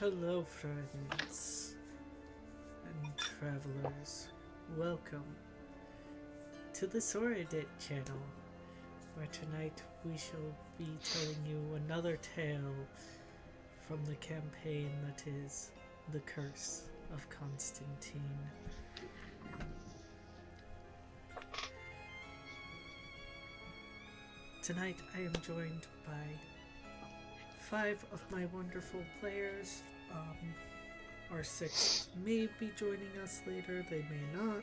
Hello, friends and travelers. Welcome to the Soradit channel, where tonight we shall be telling you another tale from the campaign that is The Curse of Constantine. Tonight I am joined by 5 of my wonderful players. Our 6th may be joining us later, they may not.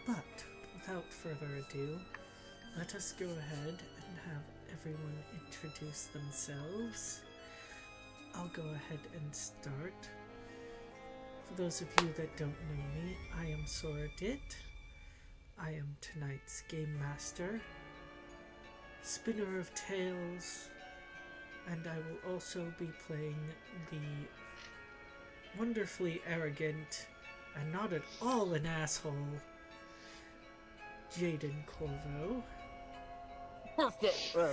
But without further ado, let us go ahead and have everyone introduce themselves. I'll go ahead and start. For those of you that don't know me, I am Soradit. I am tonight's Game Master, Spinner of Tales, and I will also be playing the wonderfully arrogant and not at all an asshole Jaden Corvo.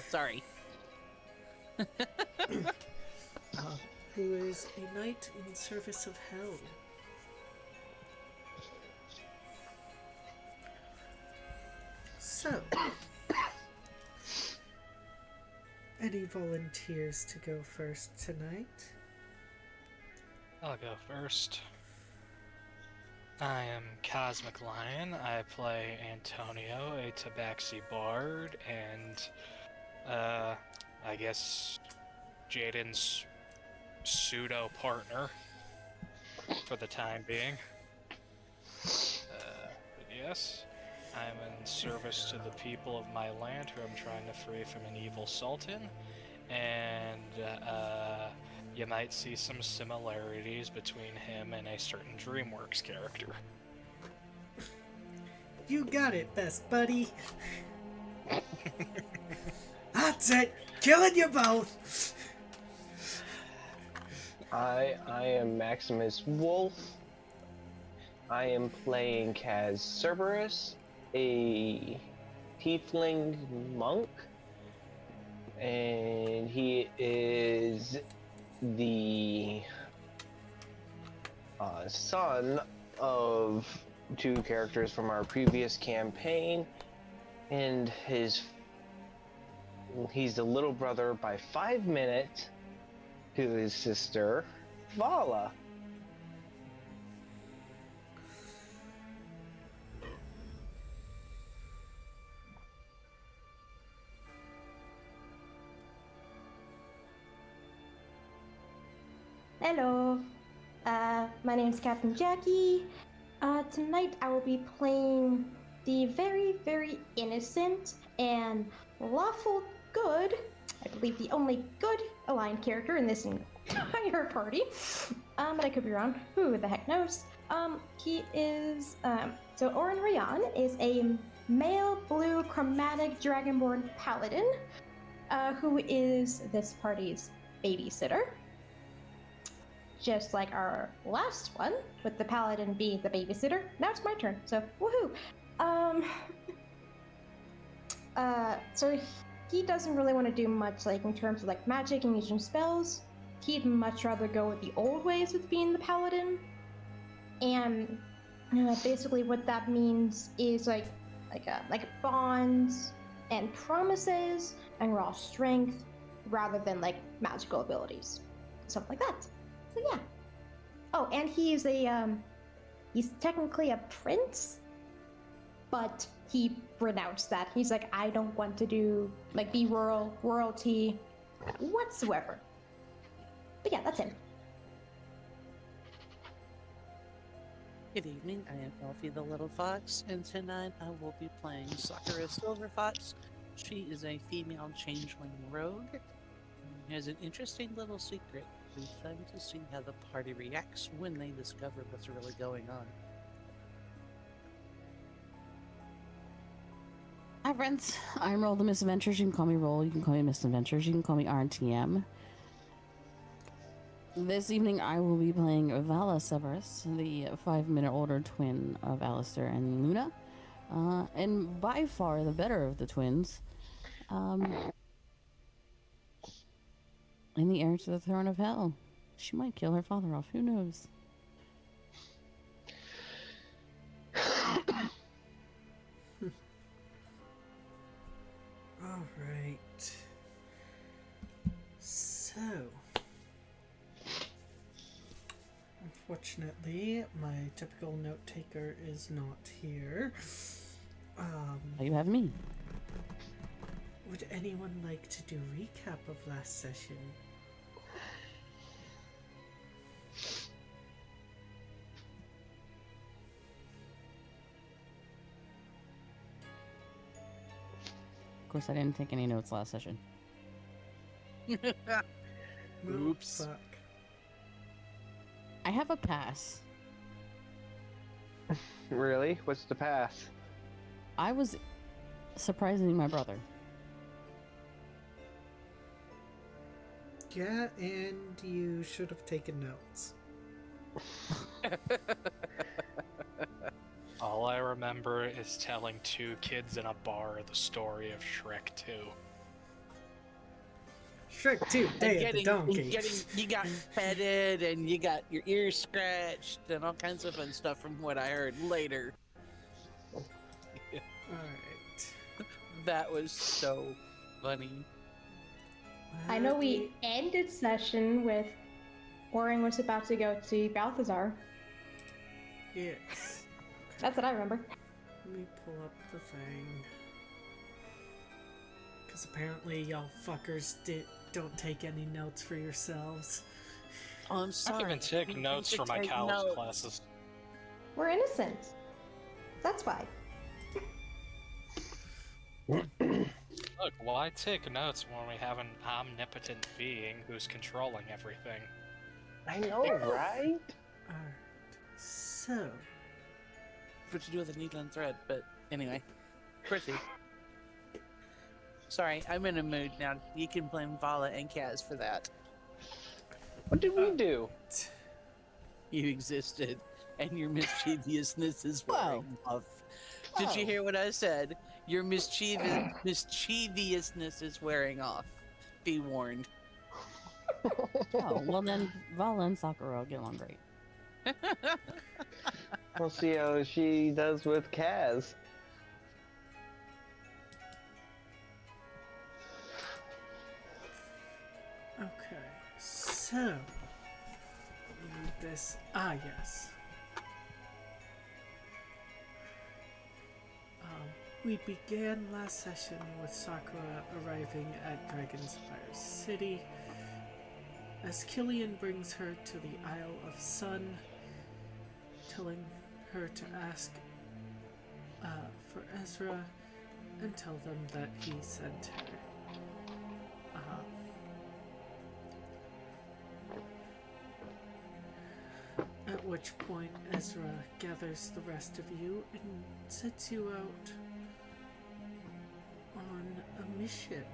Sorry. Who is a knight in service of hell. So, any volunteers to go first tonight? I'll go first. I am Cosmic Lion. I play Antonio, a Tabaxi Bard, and I guess Jaden's pseudo partner for the time being. But yes, I'm in service to the people of my land who I'm trying to free from an evil sultan, and you might see some similarities between him and a certain DreamWorks character. You got it, best buddy. That's it. Killing you both. I am Maximus Wolf. I am playing Kaz Cerberus, a tiefling monk, and he is the son of 2 characters from our previous campaign, and he's the little brother by 5 minutes to his sister Vala. Hello, my name is Captain Jackie. Tonight I will be playing the very, very innocent and lawful good, I believe the only good aligned character in this entire party. But I could be wrong. Who the heck knows? He is, so Oren Ryan is a male blue chromatic dragonborn paladin, who is this party's babysitter. Just like our last one, with the paladin being the babysitter. Now it's my turn, so woohoo! So he doesn't really want to do much, like, in terms of, like, magic and using spells. He'd much rather go with the old ways with being the paladin. And basically what that means is, like bonds and promises and raw strength, rather than, like, magical abilities. Stuff like that. So yeah. Oh, and he's he's technically a prince, but he renounced that. He's like, I don't want to do, like, be royalty whatsoever. But yeah, that's him. Good evening, I am Elfie the Little Fox, and tonight I will be playing Sakura Silverfox. She is a female changeling rogue. She has an interesting little secret. It'll be fun to see how the party reacts when they discover what's really going on. Hi friends, I'm Roll the Misadventures. You can call me Roll, you can call me Misadventures, you can call me RTM. This evening I will be playing Vala Cerberus, the 5-minute older twin of Alistair and Luna. And by far the better of the twins. And the heir to the throne of hell. She might kill her father off. Who knows? All right. So, unfortunately, my typical note taker is not here. Oh, you have me. Would anyone like to do recap of last session? Of course, I didn't take any notes last session. Oops. Fuck. I have a pass. Really? What's the pass? I was surprising my brother. Yeah, and you should have taken notes. All I remember is telling two kids in a bar the story of Shrek 2. Shrek 2, Day of the Donkey. You got petted and you got your ears scratched and all kinds of fun stuff from what I heard later. Alright. That was so funny. I know we ended session with Orin was about to go to Balthazar. Yes. That's what I remember. Let me pull up the thing. Because apparently y'all fuckers don't take any notes for yourselves. Oh, I'm I sorry. don't even take You notes need for to my take college notes. classes. We're innocent. That's why. Look, why take notes when we have an omnipotent being who's controlling everything? I know, right? Alright. So, What to do with a needle and thread, but anyway. Proceed. Sorry, I'm in a mood now. You can blame Vala and Kaz for that. What did we do? You existed, and your mischievousness is wearing off. Did you Oh. hear what I said? Your mischievousness is wearing off. Be warned. Oh, well then, Vala and Sakura get along great. We'll see how she does with Kaz. okay. So, we need this. Ah, yes. We began last session with Sakura arriving at Dragonspire City as Killian brings her to the Isle of Sun, telling her to ask for Ezra and tell them that he sent her. At which point Ezra gathers the rest of you and sets you out on a mission,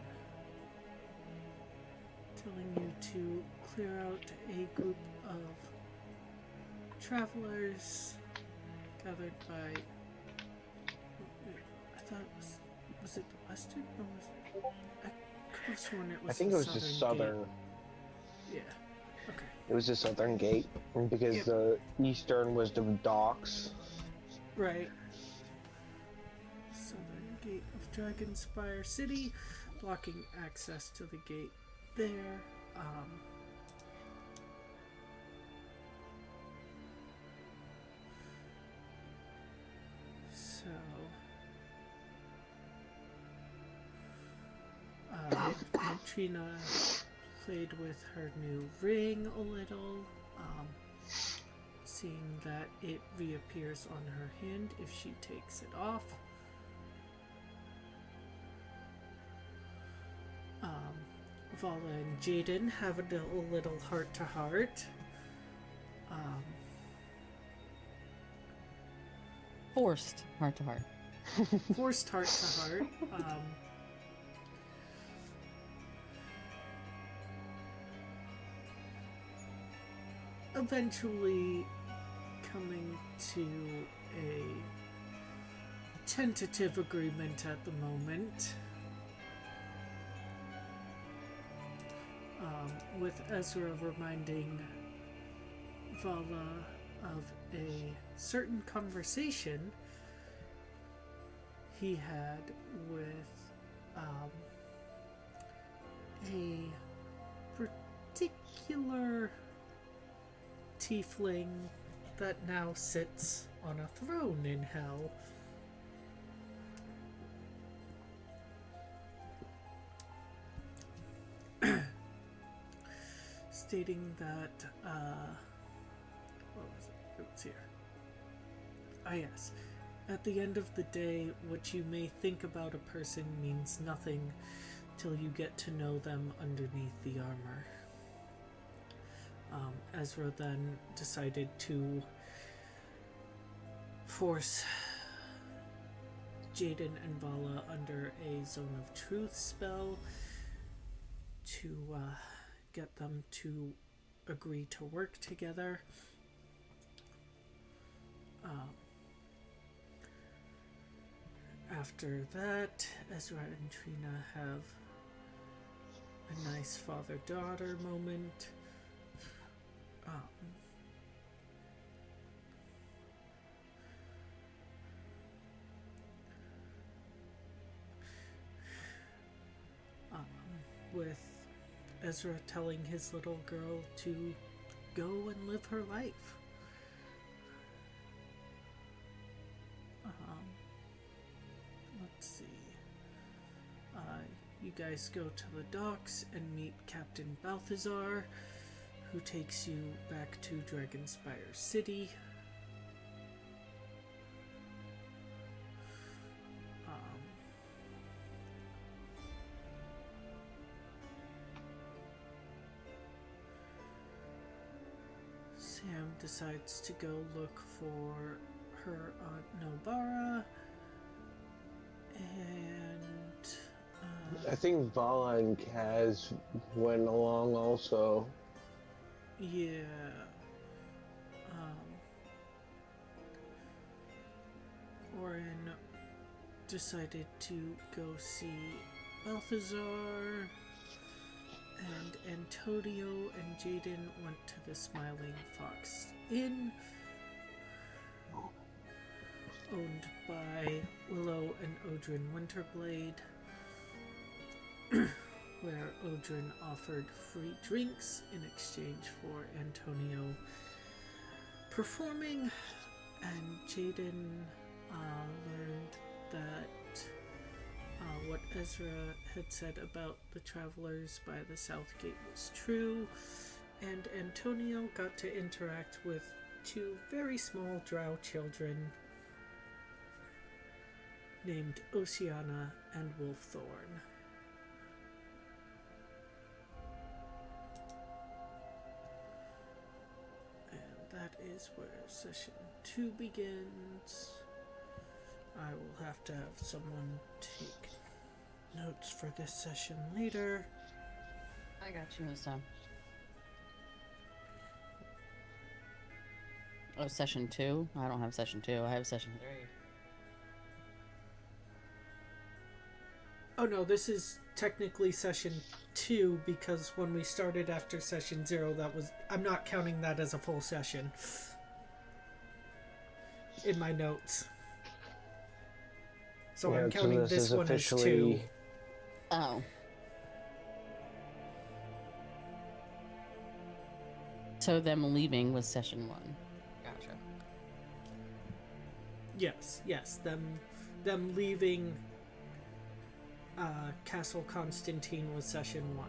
telling you to clear out a group of travelers gathered by. I thought it was it the western or was it? I could have sworn it was. I think the it was just southern. gate. Yeah. Okay. It was the southern gate because Yep. the eastern was the docks. Right. Southern gate of Dragonspire City, blocking access to the gate there. So, Trina played with her new ring a little, seeing that it reappears on her hand if she takes it off. Vala and Jaden have a little heart-to-heart. Forced heart to heart. Forced heart-to-heart. Eventually coming to a tentative agreement at the moment. with Ezra reminding Vala of a certain conversation he had with a particular tiefling that now sits on a throne in hell. Stating that, what was it? It was here. Ah, yes. At the end of the day, what you may think about a person means nothing till you get to know them underneath the armor. Ezra then decided to force Jaden and Vala under a Zone of Truth spell to get them to agree to work together. After that, Ezra and Trina have a nice father-daughter moment. With Ezra telling his little girl to go and live her life. Let's see. You guys go to the docks and meet Captain Balthazar, who takes you back to Dragonspire City. Sam decides to go look for her Aunt Nobara, and I think Vala and Kaz went along also. yeah, Orin decided to go see Balthazar, and Antonio and Jaden went to the Smiling Fox Inn, owned by Willow and Odrin Winterblade, where Odrin offered free drinks in exchange for Antonio performing, and Jaden learned that what Ezra had said about the travelers by the South Gate was true, and Antonio got to interact with two very small drow children named Oceana and Wolfthorn. And that is where session 2 begins. I will have to have someone take notes for this session later. I got you this time. Oh, session 2? I don't have session 2. I have session 3. Oh no, this is technically session 2 because when we started after session 0, that was... I'm not counting that as a full session in my notes. So Yeah, I'm so counting this this is one as officially 2. Oh. So them leaving was session 1. Gotcha. Yes, them leaving Castle Constantine was session 1.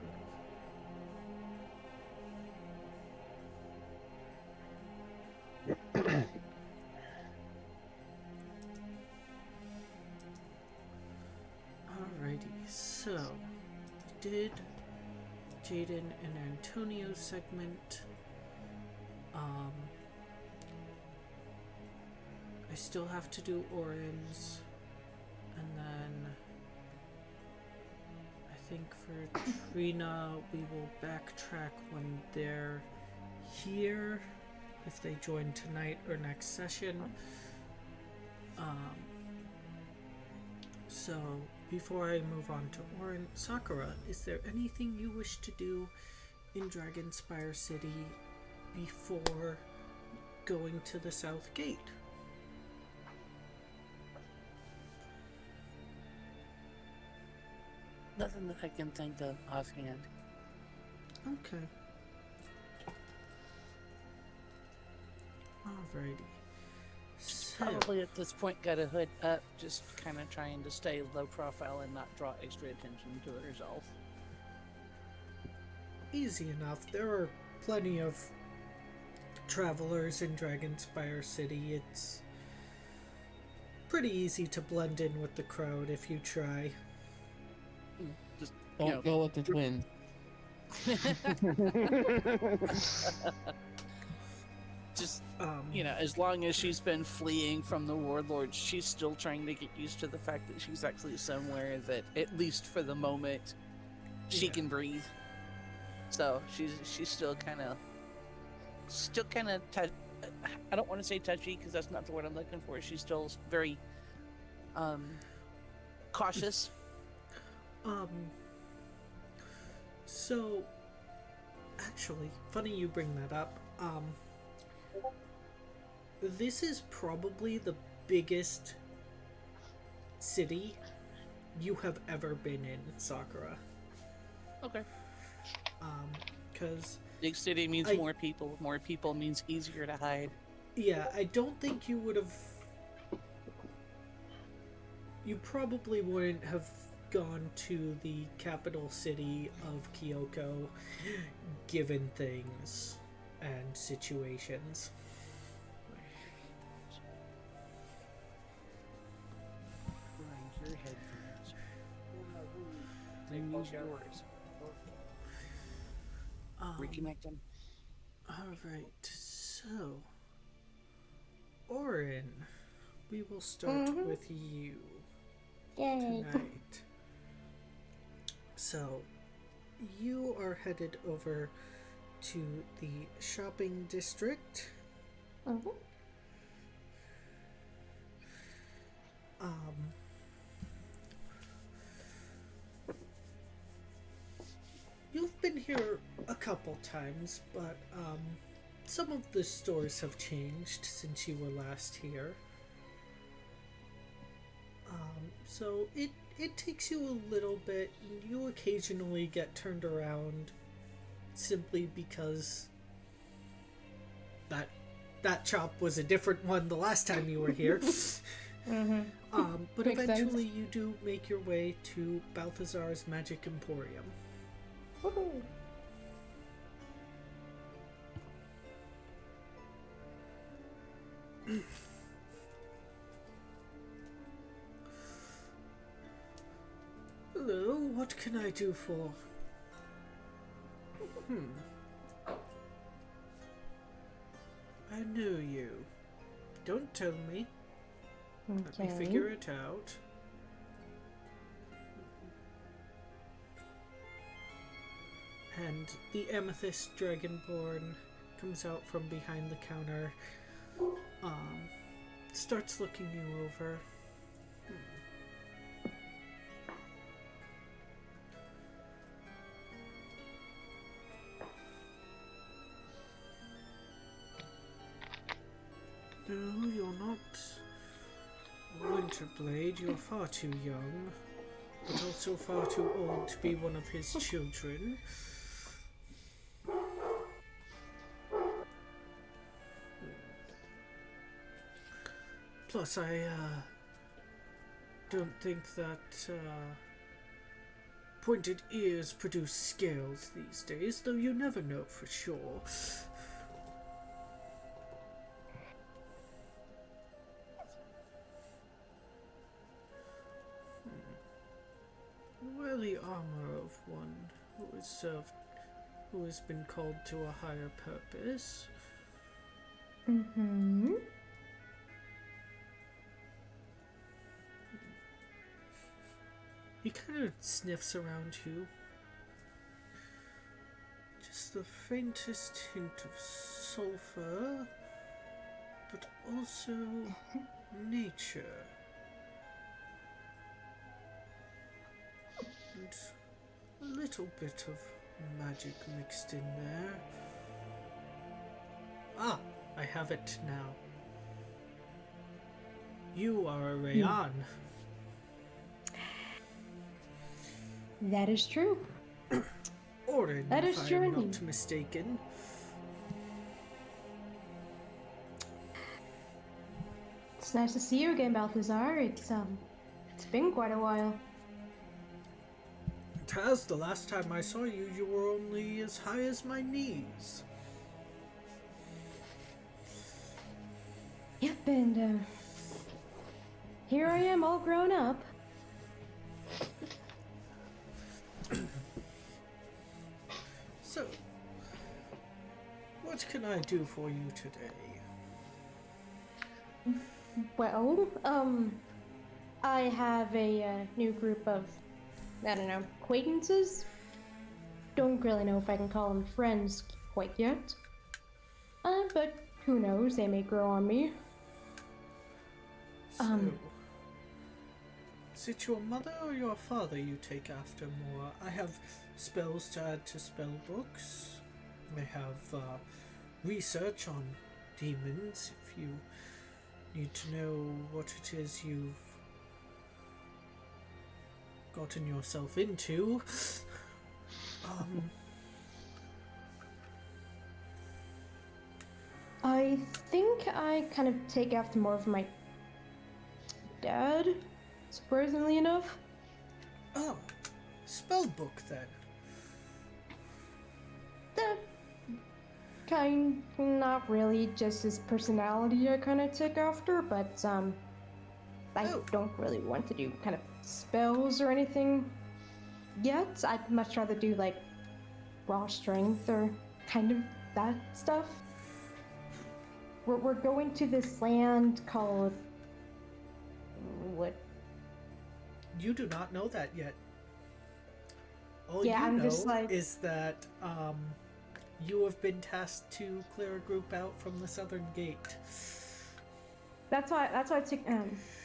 Alrighty, so we did Jaden and Antonio's segment. I still have to do Orin's, and then I think for Trina we will backtrack when they're here, if they join tonight or next session. So before I move on to Orin, Sakura, is there anything you wish to do in Dragonspire City before going to the South Gate. Nothing that I can think of offhand. Okay. Alrighty. So, Probably at this point got a hood up, just kind of trying to stay low profile and not draw extra attention to herself. easy enough. There are plenty of travelers in Dragonspire City. It's pretty easy to blend in with the crowd if you try. Just Don't go with the twins. just as long as she's been fleeing from the warlords, she's still trying to get used to the fact that she's actually somewhere that, at least for the moment, she can breathe. So she's still kind of I don't want to say touchy because that's not the word I'm looking for. She's still very cautious. So actually, funny you bring that up. This is probably the biggest city you have ever been in, Sakura. Okay. Because Big city means more people. More people means easier to hide. yeah, I don't think you would have. You probably wouldn't have gone to the capital city of Kyoko, given things and situations. Your headphones. Then use yours. Reconnect them. Alright, so Orin, we will start with you Yay. tonight. So you are headed over to the shopping district. You've been here a couple times, but some of the stores have changed since you were last here. So it takes you a little bit. You occasionally get turned around simply because that shop was a different one the last time you were here. But Makes eventually sense. you do make your way to Balthazar's Magic Emporium. Woohoo. Hello, what can I do for? I know you. Don't tell me. Let me figure it out. And the amethyst dragonborn comes out from behind the counter, starts looking you over. No, you're not Winterblade. You're far too young, but also far too old to be one of his children. Plus, I don't think that pointed ears produce scales these days, though you never know for sure. Wear the armor of one who has been called to a higher purpose. He kind of sniffs around you. Just the faintest hint of sulfur, but also nature. And a little bit of magic mixed in there. Ah, I have it now. You are a Rayan. That is true. Orin, That if is I true am not indeed. mistaken. It's nice to see you again, Balthazar. It's been quite a while. Taz, the last time I saw you, you were only as high as my knees. Yep, and here I am all grown up. So, what can I do for you today? Well, I have a new group of, I don't know, acquaintances. Don't really know if I can call them friends quite yet. But who knows, they may grow on me. So, is it your mother or your father you take after more? I have spells to add to spell books. I have research on demons if you need to know what it is you've gotten yourself into. I think I kind of take after more of my dad, surprisingly enough. Oh, spell book then. Not really, just his personality I kind of take after, but I Oh. don't really want to do kind of spells or anything yet. I'd much rather do like raw strength or kind of that stuff. We're going to this land called what? You do not know that yet. All Yeah, you I'm know just like- is that you have been tasked to clear a group out from the southern gate. That's why I took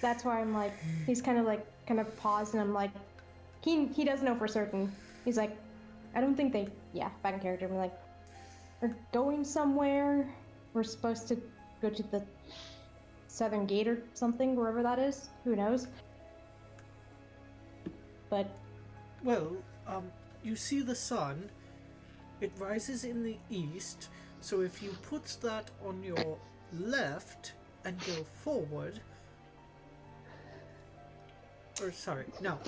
that's why I'm like he's kind of paused and I'm like he doesn't know for certain. He's like I don't think they back in character. I'm like we're going somewhere. We're supposed to go to the southern gate or something, wherever that is. Who knows? But Well, you see the sun. It rises in the east, so if you put that on your left and go forward... Or, sorry, no.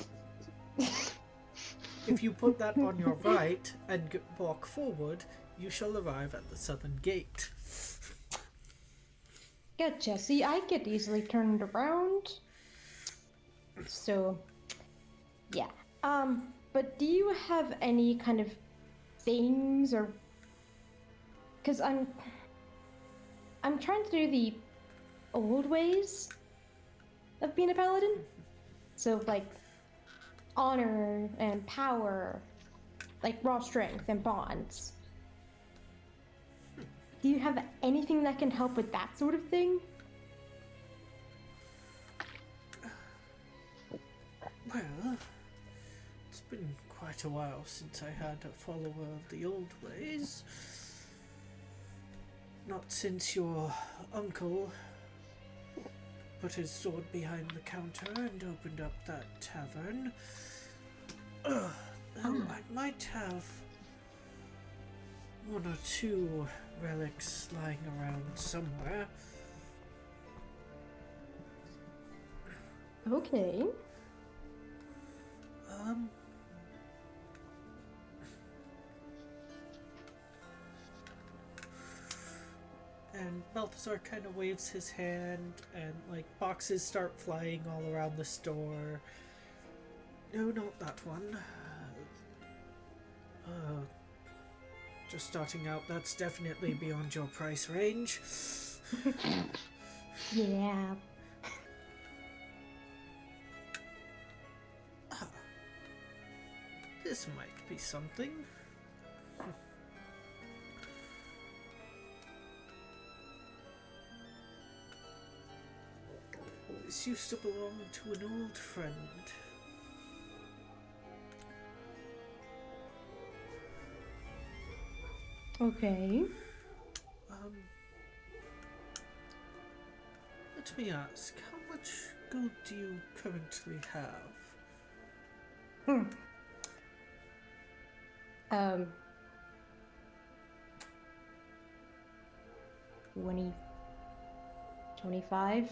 If you put that on your right and walk forward, you shall arrive at the southern gate. gotcha. See, I get easily turned around. So, yeah. But do you have any kind of things or? Because I'm trying to do the old ways of being a paladin. So like honor and power, like raw strength and bonds. Do you have anything that can help with that sort of thing? Well, it's been quite a while since I had a follower of the old ways. Not since your uncle put his sword behind the counter and opened up that tavern. I might have one or two relics lying around somewhere. Okay. And Balthazar kind of waves his hand, and like boxes start flying all around the store. No, not that one. Just starting out, that's definitely beyond your price range. Yeah. This might be something. This used to belong to an old friend. Okay. Let me ask, how much gold do you currently have? Hmm. Um. 25?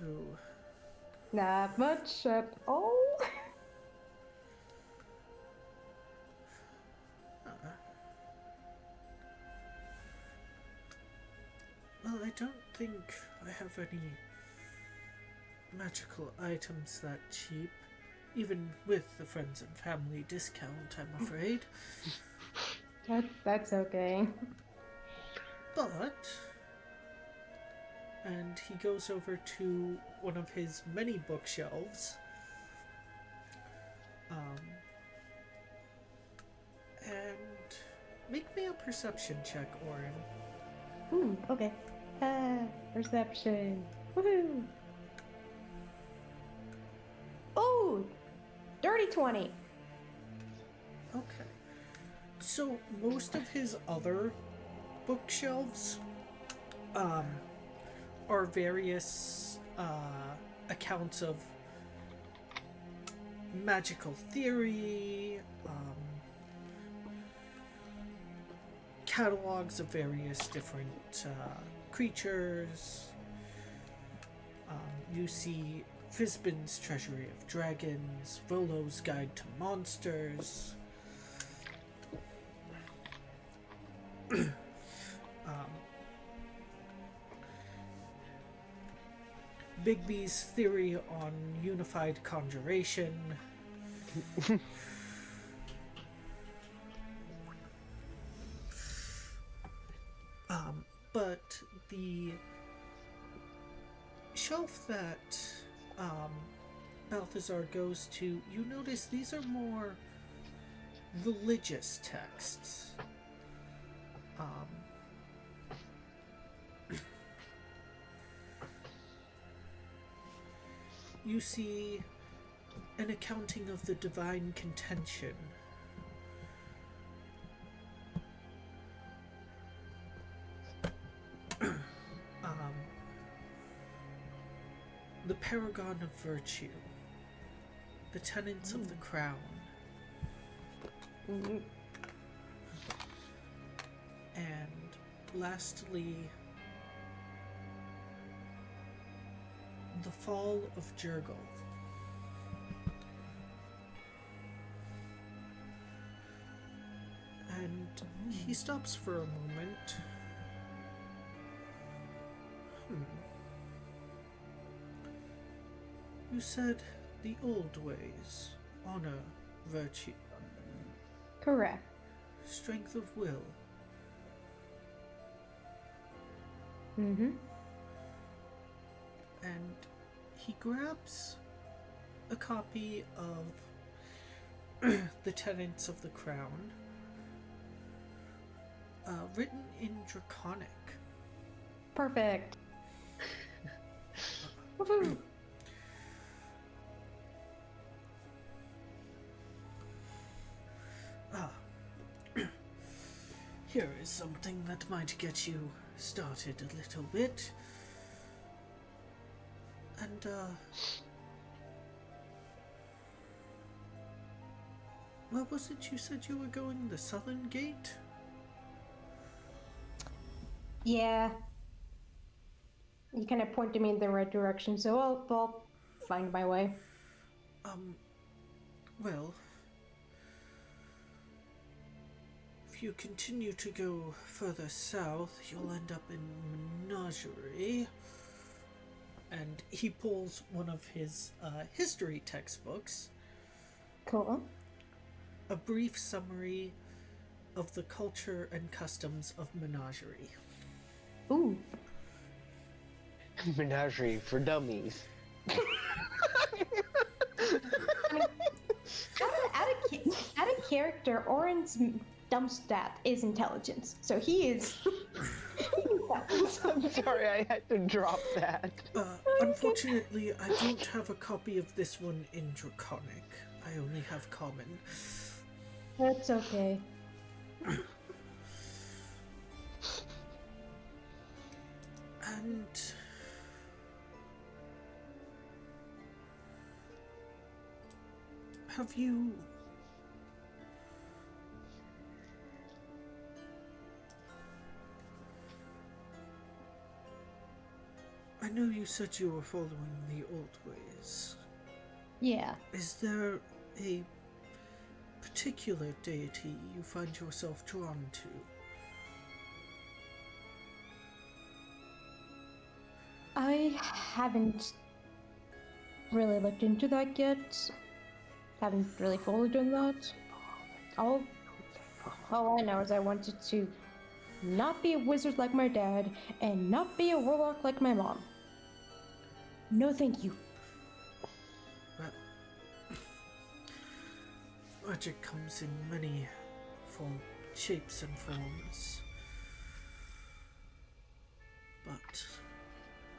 Oh, Not much at all. well, I don't think I have any magical items that cheap, even with the friends and family discount, I'm afraid. That's okay. But, and he goes over to one of his many bookshelves, and make me a perception check, Orin. Ooh, okay. Perception. Woohoo! Ooh! Dirty 20. Okay. So most of his other bookshelves are various accounts of magical theory, catalogs of various different creatures. You see Fizbin's Treasury of Dragons, Volo's Guide to Monsters. Bigby's Theory on Unified Conjuration. But the shelf that Balthazar goes to, you notice these are more religious texts. You see an accounting of the divine contention. The paragon of virtue, the tenets of the crown, and lastly, the fall of Jurgle. And he stops for a moment. You said the old ways, honor, virtue, Correct. strength of will. Mm-hmm. And he grabs a copy of the Tenets of the Crown, written in Draconic. Perfect. Woohoo! Here is something that might get you started a little bit. And, where was it you said you were going? The Southern Gate? Yeah. You kind of pointed me in the right direction, so I'll find my way. Well, if you continue to go further south, you'll end up in Menagerie. And he pulls one of his history textbooks. Cool. A brief summary of the culture and customs of Menagerie. Ooh. Menagerie for dummies. Out of character, Oren's dumb stat is intelligence, so he is. I'm sorry, I had to drop that. Unfortunately, I don't have a copy of this one in Draconic. I only have Common. That's okay. And have you I know you said you were following the old ways. Yeah. Is there a particular deity you find yourself drawn to? I haven't really looked into that yet. Haven't really fully done that. All I know is I wanted to not be a wizard like my dad and not be a warlock like my mom. No, thank you. Well, magic comes in many shapes and forms. But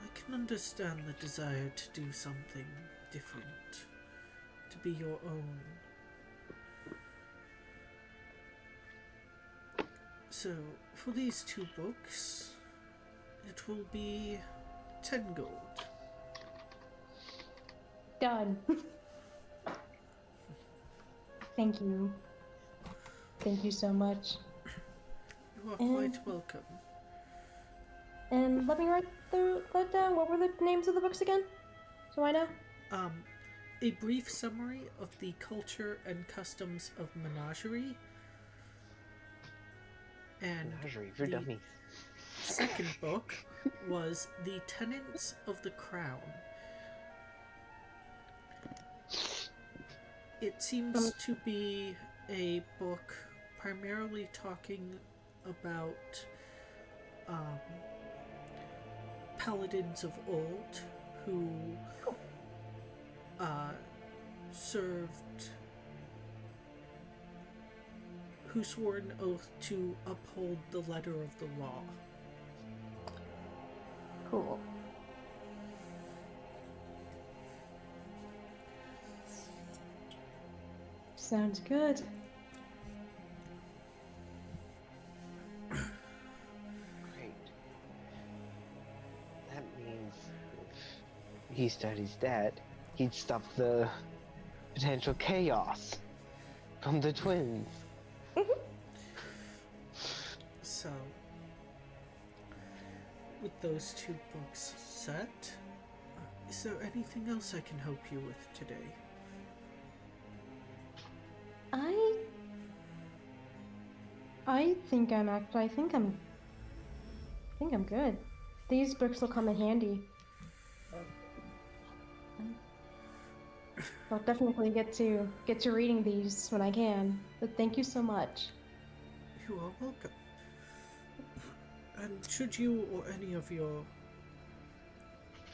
I can understand the desire to do something different, to be your own. So, for these 2 books, it will be 10 gold. Done. Thank you. Thank you so much. You are quite welcome. And let me write that down. What were the names of the books again? So I know. A brief summary of the culture and customs of menagerie. And Menagerie for the dummies. second book was The Tenants of the Crown. It seems to be a book primarily talking about paladins of old who who swore an oath to uphold the letter of the law. Cool. Sounds good. Great. That means if he studies that, he'd stop the potential chaos from the twins. So, with those 2 books set, is there anything else I can help you with today? I think I'm good. These books will come in handy. I'll definitely get to reading these when I can. But thank you so much. You are welcome. And should you or any of your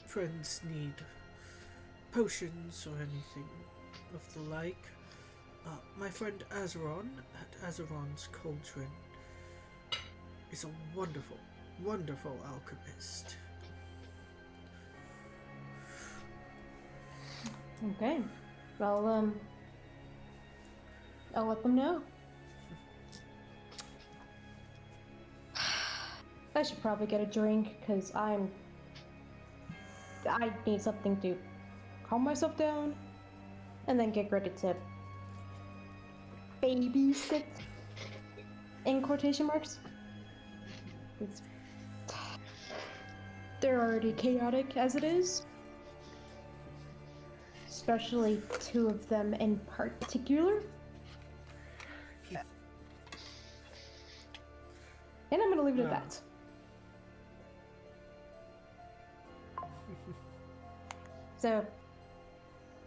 friends need potions or anything of the like, my friend Azeron at Azeron's Cauldron is a wonderful, wonderful alchemist. Okay. Well, I'll let them know. I should probably get a drink, because I need something to calm myself down, and then get ready to babysit, in quotation marks. They're already chaotic as it is. Especially 2 of them in particular. And I'm gonna leave it at that. So,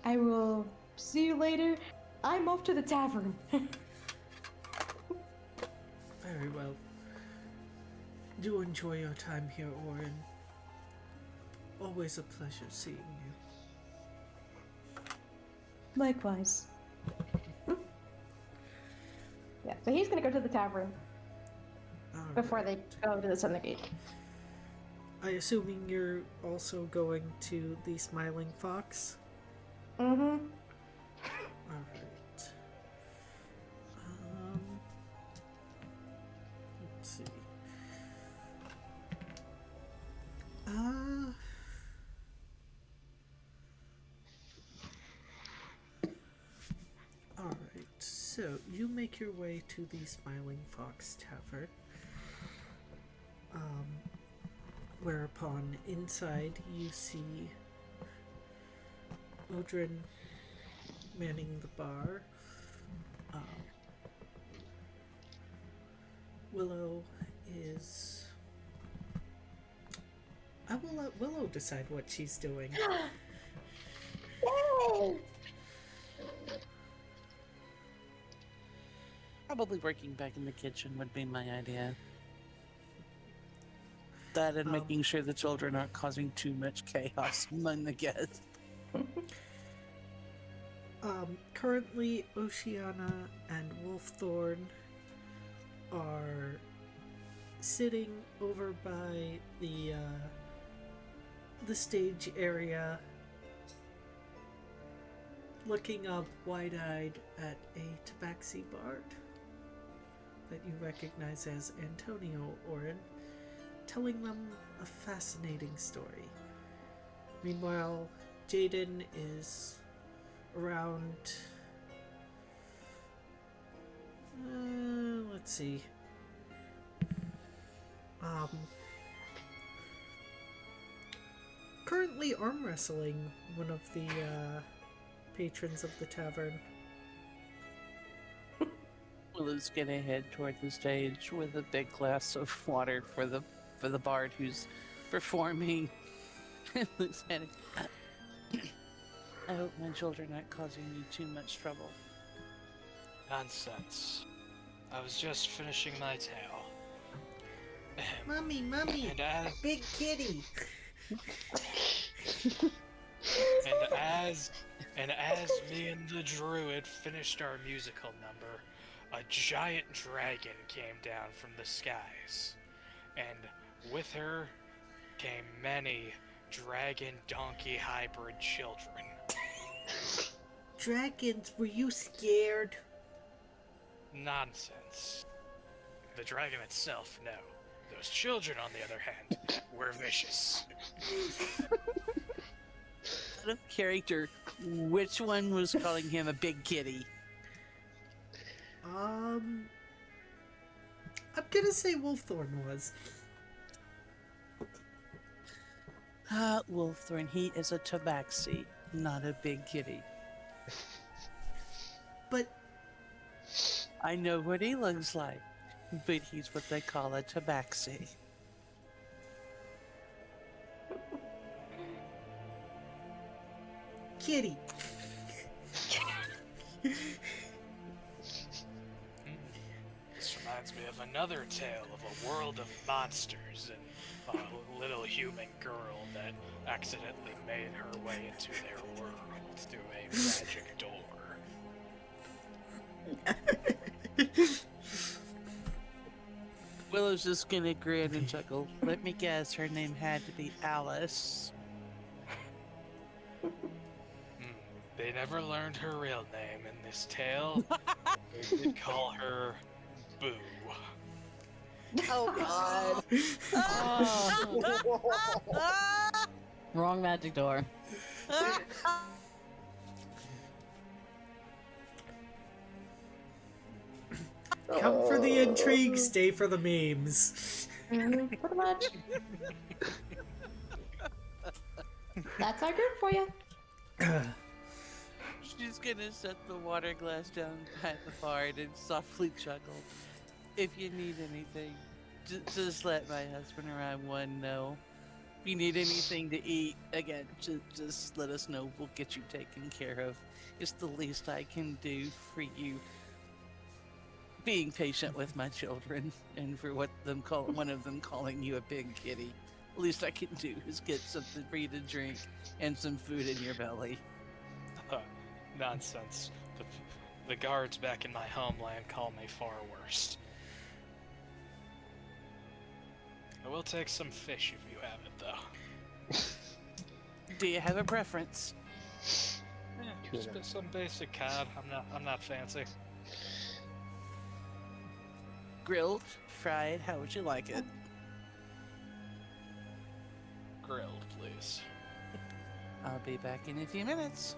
I will see you later. I'm off to the tavern. Very well. Do enjoy your time here, Orin. Always a pleasure seeing you. Likewise. Yeah, so he's gonna go to the tavern before they go to the Southern Gate. I assuming you're also going to the Smiling Fox? Mm-hmm. Alright. So, you make your way to the Smiling Fox Tavern. Whereupon inside you see Odrin manning the bar. Willow is... I will let Willow decide what she's doing. Yay! Probably working back in the kitchen would be my idea. That and making sure the children aren't causing too much chaos among the guests. Currently, Oceana and Wolfthorn are sitting over by the stage area, looking up wide-eyed at a tabaxi bard that you recognize as Antonio Oren, telling them a fascinating story. Meanwhile, Jaden is around... let's see. Currently arm wrestling one of the patrons of the tavern. Willow's gonna head toward the stage with a big glass of water for the bard who's performing. Looks at it. I hope my children aren't causing you too much trouble. Nonsense. I was just finishing my tale. Mummy, And as big kitty! and as me and the druid finished our musical number, a giant dragon came down from the skies, and with her came many dragon donkey hybrid children. Dragons, were you scared? Nonsense. The dragon itself, no. Those children, on the other hand, were vicious. Out of character, which one was calling him a big kitty? I'm gonna say Wolfthorn was. Wolfthorn, he is a tabaxi, not a big kitty. But I know what he looks like, but he's what they call a tabaxi. kitty. This reminds me of another tale of a world of monsters and a little human girl that accidentally made her way into their world through a magic door. Willow's just gonna grin and chuckle. Let me guess, her name had to be Alice. They never learned her real name in this tale. They did call her Boo. Oh God! Wrong magic door. Come for the intrigue, stay for the memes. Pretty much. That's our group for you. She's gonna set the water glass down by the bard and softly chuckle. If you need anything, just let my husband or I one know. If you need anything to eat, again, just let us know. We'll get you taken care of. It's the least I can do for you. Being patient with my children, and for one of them calling you a big kitty. The least I can do is get something for you to drink and some food in your belly. Nonsense. The guards back in my homeland call me far worse. I will take some fish if you have it, though. Do you have a preference? Yeah, just some basic cod. I'm not fancy. Grilled, fried, how would you like it? Grilled, please. I'll be back in a few minutes.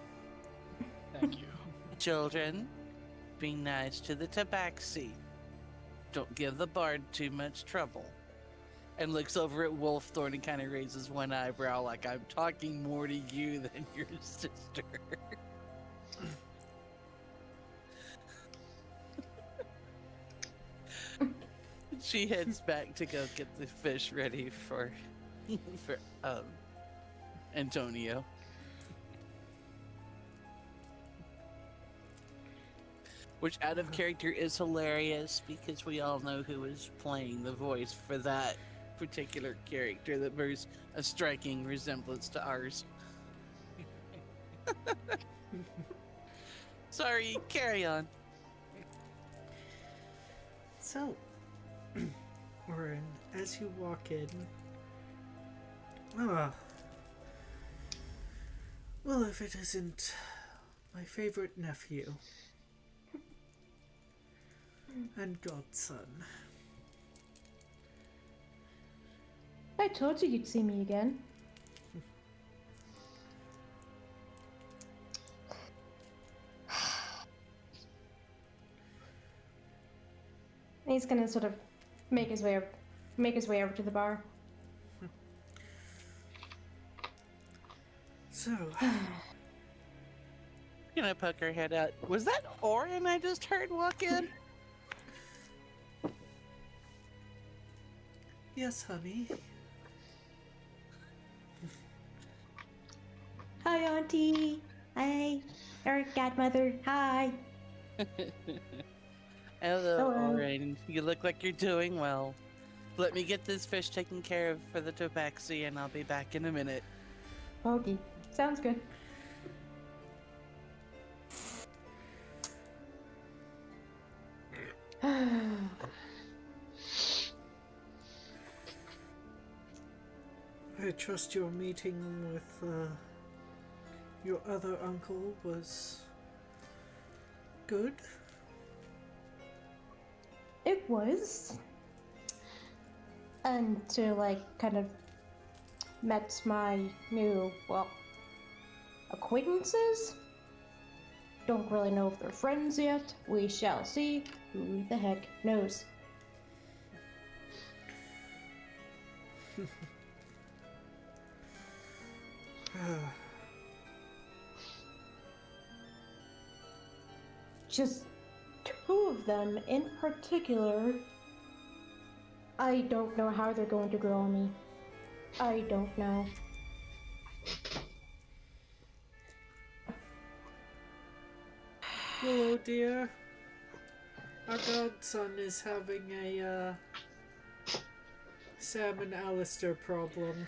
Thank you. Children, Be nice to the tabaxi. Don't give the bard too much trouble. And looks over at Wolfthorn and kind of raises one eyebrow like I'm talking more to you than your sister. She heads back to go get the fish ready for Antonio. Which out of character is hilarious because we all know who is playing the voice for that particular character that bears a striking resemblance to ours. Sorry, carry on. So, Orin, as you walk in, well, if it isn't my favorite nephew and godson. I told you you'd see me again. He's gonna sort of make his way over to the bar. So, Gonna poke her head out. Was that Orin I just heard walk in? yes, honey. Hi, Auntie. Hi. Or Godmother. Hi. Hello, Hello. Orin. You look like you're doing well. Let me get this fish taken care of for the tabaxi and I'll be back in a minute. Okay. Sounds good. I trust your meeting with your other uncle was good. It was. Until I kind of met my new, acquaintances. Don't really know if they're friends yet. We shall see. Who the heck knows? Just two of them in particular. I don't know how they're going to grow on me. I don't know. Hello, dear. Our godson is having a Sam and Alistair problem.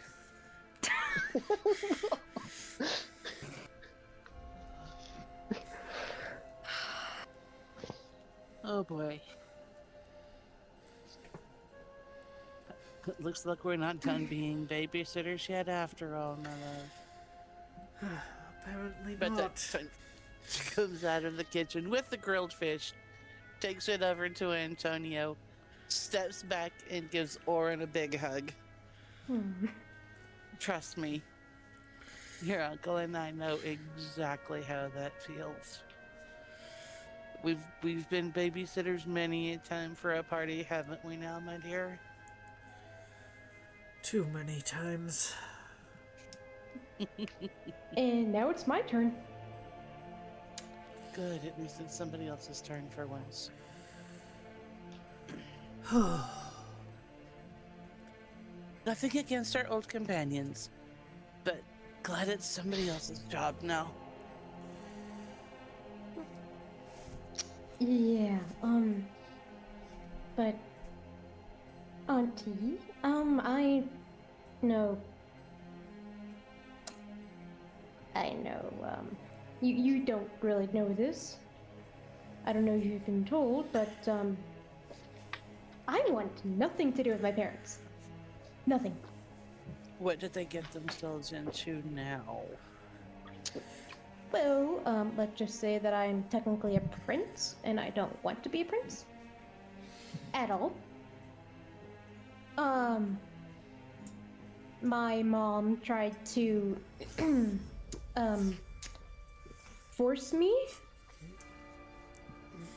Oh boy. Looks like we're not done being babysitters yet after all, my love. Apparently But not. that comes out of the kitchen with the grilled fish, takes it over to Antonio, steps back and gives Orin a big hug. Trust me, your uncle and I know exactly how that feels. We've been babysitters many a time for a party, haven't we now, my dear? Too many times. And now it's my turn. Good, at least it's somebody else's turn for once. Nothing against our old companions, but glad it's somebody else's job now. Yeah, but Auntie, I know, you don't really know this. I don't know if you've been told, but, I want nothing to do with my parents. Nothing. What did they get themselves into now? Well, let's just say that I'm technically a prince, and I don't want to be a prince. At all. My mom tried to, force me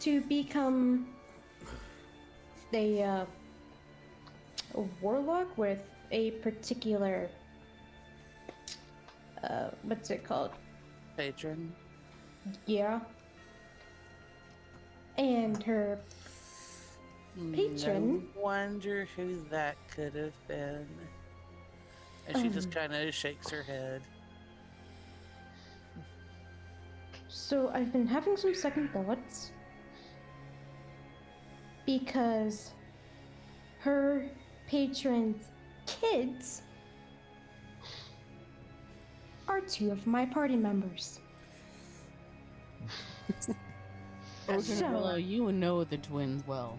to become a warlock with a particular what's it called? Patron. Yeah. And her patron. I wonder who that could have been. And she just kind of shakes her head. So I've been having some second thoughts because her patron's kids are two of my party members. Well, you know the twins well.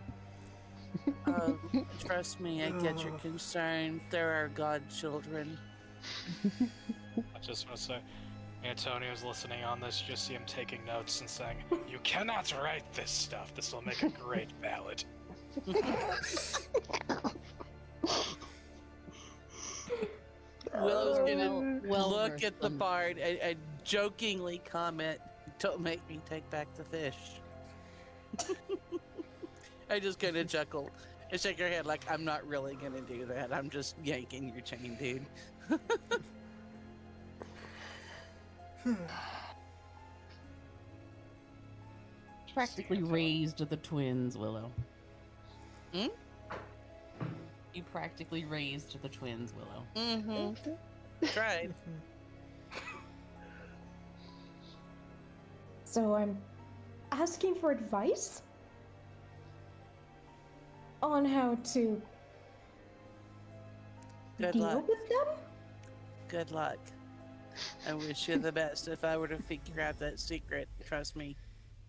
Trust me, I get your concern. There are godchildren. I just want to say, Antonio's listening on this, just see him taking notes and saying, "You cannot write this stuff. This will make a great ballad." Willow's gonna look versed at the on- bard and jokingly comment, "Don't make me take back the fish." I just kind of chuckle and shake her head like, I'm not really gonna do that. I'm just yanking your chain, dude. Practically raised the twins, Willow. Hmm? You practically raised the twins, Willow. Mm-hmm. Tried. So I'm asking for advice on how to Good deal luck. with them. Good luck. I wish you the best. If I were to figure out that secret, trust me,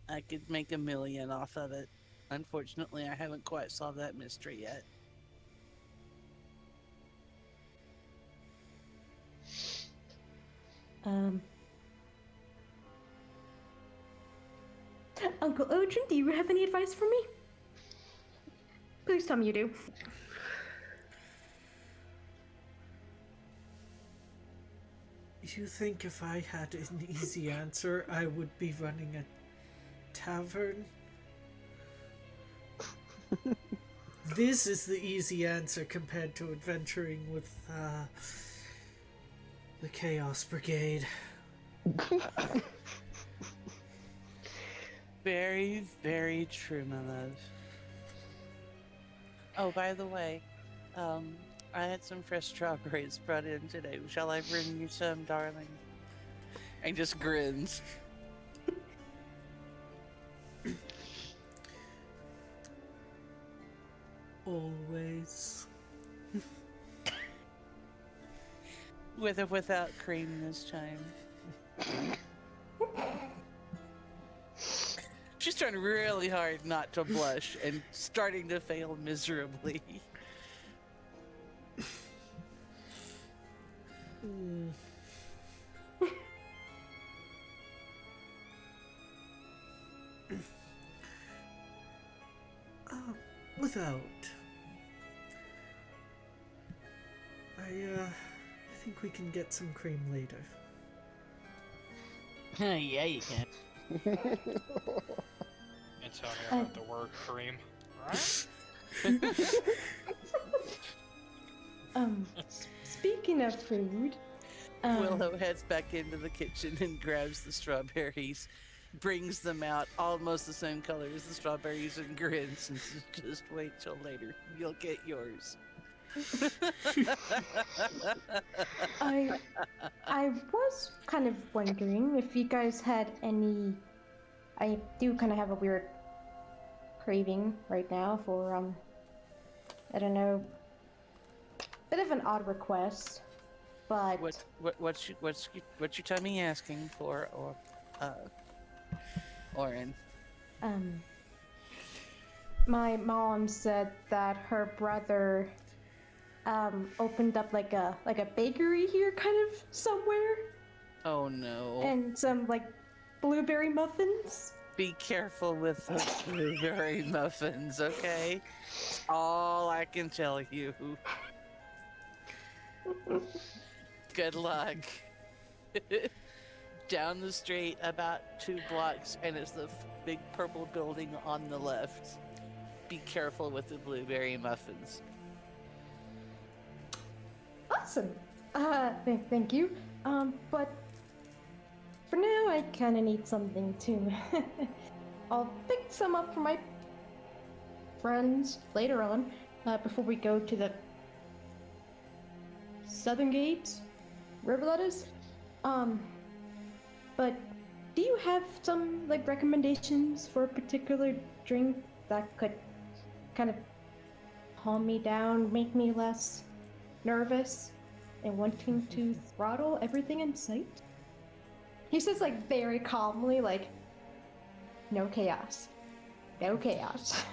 I could make $1 million off of it. Unfortunately, I haven't quite solved that mystery yet. Uncle Odin, do you have any advice for me? Please tell me you do. You think if I had an easy answer, I would be running a tavern? This is the easy answer compared to adventuring with the Chaos Brigade. Very, very true, my love. Oh, by the way, I had some fresh strawberries brought in today. Shall I bring you some, darling? And just grins. Always. With or without cream this time. She's trying really hard not to blush and starting to fail miserably. Without. I think we can get some cream later. Yeah, you can. Antonio had the word cream. Right? Speaking of food, Willow heads back into the kitchen and grabs the strawberries, brings them out, almost the same color as the strawberries, and grins and says, just wait till later. You'll get yours. I was kind of wondering if you guys had any. I do kind of have a weird craving right now for I don't know, bit of an odd request, but What's your tummy asking for, or Oren? My mom said that her brother opened up like a bakery here, kind of somewhere, Oh no. and some like blueberry muffins. Be careful with the blueberry muffins, okay? All I can tell you. Good luck. down the street about 2 blocks, and it's the big purple building on the left. Be careful with the blueberry muffins. Awesome. Thank you. But for now, I kind of need something too. I'll pick some up for my friends later on, before we go to the Southern Gate, wherever that is. But do you have some like recommendations for a particular drink that could kind of calm me down, make me less nervous, and wanting to throttle everything in sight? He says like very calmly, like, no chaos. No chaos.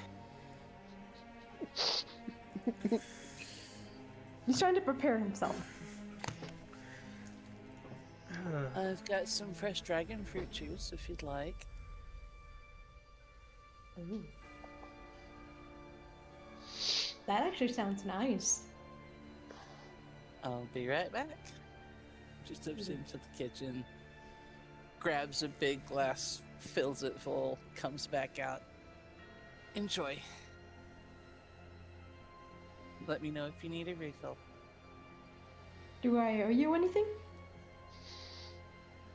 He's trying to prepare himself. I've got some fresh dragon fruit juice if you'd like. Ooh. That actually sounds nice. I'll be right back. She steps into the kitchen, grabs a big glass, fills it full, comes back out. Enjoy. Let me know if you need a refill. Do I owe you anything?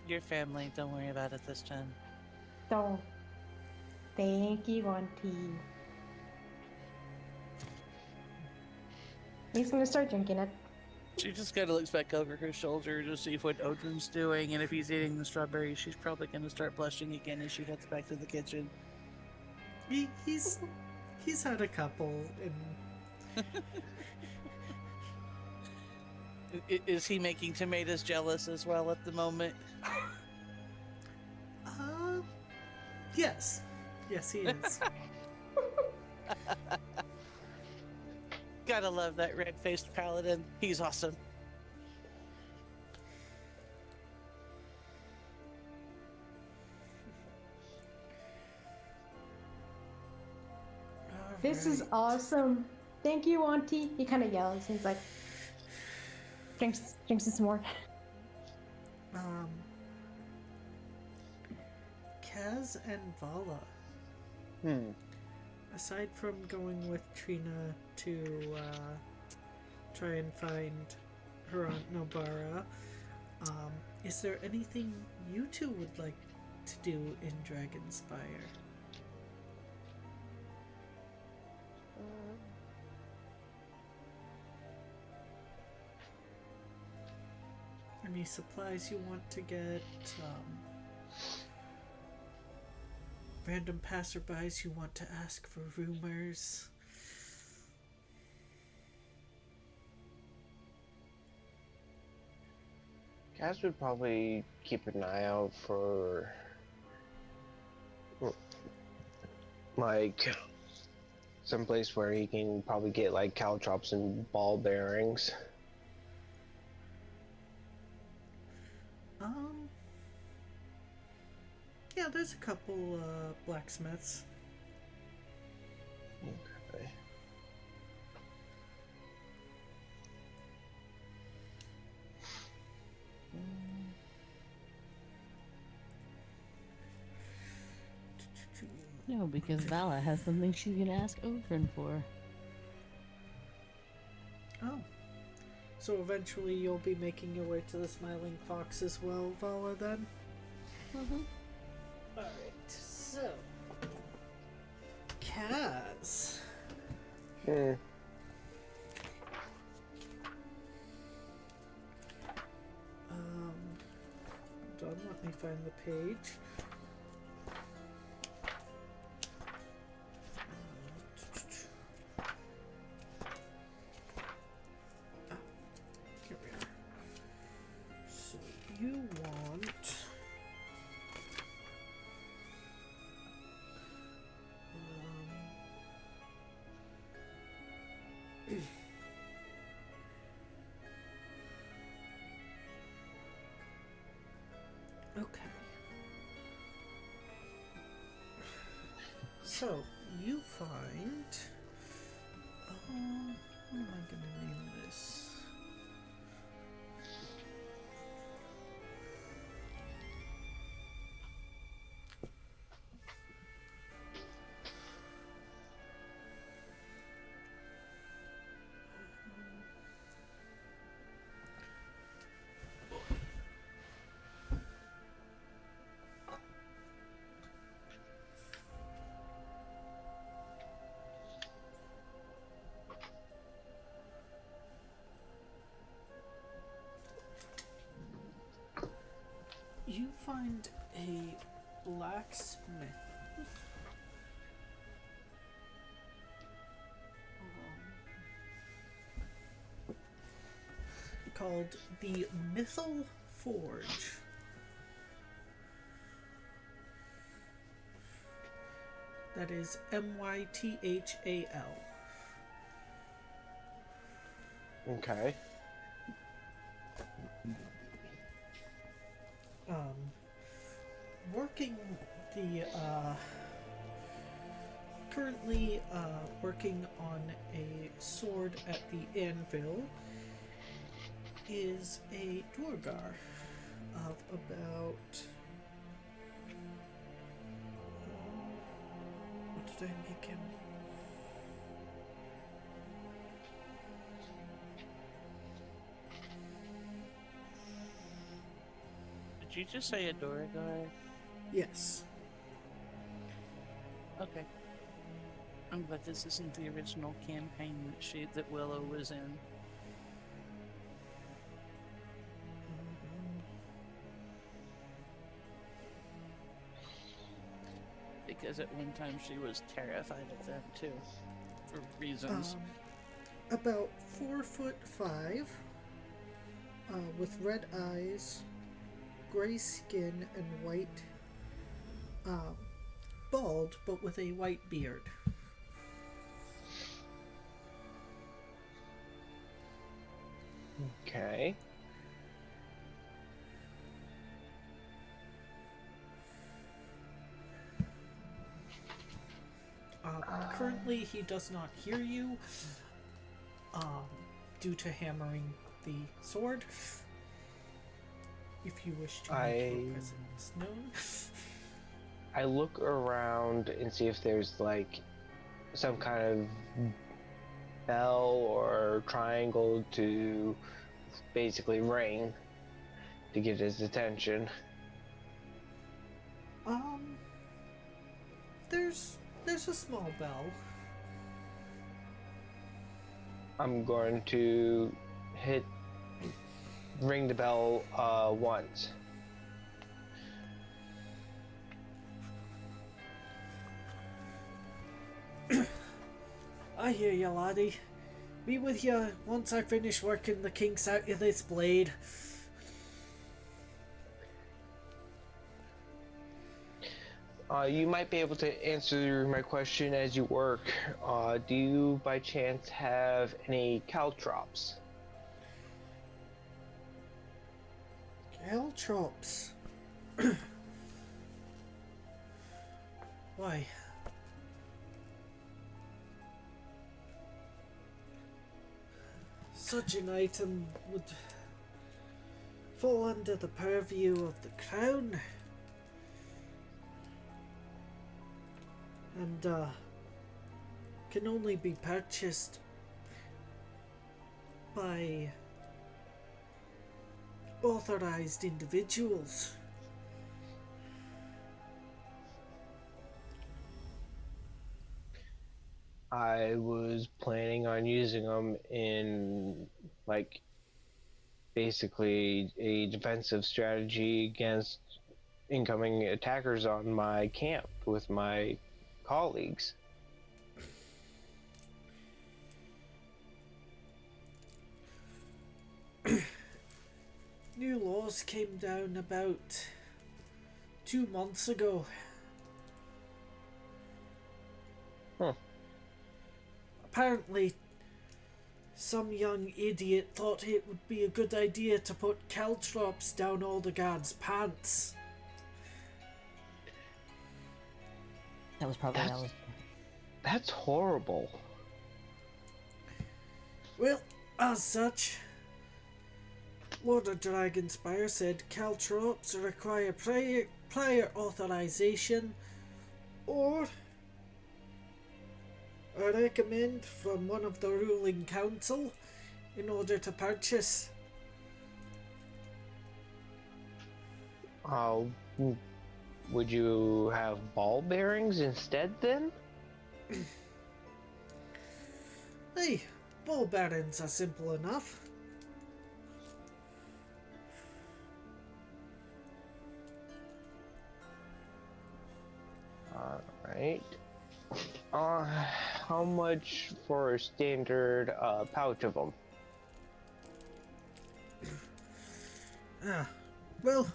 Your family, don't worry about it this time. Oh. Thank you, Auntie. He's gonna start drinking it. She just kind of looks back over her shoulder to see what Odrin's doing, and if he's eating the strawberries, she's probably going to start blushing again as she heads back to the kitchen. He's had a couple, and Is he making tomatoes jealous as well at the moment? yes, he is. Gotta love that red-faced paladin. He's awesome. This is Alright. awesome. Thank you, Auntie. He kind of yells and he's like, drinks some more. Kaz and Vala. Aside from going with Trina to try and find her Aunt Nobara, is there anything you two would like to do in Dragonspire? Any supplies you want to get? Random passerbys you want to ask for rumors? Kaz would probably keep an eye out for like someplace where he can probably get like caltrops and ball bearings. Yeah, there's a couple blacksmiths. Okay. No, because Vala has something she can ask Odrin for. Oh. So eventually you'll be making your way to the Smiling Fox as well, Vala, then? Mm-hmm. Alright, so... Kaz. Hold on, let me find the page. Here we are. So you want... Okay. So, you find... what am I gonna name this? You find a blacksmith called the Mythal Forge. That is Mythal. Okay. Working the currently working on a sword at the anvil is a Dwargar of about what did I make him? Did you just say a Duragar? Yes. Okay. I'm glad this isn't the original campaign that Willow was in. Because at one time she was terrified of them too, for reasons. About 4'5", with red eyes, gray skin, and white, bald but with a white beard. Okay. Currently, he does not hear you, due to hammering the sword. If you wish to make your presence known. I look around and see if there's like some kind of bell or triangle to basically ring to get his attention. There's a small bell. I'm going to ring the bell once. I hear you, laddie. Be with you once I finish working the kinks out of this blade. You might be able to answer my question as you work. Do you by chance have any caltrops? Caltrops? Why? Such an item would fall under the purview of the crown. And can only be purchased by authorized individuals. I was planning on using them in, like, basically a defensive strategy against incoming attackers on my camp with my colleagues. New laws came down about 2 months ago. Huh. Apparently, some young idiot thought it would be a good idea to put caltrops down all the guards' pants. That was probably Alice. That's horrible. Well, as such, Lord of Dragonspire said caltrops require prior authorization or a recommend from one of the ruling council in order to purchase. Would you have ball bearings instead then? Hey, ball bearings are simple enough. Alright. How much for a standard pouch of them? Well,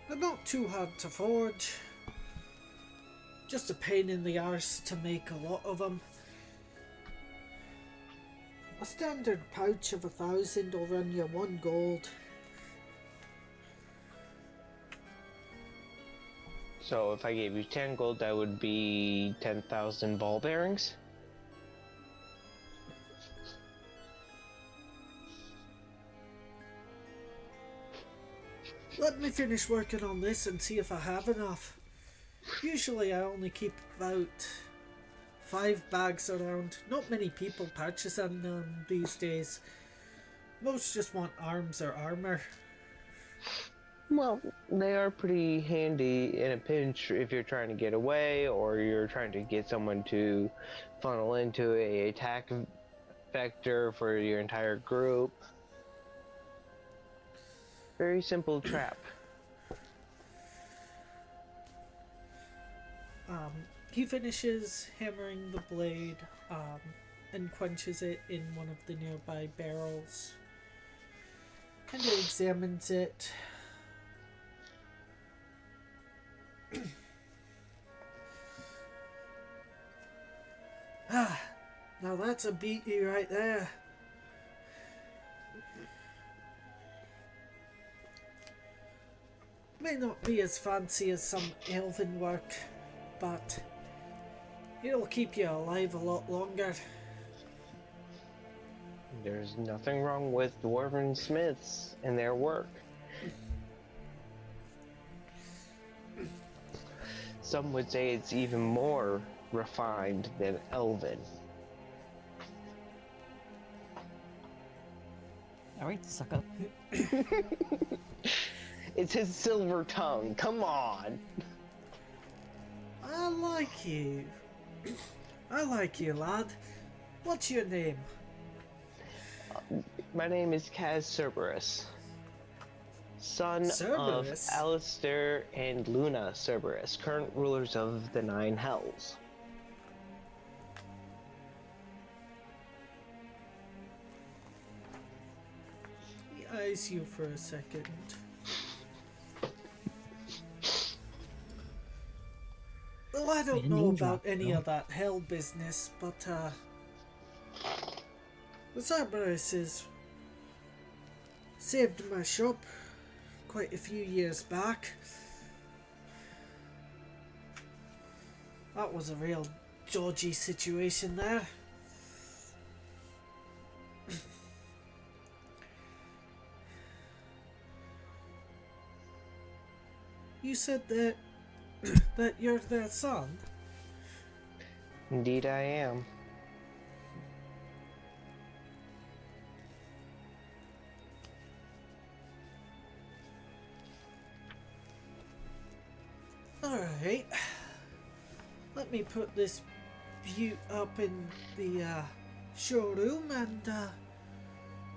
they're not too hard to forge. Just a pain in the arse to make a lot of them. A standard pouch of 1,000 will run you 1 gold. So if I gave you 10 gold, that would be 10,000 ball bearings? Let me finish working on this and see if I have enough. Usually I only keep about 5 bags around. Not many people purchasing them these days. Most just want arms or armor. Well, they are pretty handy in a pinch if you're trying to get away or you're trying to get someone to funnel into a attack vector for your entire group. Very simple trap. He finishes hammering the blade and quenches it in one of the nearby barrels. Kind of examines it. Now that's a beauty right there. May not be as fancy as some elven work, but it'll keep you alive a lot longer. There's nothing wrong with dwarven smiths and their work. Some would say it's even more refined than elven. Alright, suck up. It's his silver tongue, come on! I like you. I like you, lad. What's your name? My name is Kaz Cerberus, son Cerberus? of Alistair and Luna Cerberus, current rulers of the 9 Hells. He eyes you for a second. Well, I don't Wait, a know name about drop, any though. of that hell business, but the Cerberuses saved my shop quite a few years back. That was a real dodgy situation there. You said that that you're their son? Indeed I am. Alright. Let me put this butte up in the showroom and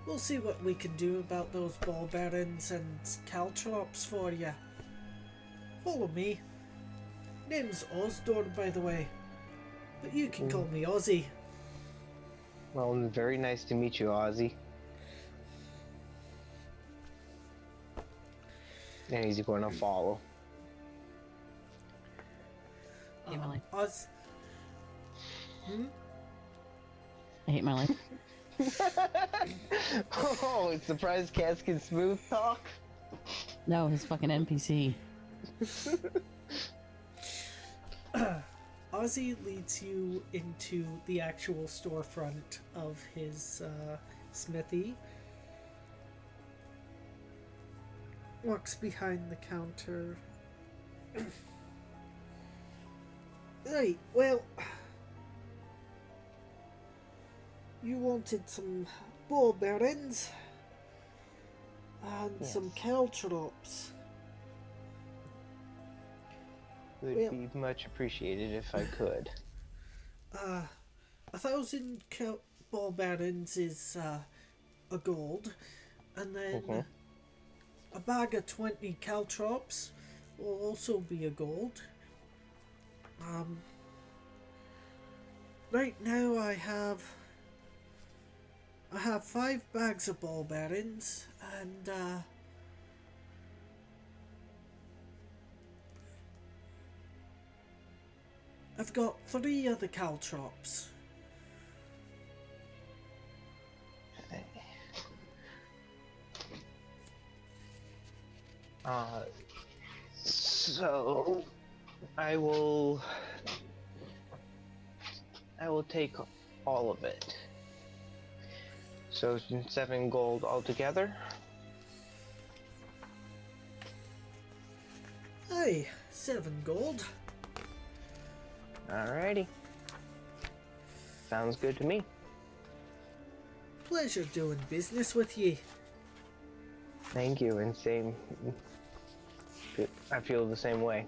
we'll see what we can do about those ball bearings and caltrops for you. Follow me. Name's Osdorn, by the way, but you can call me Ozzy. Well, very nice to meet you, Ozzy. And he's going to follow. I hate my life. Oz. I hate my life. Oh, surprise casket smooth talk? No, his fucking NPC. Ozzy leads you into the actual storefront of his smithy. Walks behind the counter. Right, well, you wanted some ball bearings and some caltrops. Would Well- be much appreciated if I could. 1,000 ball bearings is a gold, and then a bag of 20 caltrops will also be a gold. Um, right now I have 5 bags of ball bearings, and I've got 3 other caltrops. So I will take all of it. So 7 gold altogether. Hey, 7 gold. Alrighty. Sounds good to me. Pleasure doing business with ye. Thank you, and same. I feel the same way.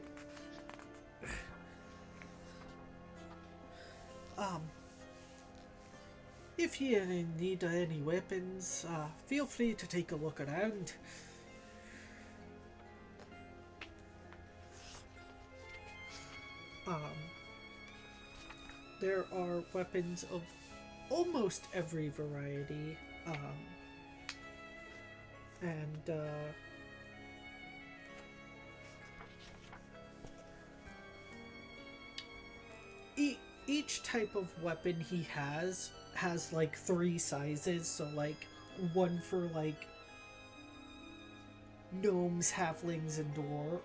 If you need any weapons, feel free to take a look around. There are weapons of almost every variety, and each type of weapon he has like 3 sizes, so like one for like gnomes, halflings, and dwarves,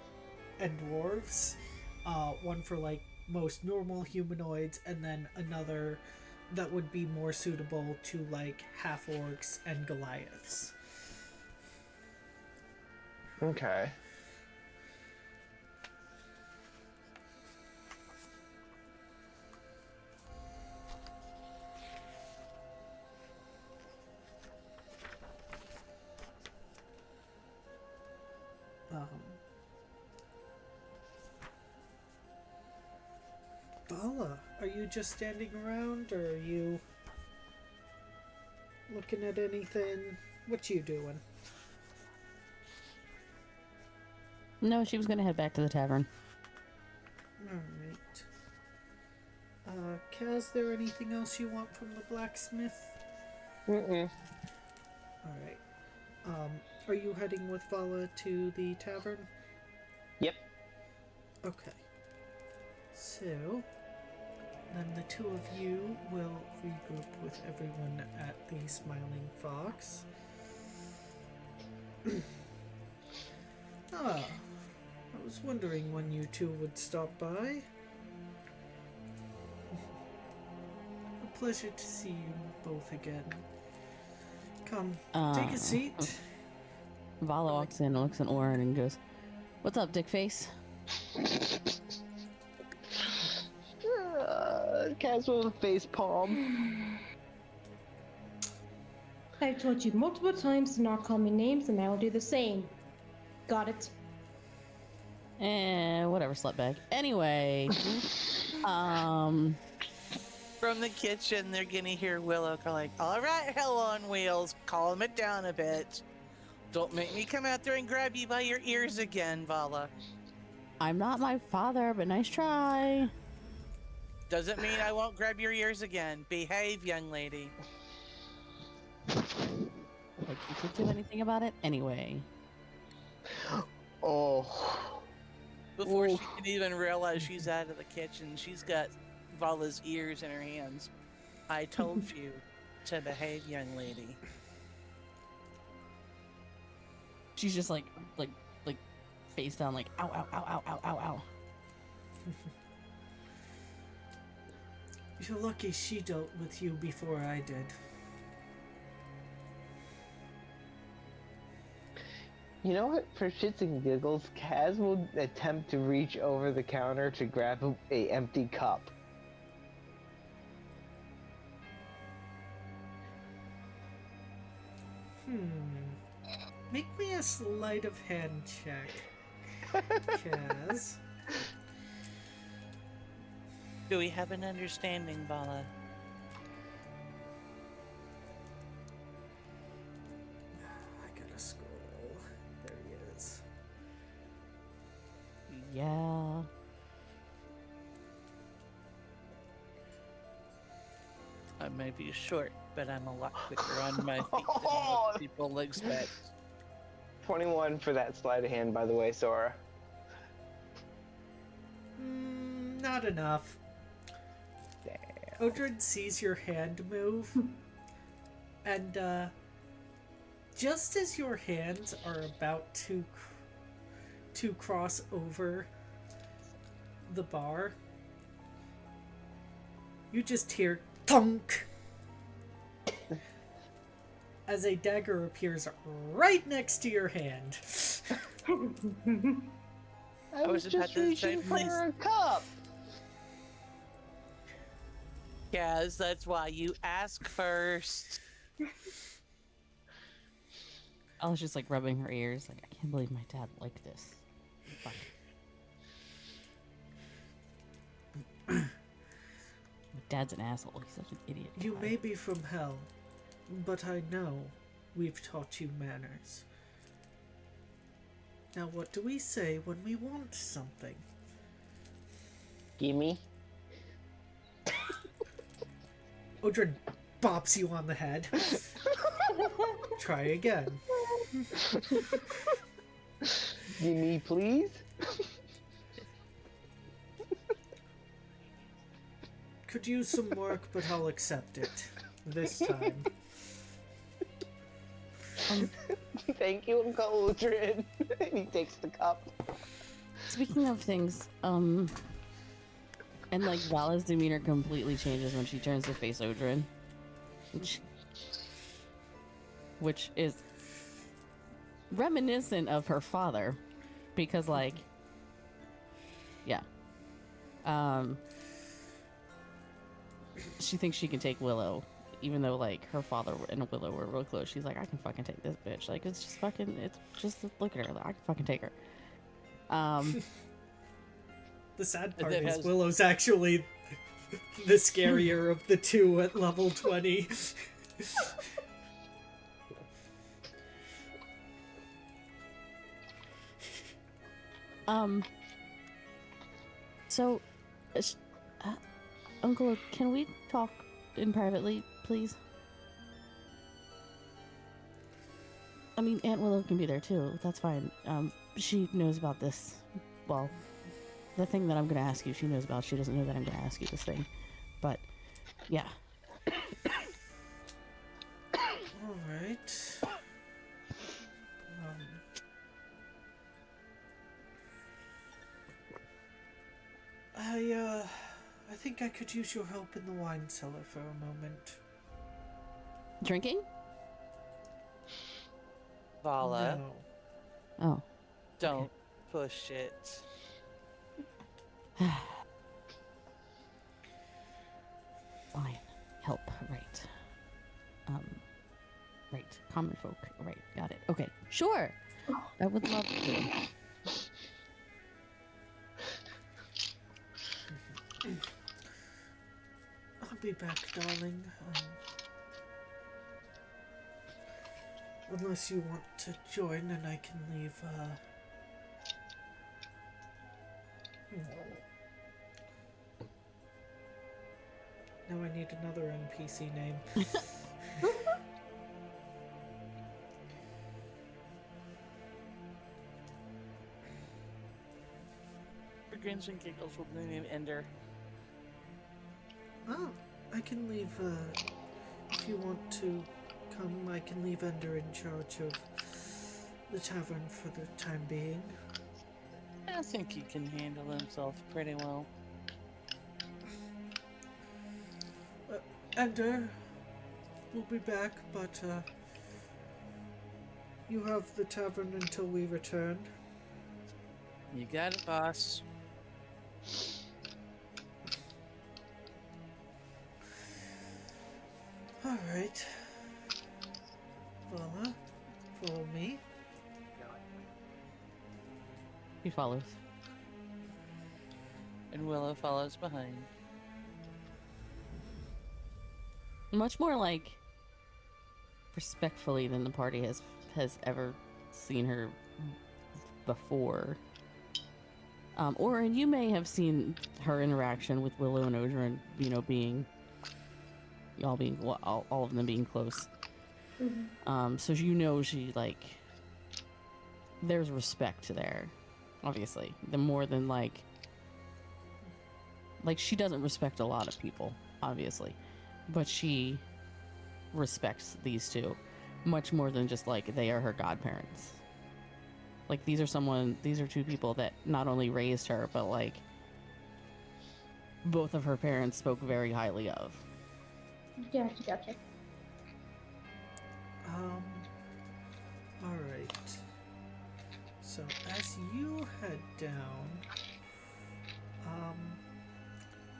one for like most normal humanoids, and then another that would be more suitable to like half orcs and Goliaths. Okay. Bala, are you just standing around, or are you looking at anything? What you doing? No, she was gonna head back to the tavern. Alright. Kaz, there anything else you want from the blacksmith? Mm-mm. Alright. Are you heading with Vala to the tavern? Yep. Okay. So, then the 2 of you will regroup with everyone at the Smiling Fox. I was wondering when you 2 would stop by. A pleasure to see you both again. Come, take a seat. Vala walks in, looks at Orin, and goes, "What's up, dickface?" Casual face palm. I've told you multiple times to not call me names, and I will do the same. Got it? Whatever, slutbag. Anyway, From the kitchen, they're gonna hear Willow go like, "All right, hell on wheels, calm it down a bit. Don't make me come out there and grab you by your ears again, Vala. I'm not my father, but nice try. Doesn't mean I won't grab your ears again. Behave, young lady." Like, you could do anything about it anyway. Oh. Before she can even realize she's out of the kitchen, she's got Vala's ears in her hands. "I told you to behave, young lady." She's just like face down, like, ow, ow, ow, ow, ow, ow, ow. You're lucky she dealt with you before I did. You know what? For shits and giggles, Kaz will attempt to reach over the counter to grab a empty cup. Make me a sleight of hand check, Kaz. Do we have an understanding, Vala? I gotta scroll. There he is. Yeah. I may be short, but I'm a lot quicker on my feet than most people expect. 21 for that sleight of hand, by the way, Sora. Not enough. Odrin sees your hand move, and just as your hands are about to cross over the bar, you just hear thunk as a dagger appears right next to your hand. I was was just about to say, reaching for please. a cup. Yes, that's why you ask first. I was just like rubbing her ears, like I can't believe my dad liked this. Fuck. My dad's an asshole. He's such an idiot. You God. may be from hell, but I know we've taught you manners. Now, what do we say when we want something? Gimme. Odrin bops you on the head. Try again. Gimme, please. Could use some work, but I'll accept it. This time. Thank you, Uncle Uldred. And he takes the cup. Speaking of things, and like Vala's demeanor completely changes when she turns to face Odrin, which is reminiscent of her father, because like, yeah, she thinks she can take Willow, even though like her father and Willow were real close. She's like, I can fucking take this bitch. Like it's just fucking, it's just look at her. Like, I can fucking take her. The sad part That is has- Willow's actually the scarier of the two at level 20. So, Uncle, can we talk in privately, please? I mean, Aunt Willow can be there too. That's fine. She knows about this. Well, the thing that I'm gonna ask you, she knows about. She doesn't know that I'm gonna ask you this thing. But, yeah. Alright. I think I could use your help in the wine cellar for a moment. Drinking? Vala, No. Oh. don't push it. Fine. Help. Right. Right. Common folk. Right. Got it. Okay. Sure. I would love to. I'll be back, darling. Unless you want to join and I can leave, Now I need another NPC name. For grins and giggles, we'll name him Ender. Oh, I can leave, if you want to come, I can leave Ender in charge of the tavern for the time being. I think he can handle himself pretty well. Ender, we'll be back, but, you have the tavern until we return. You got it, boss. Alright. Vala, follow me. He follows. And Willow follows behind. Much more like respectfully than the party has ever seen her before. Or you may have seen her interaction with Willow and Odrin, being y'all being all of them being close. Mhm. So you know she like there's respect there, obviously. The more than like she doesn't respect a lot of people, obviously, but she respects these two much more than just like they are her godparents. Like these are two people that not only raised her, but like both of her parents spoke very highly of. Gotcha. Alright. So as you head down,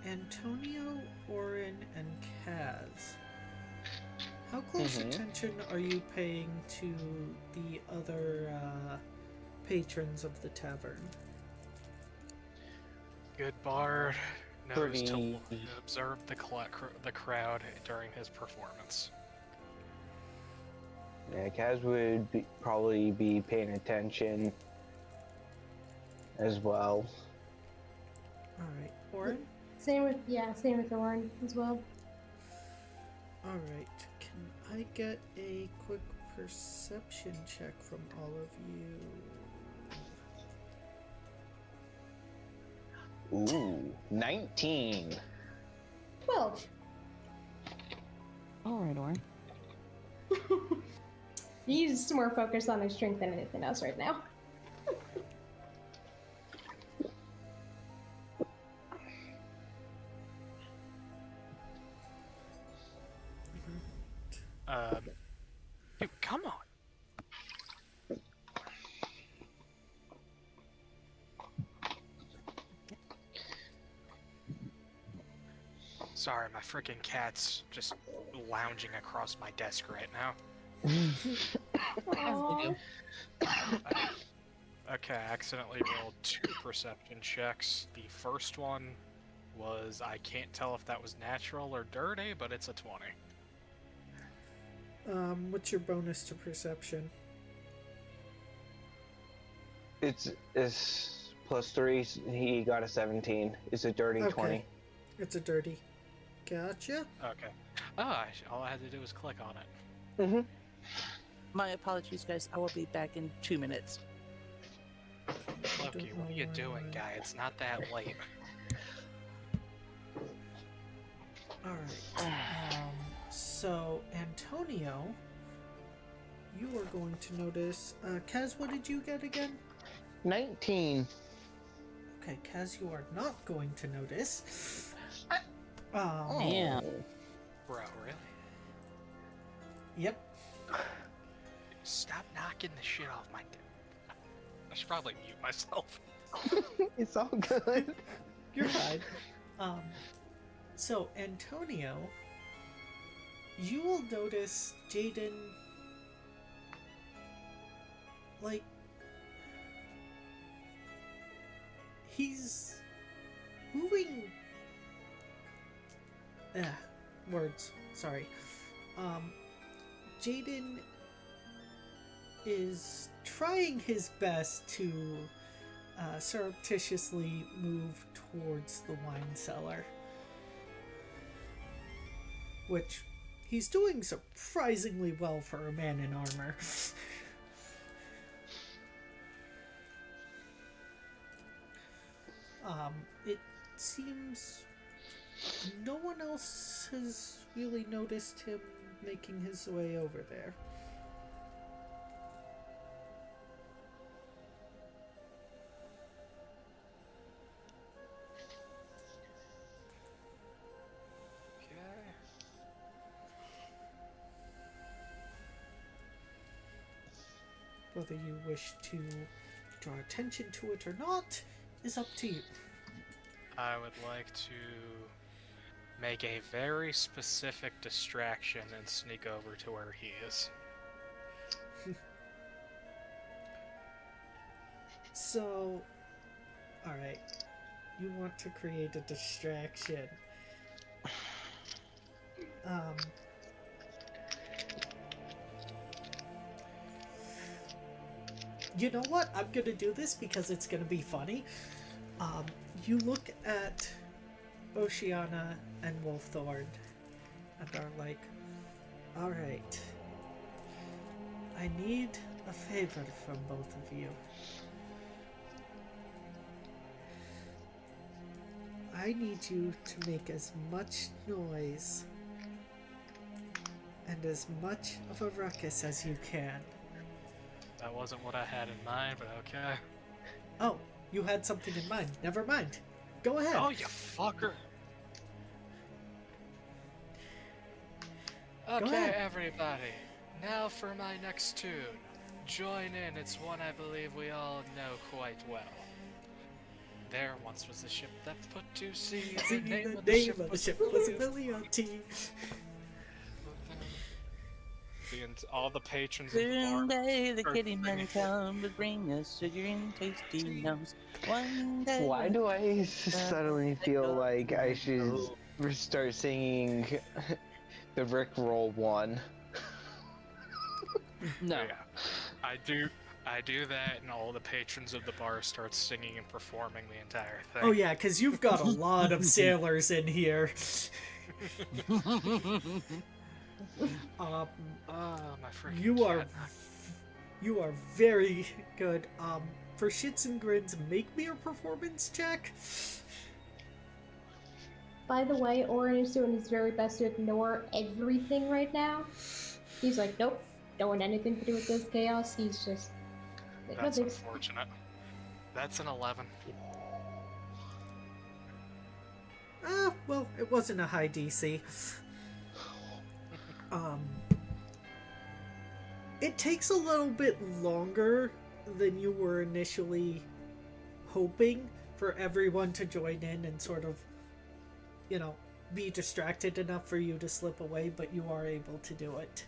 Antonio, Orin, and Kaz, how close attention are you paying to the other patrons of the tavern? Good bard knows Pretty- to observe the crowd during his performance. Yeah, Kaz would probably be paying attention as well. Alright, Orin? Same with Orin as well. Alright, can I get a quick perception check from all of you? Ooh, 19. 12. All right, Orin. He's more focused on his strength than anything else right now. Dude, come on. Sorry, my freaking cat's just lounging across my desk right now. Aww. Okay, I accidentally rolled 2 perception checks. The first one was, I can't tell if that was natural or dirty, but it's a 20. What's your bonus to perception? It's +3. He got a 17. It's a dirty 20. It's a dirty. Gotcha. Okay. All I had to do was click on it. Mm-hmm. My apologies, guys. I will be back in 2 minutes. Loki, what are you doing, guy? It's not that late. Alright. So, Antonio, you are going to notice... Kaz, what did you get again? 19. Okay, Kaz, you are not going to notice. Yeah. Bro, really? Yep. Stop knocking the shit off my... I should probably mute myself. It's all good. You're fine. So, Antonio, you will notice Jaden, like, he's moving... words. Sorry. Jaden is trying his best to surreptitiously move towards the wine cellar. Which he's doing surprisingly well for a man in armor. It seems no one else has really noticed him making his way over there. Whether you wish to draw attention to it or not is up to you. I would like to make a very specific distraction and sneak over to where he is. So, alright. You want to create a distraction. You know what? I'm gonna do this because it's gonna be funny. You look at Oceana and Wolfthorn, and are like, alright, I need a favor from both of you. I need you to make as much noise and as much of a ruckus as you can. That wasn't what I had in mind, but okay. Oh, you had something in mind. Never mind. Go ahead. Oh, you fucker! Okay, ahead. everybody. Now for my next tune. Join in. It's one I believe we all know quite well. There once was a ship that put to sea. The name of the ship was Ability. all the patrons of the One bar. day the start kitty men singing. come to bring us sugar and tasty nums. One day. Why do I suddenly feel like I should start singing the Rickroll one? No. Yeah, I do that, and all the patrons of the bar start singing and performing the entire thing. Oh yeah, because you've got a lot of sailors in here. Oh, my freaking You are very good. For shits and grins, make me a performance check. By the way, Orin is doing his very best to ignore everything right now. He's like, nope, don't want anything to do with this chaos. He's just like, That's no thanks. unfortunate. That's an 11. Well, it wasn't a high DC. It takes a little bit longer than you were initially hoping for everyone to join in and sort of, you know, be distracted enough for you to slip away, but you are able to do it.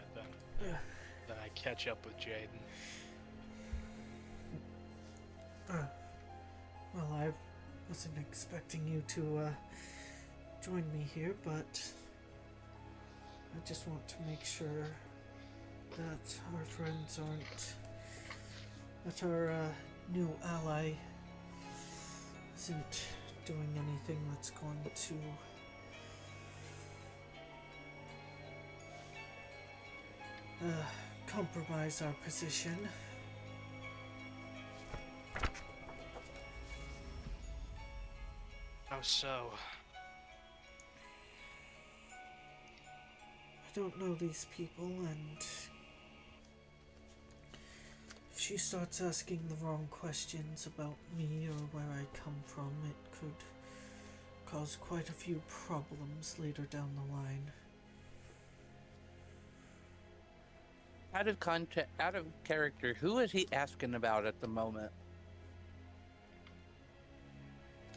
And then I catch up with Jaden. Well, I wasn't expecting you to join me here, but I just want to make sure that our friends aren't, that our new ally isn't doing anything that's going to compromise our position. How so? I don't know these people, and if she starts asking the wrong questions about me or where I come from, it could cause quite a few problems later down the line. Out of character, who is he asking about at the moment?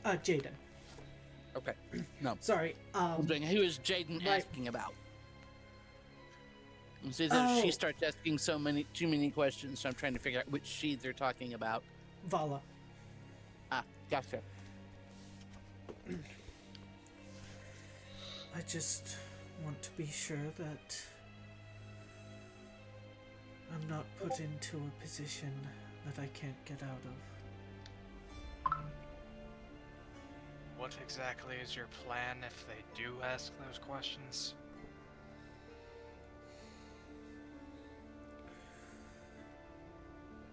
Jaden. Okay. No. Sorry, I'm saying, who is Jaden right. asking about? See that she starts asking too many questions, so I'm trying to figure out which she they're talking about. Vala. Ah, gotcha. I just want to be sure that I'm not put into a position that I can't get out of. What exactly is your plan if they do ask those questions?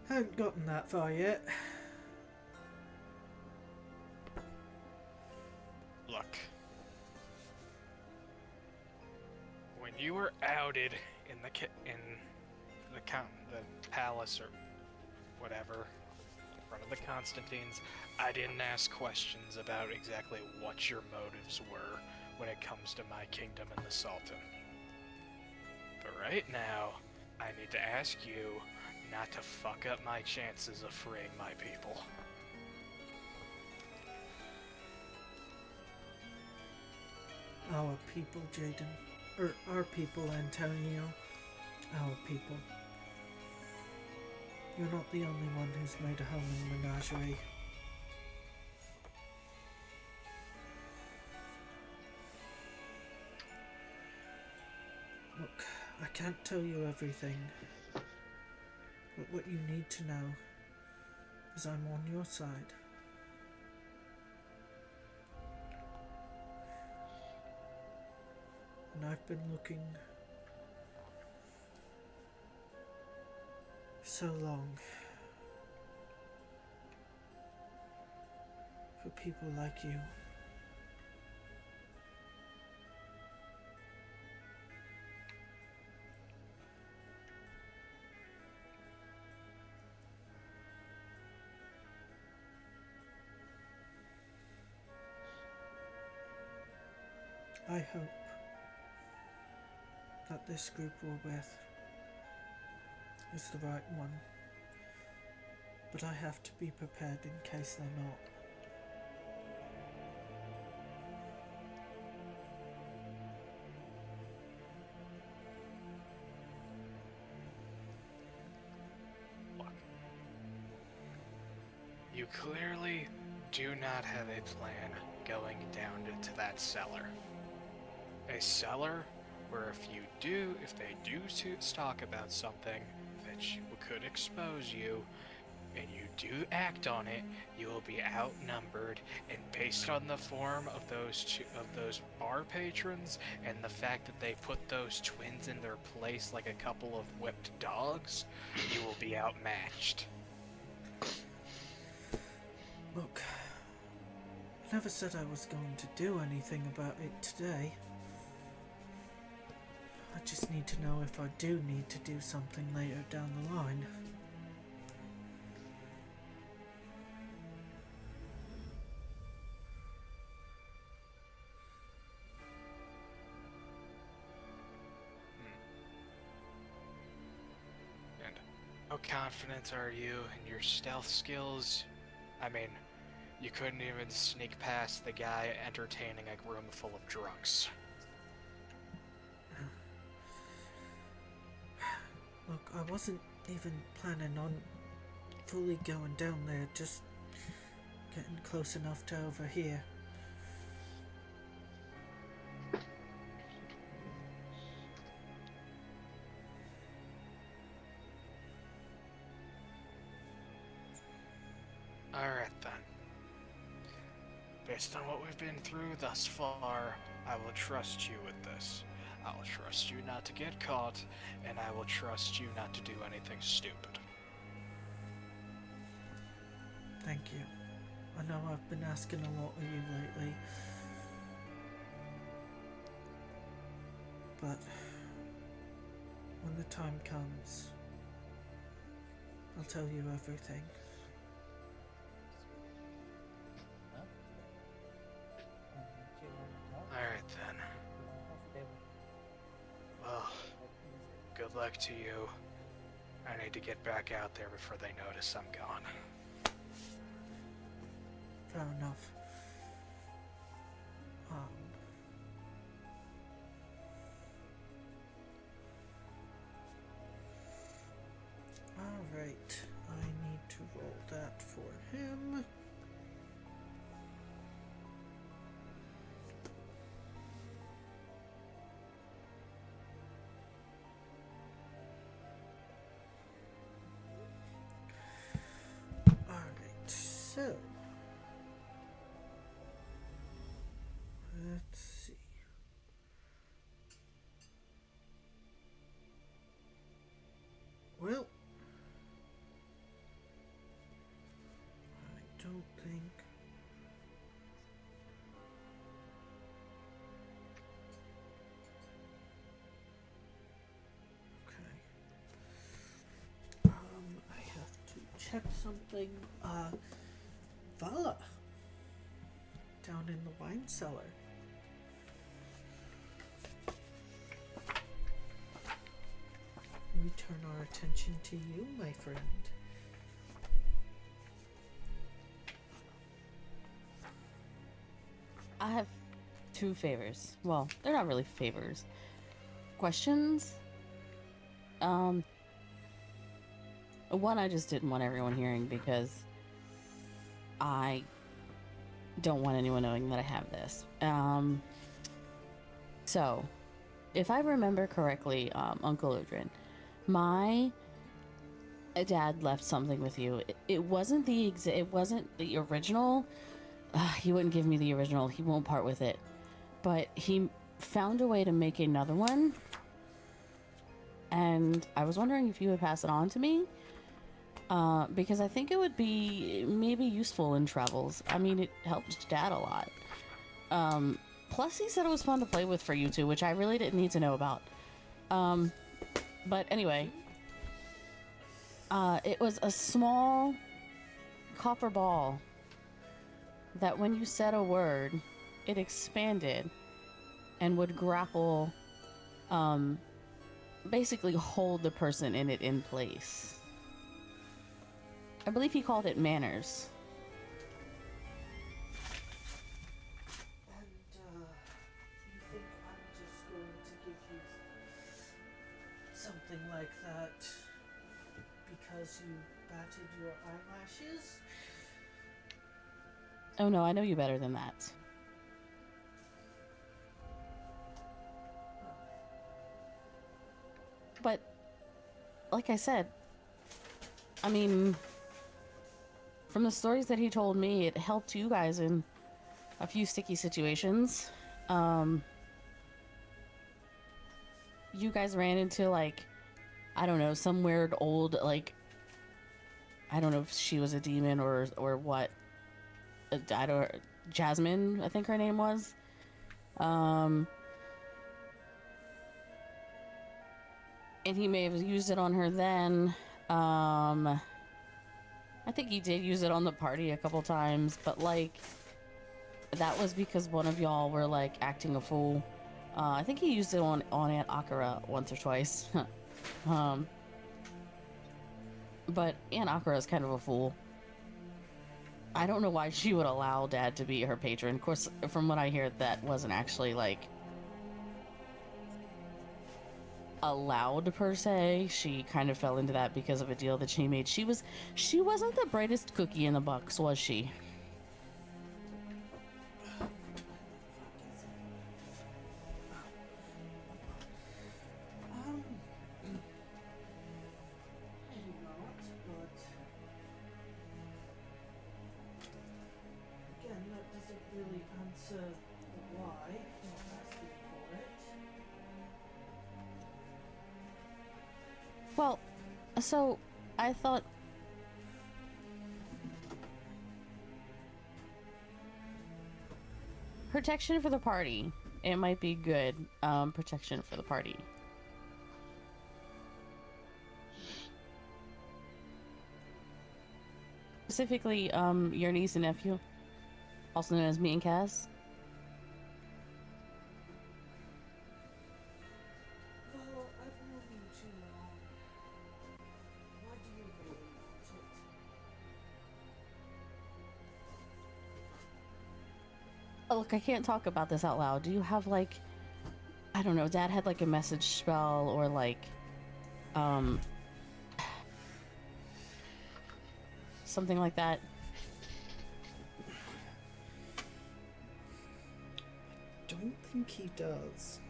Haven't gotten that far yet. Look. When you were outed in the palace or whatever, in front of the Constantines, I didn't ask questions about exactly what your motives were when it comes to my kingdom and the Sultan. But right now, I need to ask you not to fuck up my chances of freeing my people. Our people, Jaden. Or our people, Antonio. Our people. You're not the only one who's made a home in Menagerie. Look, I can't tell you everything, but what you need to know Because I'm on your side. And I've been looking so long for people like you. I hope that this group we're with is the right one, but I have to be prepared in case they're not. Look, you clearly do not have a plan going down to that cellar. A cellar where if they do talk about something that could expose you, and you do act on it, you will be outnumbered. And based on the form of those bar patrons and the fact that they put those twins in their place like a couple of whipped dogs, you will be outmatched. Look, I never said I was going to do anything about it today. I just need to know if I do need to do something later down the line. And how confident are you in your stealth skills? I mean, you couldn't even sneak past the guy entertaining a room full of drunks. Look, I wasn't even planning on fully going down there, just getting close enough to overhear. Alright then. Based on what we've been through thus far, I will trust you with this. I will trust you not to get caught, and I will trust you not to do anything stupid. Thank you. I know I've been asking a lot of you lately, but when the time comes, I'll tell you everything. Alright then. Well, good luck to you. I need to get back out there before they notice I'm gone. Fair enough. Alright, I need to roll that for him. Alright, so let's see. Well, I don't think I have to check something. Vala down in the wine cellar. We turn our attention to you, my friend. I have two favors. Well, they're not really favors. Questions? One I just didn't want everyone hearing because I don't want anyone knowing that I have this. So, if I remember correctly, Uncle Udrin, my Dad left something with you. It wasn't it wasn't the original. He wouldn't give me the original. He won't part with it. But he found a way to make another one. And I was wondering if you would pass it on to me. Because I think it would be maybe useful in travels. I mean, it helped Dad a lot. Plus, he said it was fun to play with for you two, which I really didn't need to know about. But anyway, it was a small copper ball that when you said a word, it expanded and would grapple, basically hold the person in it in place. I believe he called it manners. And, you think I'm just going to give you something like that because you batted your eyelashes? Oh no, I know you better than that. But, like I said, I mean, from the stories that he told me, it helped you guys in a few sticky situations. You guys ran into, like, I don't know, some weird old, like, I don't know if she was a demon or what. I don't, Jasmine, I think her name was. And he may have used it on her then. I think he did use it on the party a couple times, but like, that was because one of y'all were like acting a fool. I think he used it on Aunt Akira once or twice. But Aunt Akira is kind of a fool. I don't know why she would allow Dad to be her patron. Of course, from what I hear, that wasn't actually like allowed per se. She kind of fell into that because of a deal that she made. She wasn't the brightest cookie in the box, was she? Maybe not, but again, that doesn't really answer why you're asking for it. Well, so I thought protection for the party. It might be good. Protection for the party. Specifically, your niece and nephew, also known as me and Cass. Well, I've known you too long. Why do you really want it? Oh, look, I can't talk about this out loud. Do you have like, I don't know, Dad had like a message spell or like, something like that? Don't think he does.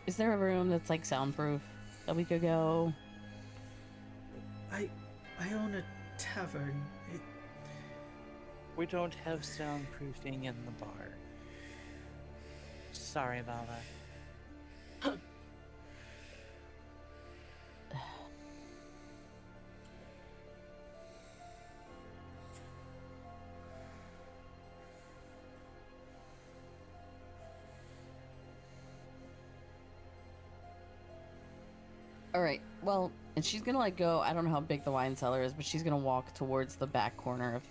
Is there a room that's like soundproof that we could go? I own a tavern. We don't have soundproofing in the bar. Sorry about that. All right. Well, and she's gonna like go. I don't know how big the wine cellar is, but she's gonna walk towards the back corner of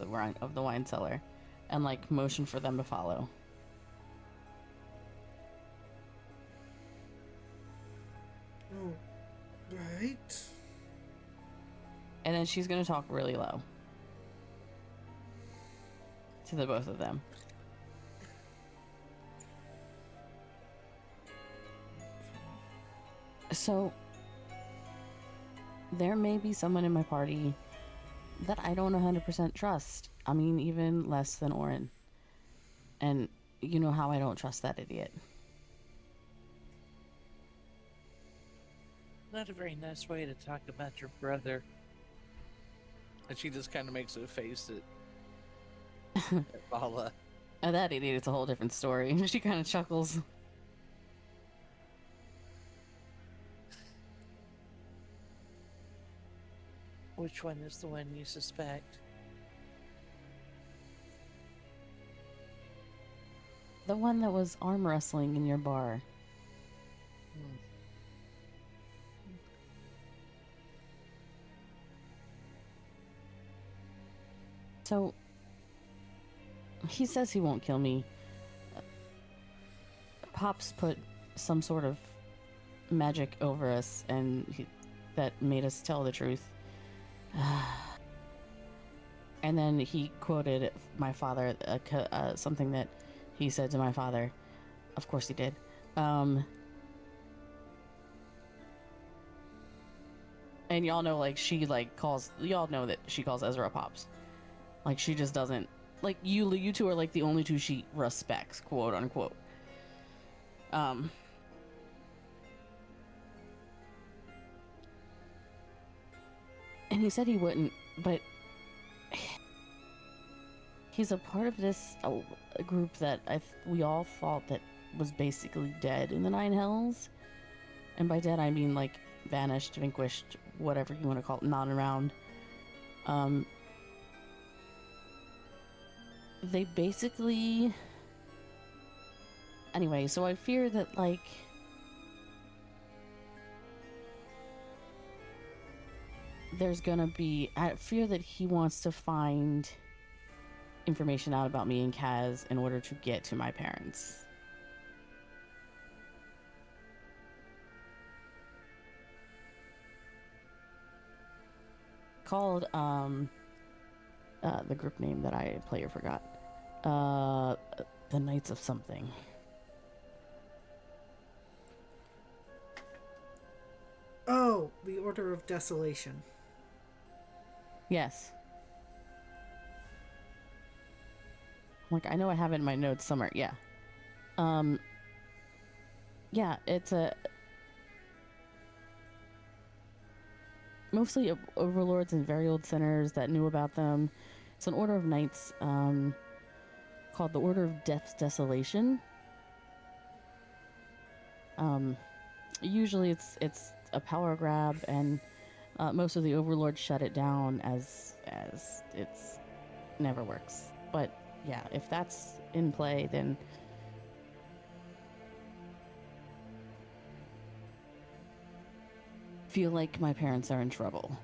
the wine cellar, and like motion for them to follow. Oh, right. And then she's gonna talk really low to the both of them. So there may be someone in my party that I don't 100% trust. I mean, even less than Orin. And you know how I don't trust that idiot. Not a very nice way to talk about your brother. And she just kind of makes a face at Bala. That idiot, it's a whole different story. She kind of chuckles. Which one is the one you suspect? The one that was arm wrestling in your bar. Hmm. So, he says he won't kill me. Pops put some sort of magic over us, and that made us tell the truth. And then he quoted my father, something that he said to my father. Of course he did. And y'all know, like, she, like, y'all know that she calls Ezra Pops. Like, she just doesn't, like, you two are, like, the only two she respects, quote unquote. And he said he wouldn't, but he's a part of this a group that we all thought that was basically dead in the Nine Hells. And by dead, I mean, like, vanished, vanquished, whatever you want to call it, not around. They basically... Anyway, so I fear that, like... There's gonna be... I fear that he wants to find information out about me and Kaz in order to get to my parents. Called, the group name that player forgot. The Knights of something. Oh, the Order of Desolation. Yes. Like, I know I have it in my notes somewhere. Yeah. Yeah, it's mostly overlords and very old sinners that knew about them. It's an order of knights, called the Order of Death's Desolation. Usually it's a power grab, and most of the overlords shut it down as it's never works. But yeah, if that's in play, then feel like my parents are in trouble.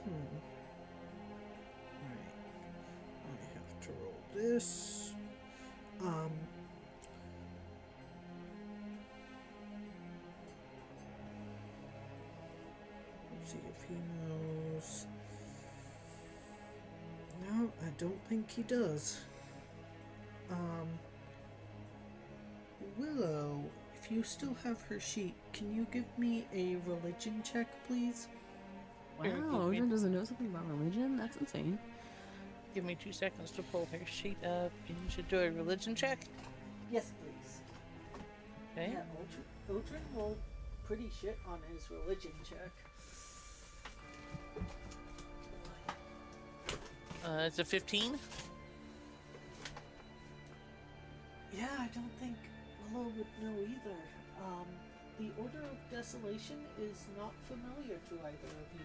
Right. I have to roll this. Let's see if he knows. No, I don't think he does. Willow, if you still have her sheet, can you give me a religion check, please? Wow, Odin doesn't know something about religion? That's insane. Give me 2 seconds to pull her sheet up. You should do a religion check. Yes, please. Okay. Yeah, Odrin rolled pretty shit on his religion check. It's a 15. Yeah, I don't think Willow would know either. The Order of Desolation is not familiar to either of you.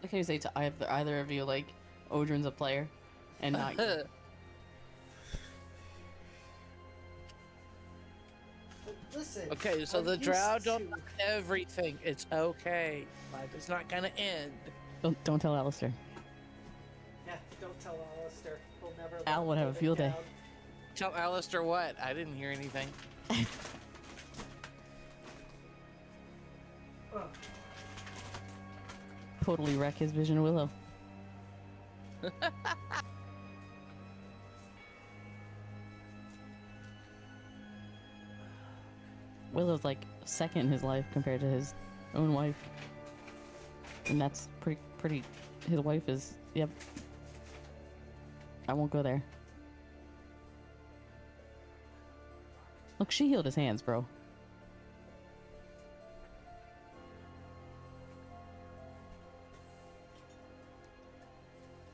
Can you say to either of you, like, Odrin's a player and not you? But listen. Okay, so I'm the used drow to- don't know everything. It's okay. Life is not gonna end. Don't tell Alistair. Yeah, don't tell Alistair. He'll never. let Al would have a Odin field day. down. Tell Alistair what? I didn't hear anything. Ugh. Totally wreck his vision of Willow. Willow's like second in his life compared to his own wife. And that's pretty. His wife is. Yep. I won't go there. Look, she healed his hands, bro.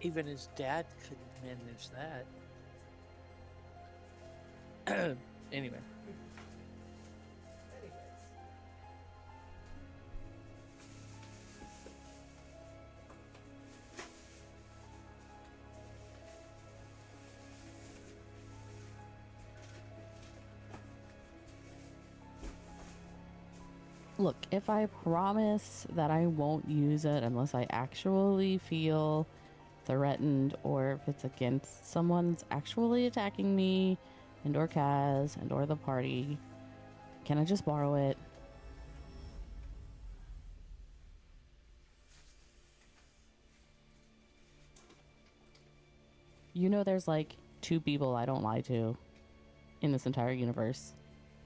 Even his dad couldn't manage that. Anyway. Look, if I promise that I won't use it unless I actually feel threatened, or if it's against someone's actually attacking me and or Kaz and or the party, can I just borrow it? You know there's like 2 people I don't lie to in this entire universe.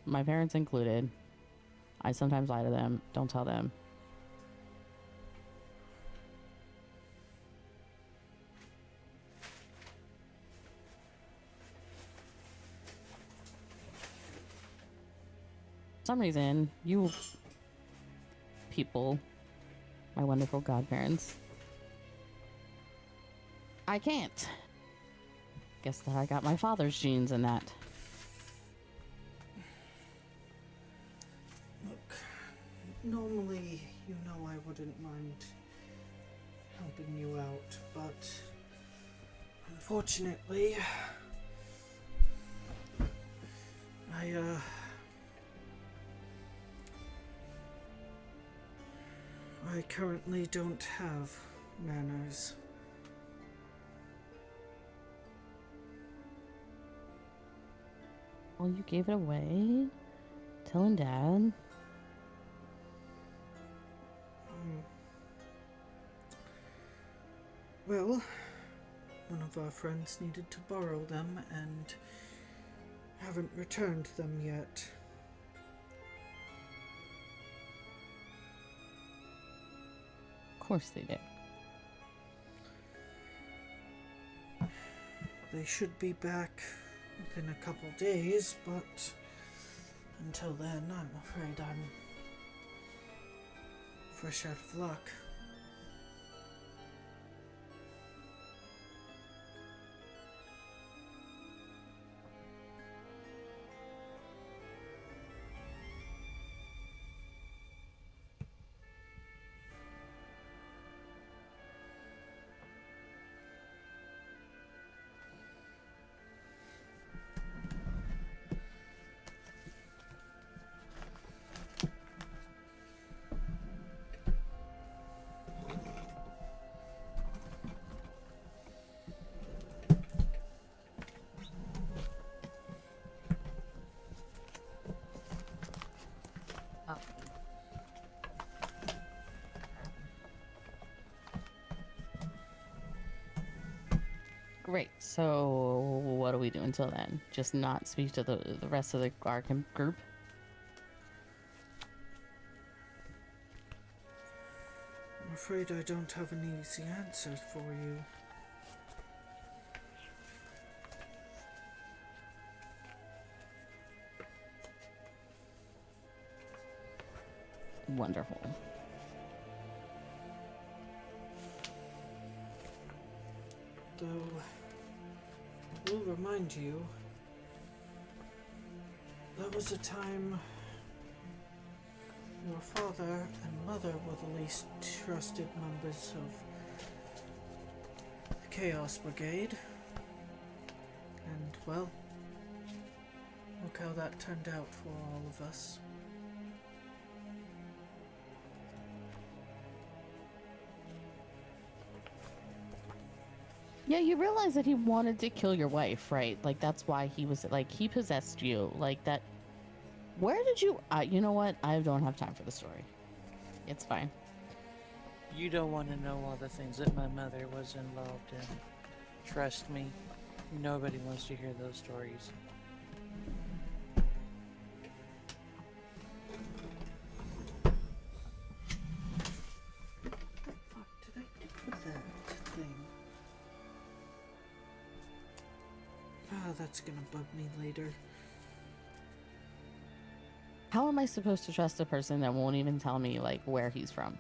My parents included. I sometimes lie to them. Don't tell them. For some reason, you people, my wonderful godparents, I can't. Guess that I got my father's genes in that. Look, normally, you know I wouldn't mind helping you out, but unfortunately, I currently don't have manners. Well, you gave it away? Telling Dad? Well, one of our friends needed to borrow them and haven't returned them yet. Of course they did. They should be back within a couple days, but until then, I'm afraid I'm fresh out of luck. Great. So what do we do until then? Just not speak to the rest of the Arkham group? I'm afraid I don't have an easy answer for you. Wonderful. Though, I will remind you, there was a time your father and mother were the least trusted members of the Chaos Brigade. And, well, look how that turned out for all of us. Yeah, you realize that he wanted to kill your wife, right? Like, that's why he was, like, he possessed you. Like, that... Where did you... you know what? I don't have time for the story. It's fine. You don't want to know all the things that my mother was involved in. Trust me, nobody wants to hear those stories. how that's gonna bug me later. How am I supposed to trust a person that won't even tell me, like, where he's from?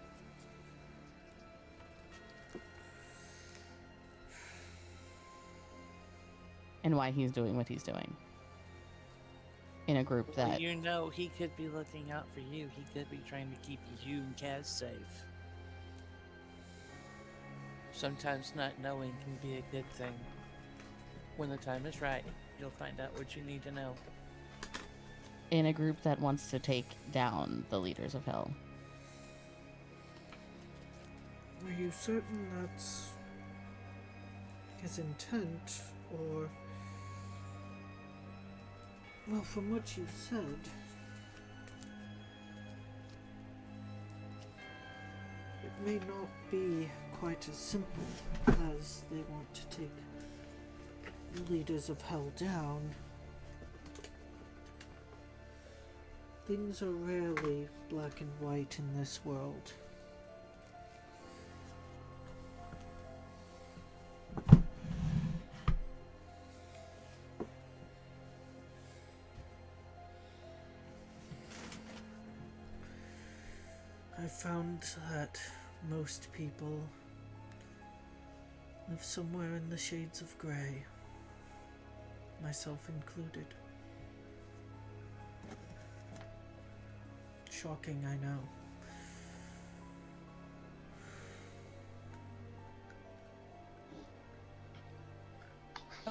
And why he's doing what he's doing? In a group Well, that... you know, he could be looking out for you. He could be trying to keep you and Kaz safe. Sometimes not knowing can be a good thing. When the time is right, you'll find out what you need to know. In a group that wants to take down the leaders of hell. Are you certain that's his intent, or... Well, from what you said, it may not be quite as simple as they want to take the leaders of hell down. Things are rarely black and white in this world. I found that most people live somewhere in the shades of grey, myself included. Shocking, I know.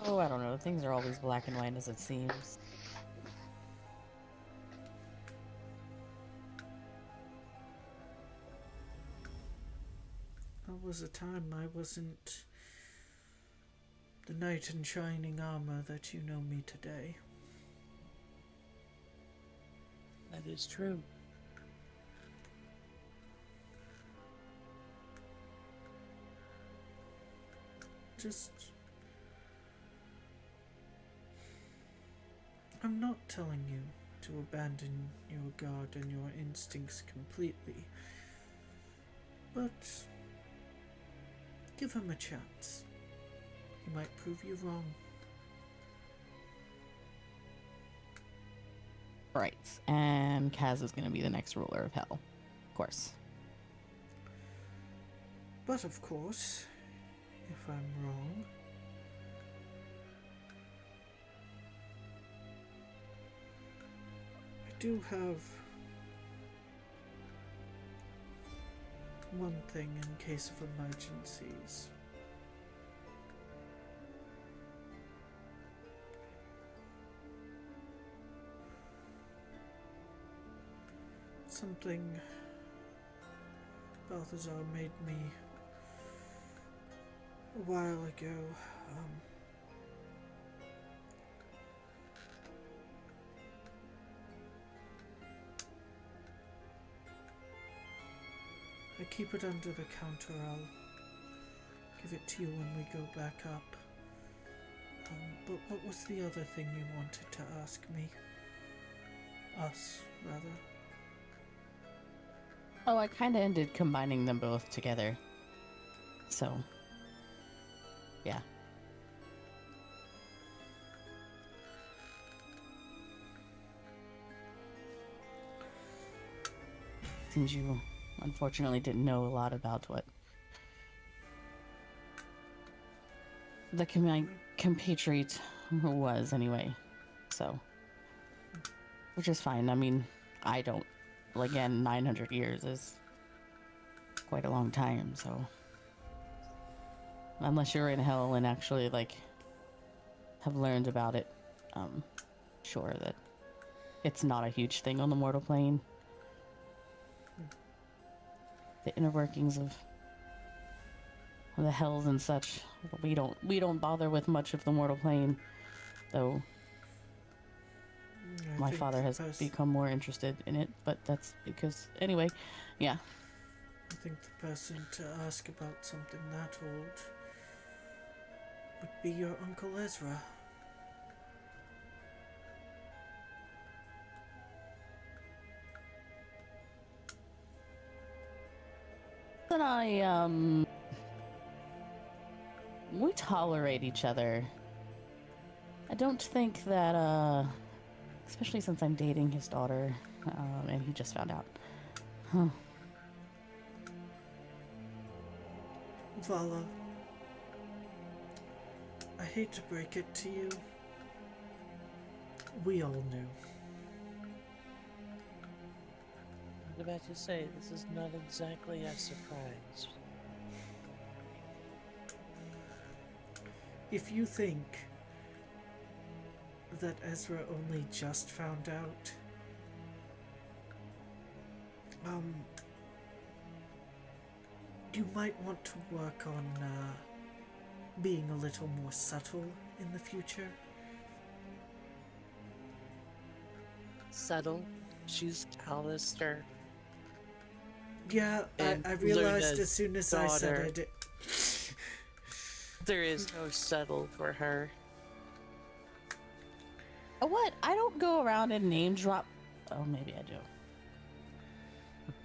Oh, I don't know. Things are always black and white as it seems. There was a time I wasn't the knight in shining armor that you know me today. That is true. Just... I'm not telling you to abandon your guard and your instincts completely, but give him a chance. He might prove you wrong. Right. And Kaz is going to be the next ruler of hell. Of course. But of course, if I'm wrong, I do have one thing in case of emergencies. Something Balthazar made me a while ago. I keep it under the counter. I'll give it to you when we go back up. But what was the other thing you wanted to ask me? Us, rather. Oh, I kind of ended combining them both together. So, yeah. Seems you unfortunately didn't know a lot about what the compatriot was anyway. So, which is fine. I mean, I don't. Well, again, 900 years is quite a long time, so unless you're in hell and actually, like, have learned about it, sure that it's not a huge thing on the mortal plane. The inner workings of the hells and such, we don't bother with much of the mortal plane, though my father has become more interested in it, but that's because, anyway, yeah. I think the person to ask about something that old would be your Uncle Ezra. And we tolerate each other I don't think that, especially since I'm dating his daughter, and he just found out. Huh. Vala, I hate to break it to you. We all knew. I was about to say, this is not exactly a surprise. If you think that Ezra only just found out, you might want to work on being a little more subtle in the future. Subtle. She's Alistair. Yeah, And I realized Luna's as soon as daughter. I said it. There is no subtle for her. What? I don't go around and name drop. Oh, maybe I do.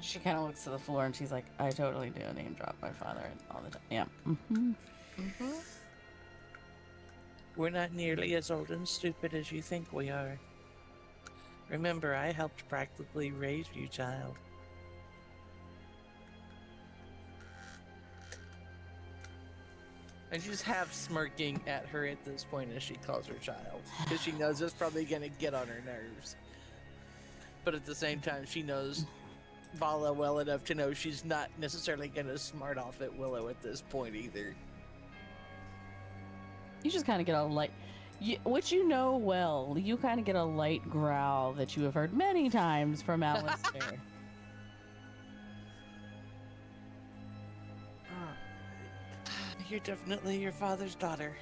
She kind of looks to the floor and she's like, I totally do name drop my father all the time. Yeah. We're not nearly as old and stupid as you think we are. Remember, I helped practically raise you, child. And she's half smirking at her at this point as she calls her child. Because she knows it's probably going to get on her nerves. But at the same time, she knows Vala well enough to know she's not necessarily going to smart off at Willow at this point either. You just kind of get a light, which you know well, you kind of get a light growl that you have heard many times from Alistair. You're definitely your father's daughter.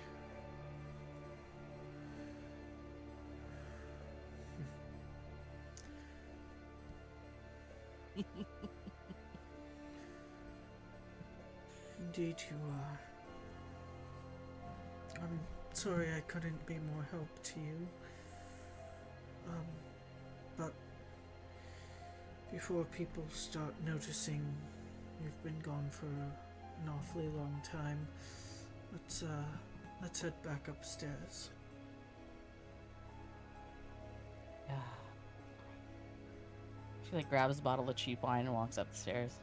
Indeed you are. I'm sorry I couldn't be more help to you. But before people start noticing we've been gone for an awfully long time, let's head back upstairs. Yeah. She like grabs a bottle of cheap wine and walks up the stairs.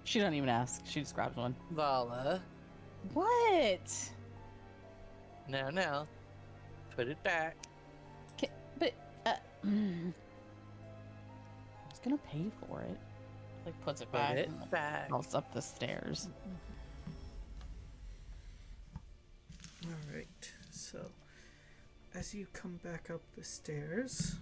She doesn't even ask. She just grabs one. Vala. What? No. Put it back. But I was gonna pay for it. Like puts it Put back. it And back. walks up the stairs. Alright, so as you come back up the stairs,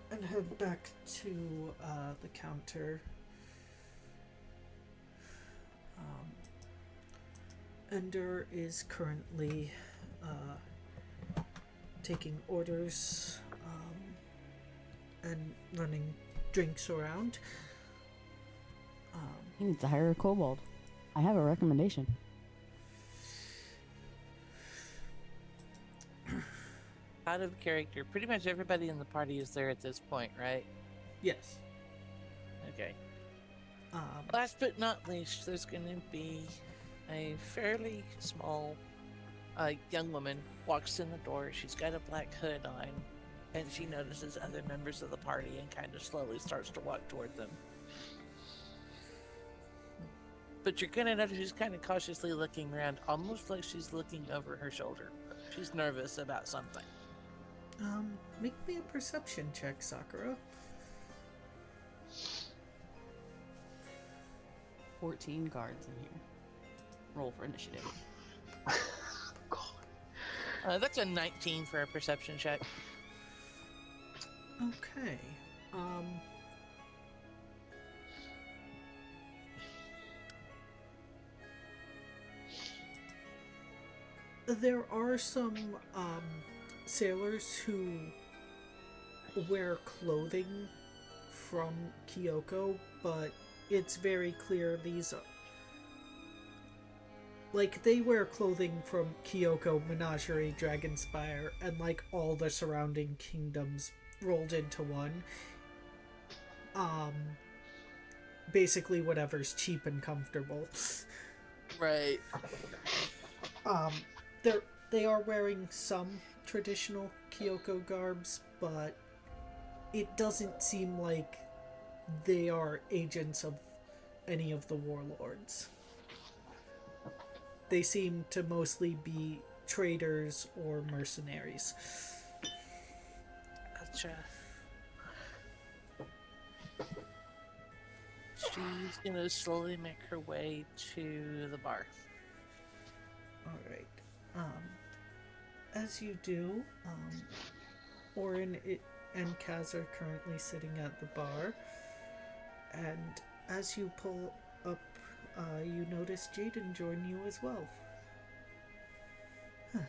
and head back to the counter. Ender is currently taking orders and running drinks around. He needs to hire a kobold. I have a recommendation. Out of character, pretty much everybody in the party is there at this point, right? Yes. Okay. Last but not least, there's going to be a fairly small young woman walks in the door. She's got a black hood on, and she notices other members of the party and kind of slowly starts to walk toward them. But you're going to notice she's kind of cautiously looking around, almost like she's looking over her shoulder. She's nervous about something. Make me a perception check, Sakura. 14 guards in here. Roll for initiative. That's a 19 for a perception check. Okay. There are some sailors who wear clothing from Kyoko, but it's very clear these are... Like, they wear clothing from Kyoko, Menagerie, Dragonspire, and, like, all the surrounding kingdoms rolled into one. basically whatever's cheap and comfortable. Right. Um, they are wearing some traditional Kyoko garbs, but it doesn't seem like they are agents of any of the warlords. They seem to mostly be traders or mercenaries. Gotcha. She's gonna slowly make her way to the bar. Alright. As you do, Orin and Kaz are currently sitting at the bar, and as you pull up, you notice Jaden join you as well. Huh.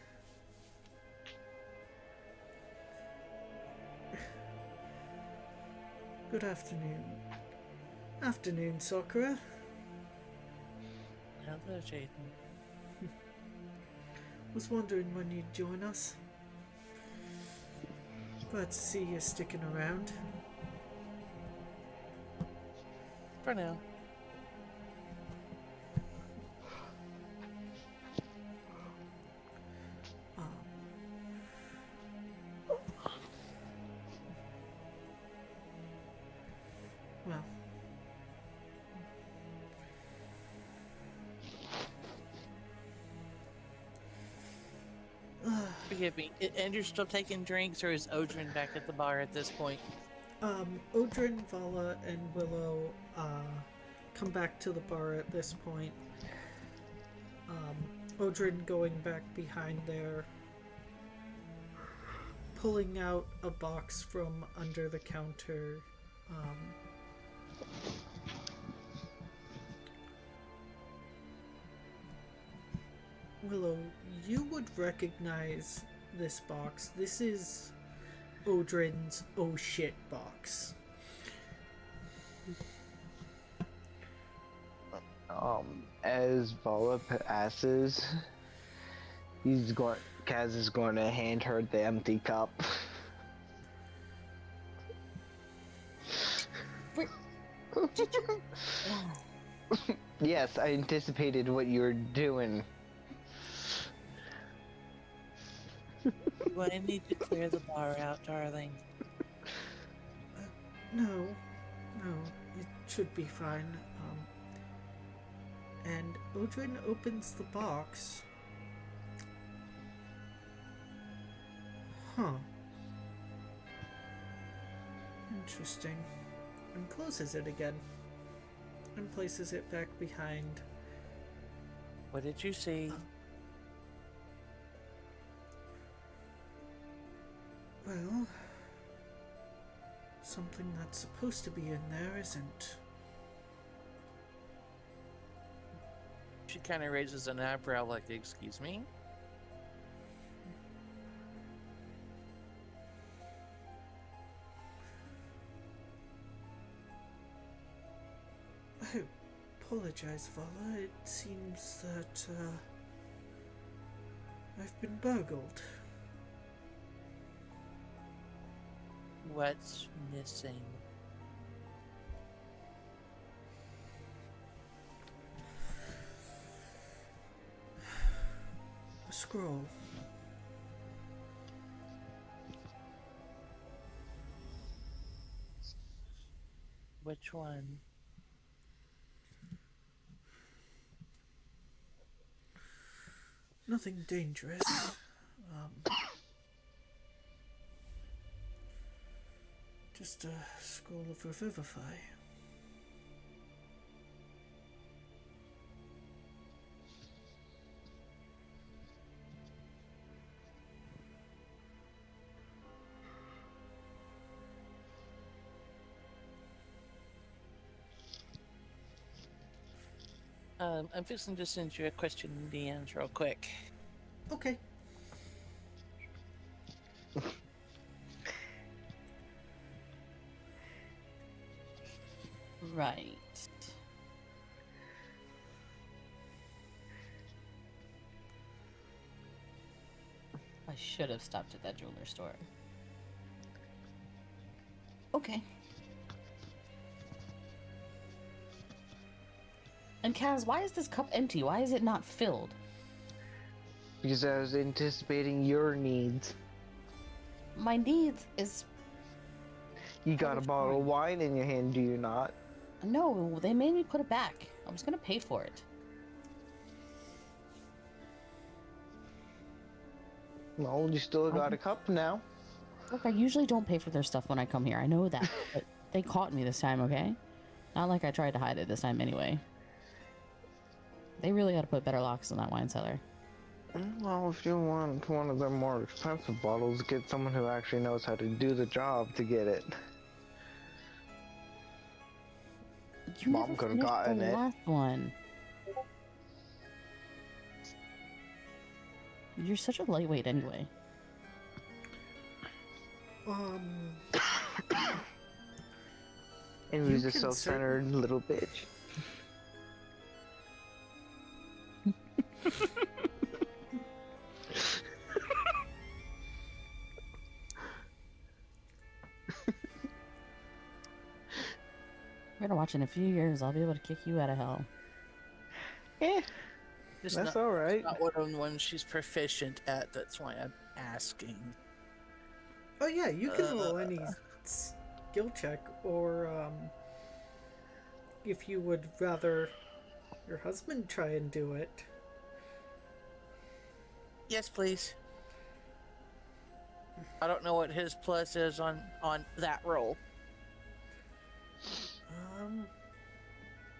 Good afternoon. Afternoon, Sakura. Hello, Jaden. Was wondering when you'd join us. Glad to see you sticking around. For now. Well. Forgive me. Andrew's still taking drinks, or is Odrin back at the bar at this point? Odrin, Vala, and Willow come back to the bar at this point. Odrin going back behind there, pulling out a box from under the counter. Willow, you would recognize this box. This is Odrin's oh shit box. As Vala passes, Kaz is going to hand her the empty cup. Yes, I anticipated what you were doing. Do I need to clear the bar out, darling? No, it should be fine. And Odrin opens the box. Huh. Interesting. And closes it again. And places it back behind. What did you see? Well, something that's supposed to be in there isn't. She kind of raises an eyebrow like, excuse me? I apologize, Vala. It seems that, I've been burgled. What's missing? A scroll. Which one? Nothing dangerous. Just a scroll of Revivify. I'm fixing to send you a question in DMs real quick. Okay. Right. I should have stopped at that jeweler store. Okay. And Kaz, why is this cup empty? Why is it not filled? Because I was anticipating your needs. My needs is... You got a Which bottle of one? wine in your hand, do you not? No, they made me put it back. I was gonna pay for it. Well, you still got a cup now. Look, I usually don't pay for their stuff when I come here. I know that. But they caught me this time, okay? Not like I tried to hide it this time anyway. They really gotta put better locks on that wine cellar. Well, if you want one of their more expensive bottles, get someone who actually knows how to do the job to get it. You Mom never could've finished gotten the it. last one. You're such a lightweight anyway. And You he's a can self-centered little bitch. We're gonna watch in a few years. I'll be able to kick you out of hell. Eh, It's that's not, alright. it's not one of the ones she's proficient at. That's why I'm asking. Oh yeah, you can roll any skill check, or if you would rather your husband try and do it. Yes, please. I don't know what his plus is on that roll.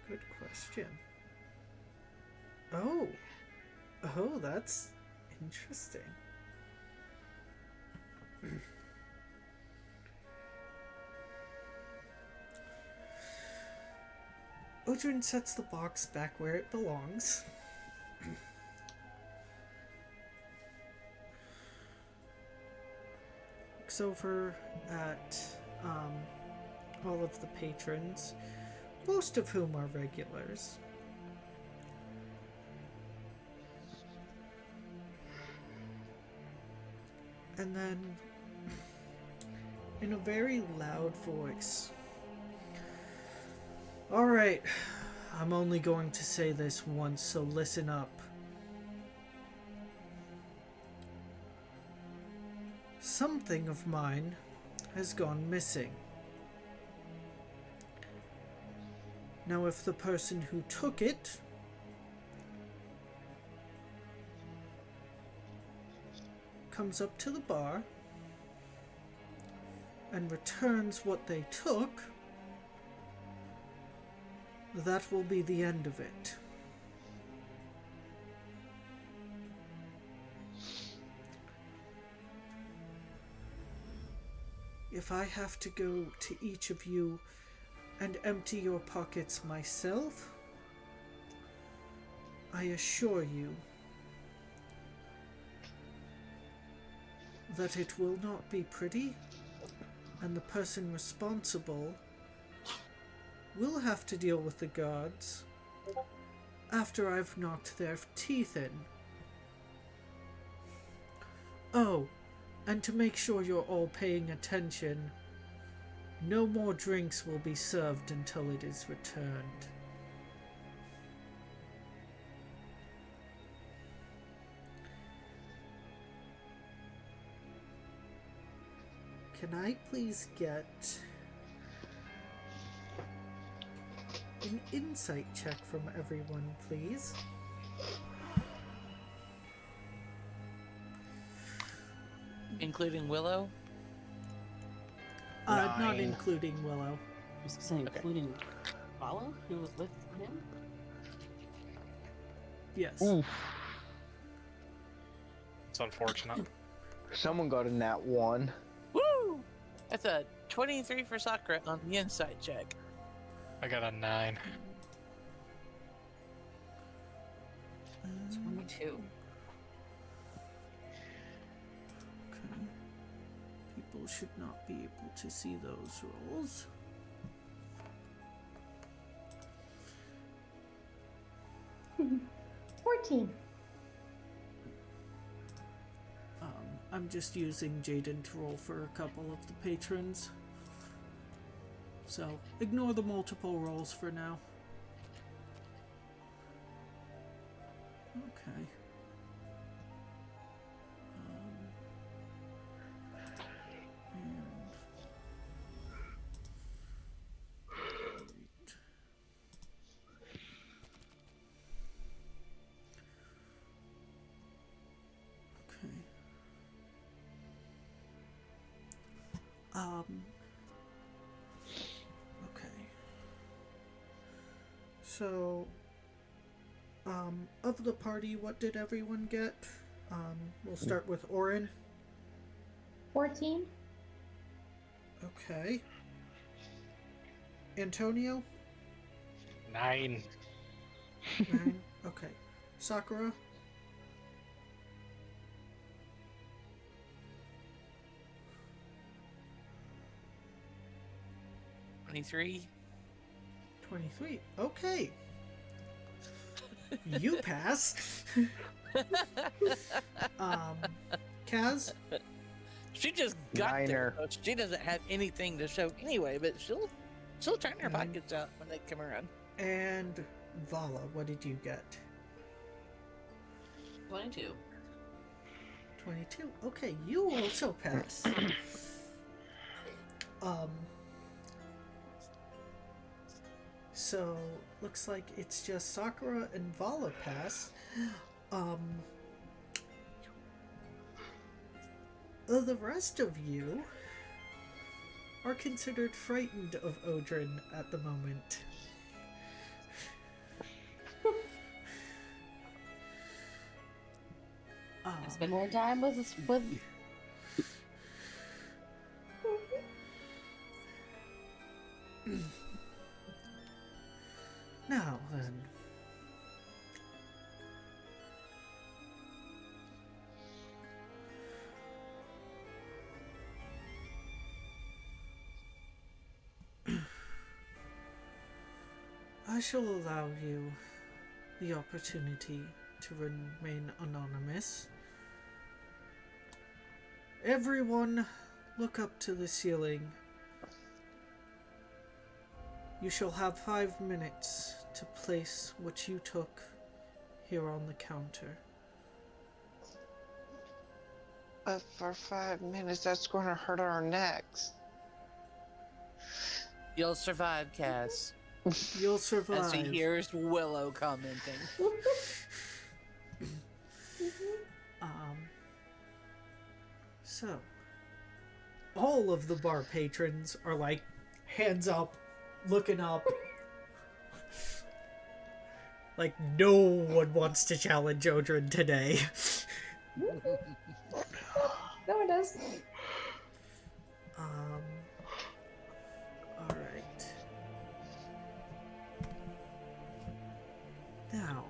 Good question. Oh, that's interesting. Odrin sets the box back where it belongs. Looks over at all of the patrons, most of whom are regulars. And then, in a very loud voice, "Alright, I'm only going to say this once, so listen up. Something of mine has gone missing. Now, if the person who took it comes up to the bar and returns what they took, that will be the end of it. If I have to go to each of you and empty your pockets myself, I assure you that it will not be pretty, and the person responsible will have to deal with the guards after I've knocked their teeth in. Oh, and to make sure you're all paying attention, no more drinks will be served until it is returned." Can I please get an insight check from everyone, please? Including Willow? Not 9. including Willow. I was saying, including Paula, who was with him? Yes. Oof. It's unfortunate. Someone got a nat 1. Woo! That's a 23 for Sakura on the insight check. I got a 9. 22. Okay. People should not be able to see those rolls. Mhm. 14. I'm just using Jaden to roll for a couple of the patrons. So, ignore the multiple rolls for now. Okay. Wait. Okay. Okay. So, of the party, what did everyone get? We'll start with Orin. 14. Okay. Antonio? 9. 9. Okay. Sakura? 23. 23. Okay. You pass. Kaz? She just got there. Minor. So she doesn't have anything to show anyway, but she'll turn her Mhm. pockets out when they come around. And Vala, what did you get? 22. 22. Okay, you also pass. So looks like it's just Sakura and Vala pass. The rest of you are considered frightened of Odrin at the moment. Spend more time with Now then. I shall allow you the opportunity to remain anonymous. Everyone, look up to the ceiling. You shall have 5 minutes to place what you took here on the counter. But for 5 minutes, that's going to hurt our necks. You'll survive, Cass. You'll survive. As he hears Willow commenting. So, all of the bar patrons are like, hands up, looking up. Like, no one wants to challenge Odrin today. No one does. Alright. Now,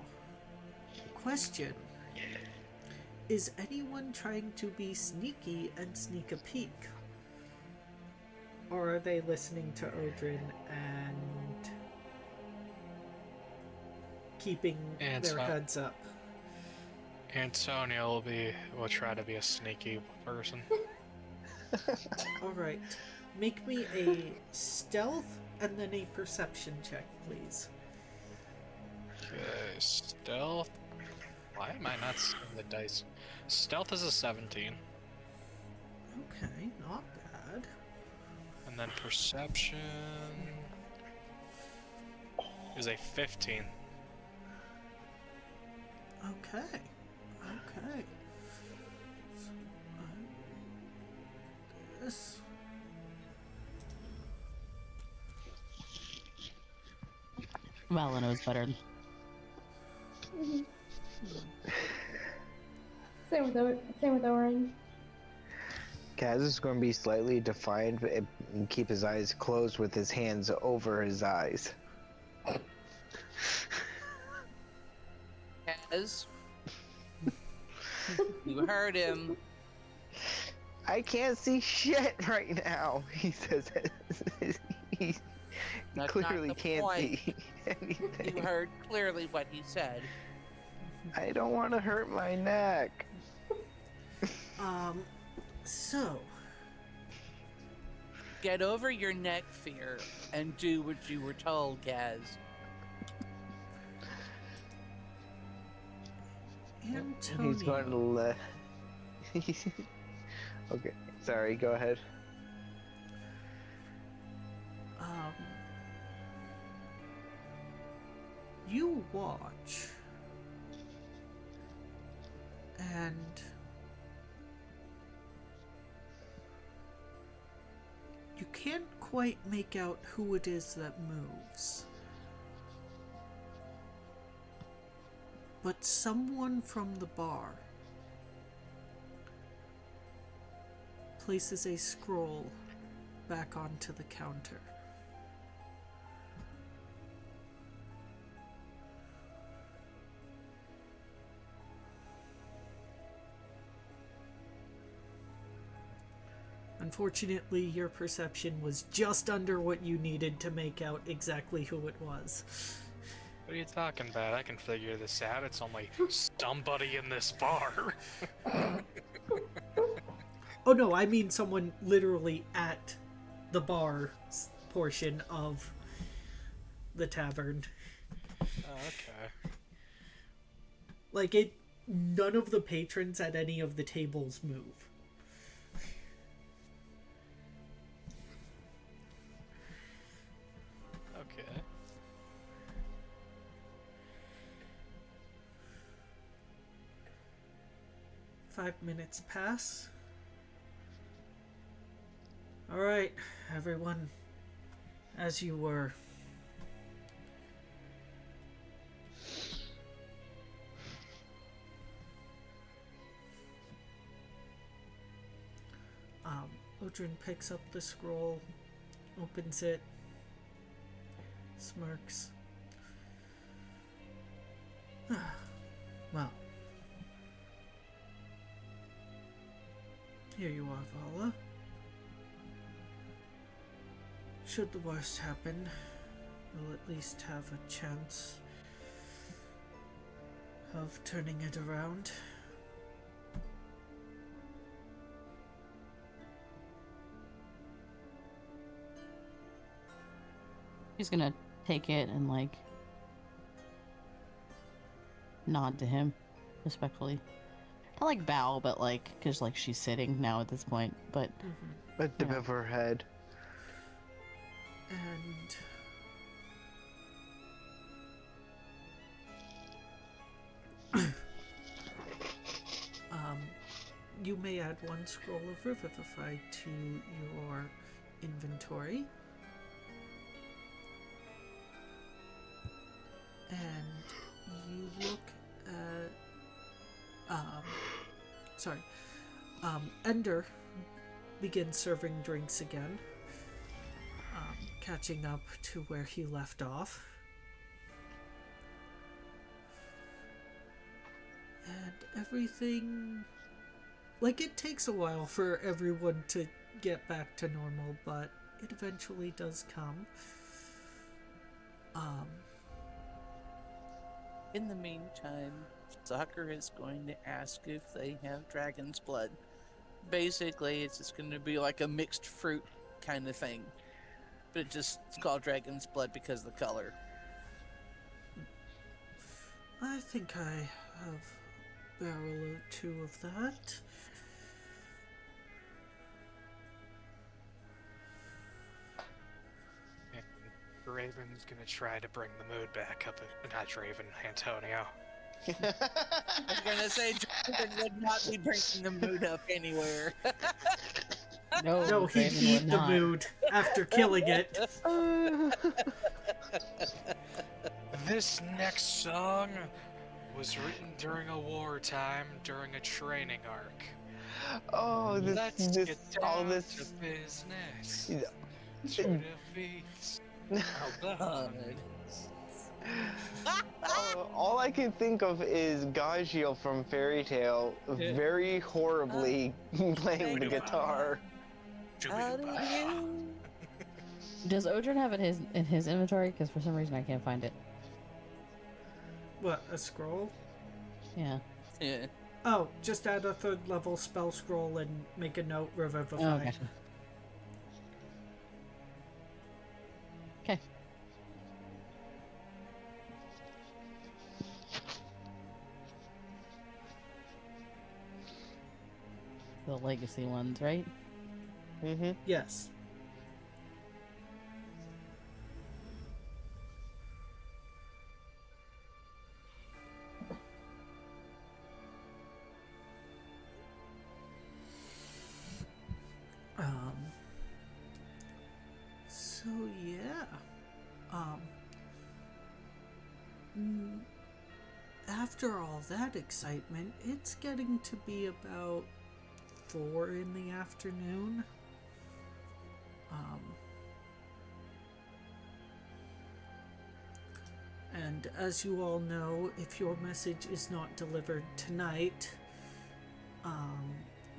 question. Is anyone trying to be sneaky and sneak a peek? Or are they listening to Odrin and keeping their heads up? Antonio will try to be a sneaky person. Alright. Make me a stealth and then a perception check, please. Okay, stealth. Why am I not seeing the dice? Stealth is a 17. Okay, not bad. And then perception is a 15. Okay. Okay. So, this. Vala knows better. Same with Orin. Kaz is going to be slightly defiant and keep his eyes closed with his hands over his eyes. Cass. You heard him. I can't see shit right now, he says. He That's clearly not the can't point. see anything. You heard clearly what he said. I don't want to hurt my neck. So. Get over your neck fear and do what you were told, Kaz. Antonio. He's going to let. Okay, sorry. Go ahead. You watch, and you can't quite make out who it is that moves. But someone from the bar places a scroll back onto the counter. Unfortunately, your perception was just under what you needed to make out exactly who it was. What are you talking about? I can figure this out. It's only somebody in this bar. Oh no, I mean someone literally at the bar portion of the tavern. Okay. Like it, none of the patrons at any of the tables move. Okay. Five minutes pass. Alright, everyone. As you were. Odrin picks up the scroll, opens it, smirks. Well. Here you are, Vala. Should the worst happen, we'll at least have a chance of turning it around. He's gonna take it and like nod to him respectfully. Not like bow, but like, cause like she's sitting now at this point. But A tip of her head. And you may add one scroll of Revivify to your inventory. And you look at Ender begins serving drinks again, catching up to where he left off. And everything, like, it takes a while for everyone to get back to normal, but it eventually does come. In the meantime, Soccer is going to ask if they have dragon's blood. Basically, it's just going to be like a mixed fruit kind of thing. But it's called dragon's blood because of the color. I think I have a barrel or two of that. Raven's gonna try to bring the mood back up. Not Raven, Antonio. I was going to say, Dragon would not be bringing the mood up anywhere. No, he'd Raven eat would the not. mood after killing it. This next song was written during a wartime, during a training arc. Oh, Let's this get all down this. to business. Yeah. To defeat the Hun. All I can think of is Gagio from Fairy Tale very horribly playing the guitar. How do you? Does Odrin have it in his inventory? Because for some reason I can't find it. What, a scroll? Yeah. Yeah. Oh, just add a 3rd level spell scroll and make a note, Revivify. Oh, gotcha. Okay. the legacy ones, right? Mm-hmm. Yes. Um. So yeah. Um. mm, After all that excitement, it's getting to be about 4 in the afternoon. Um. And as you all know, if your message is not delivered tonight, um,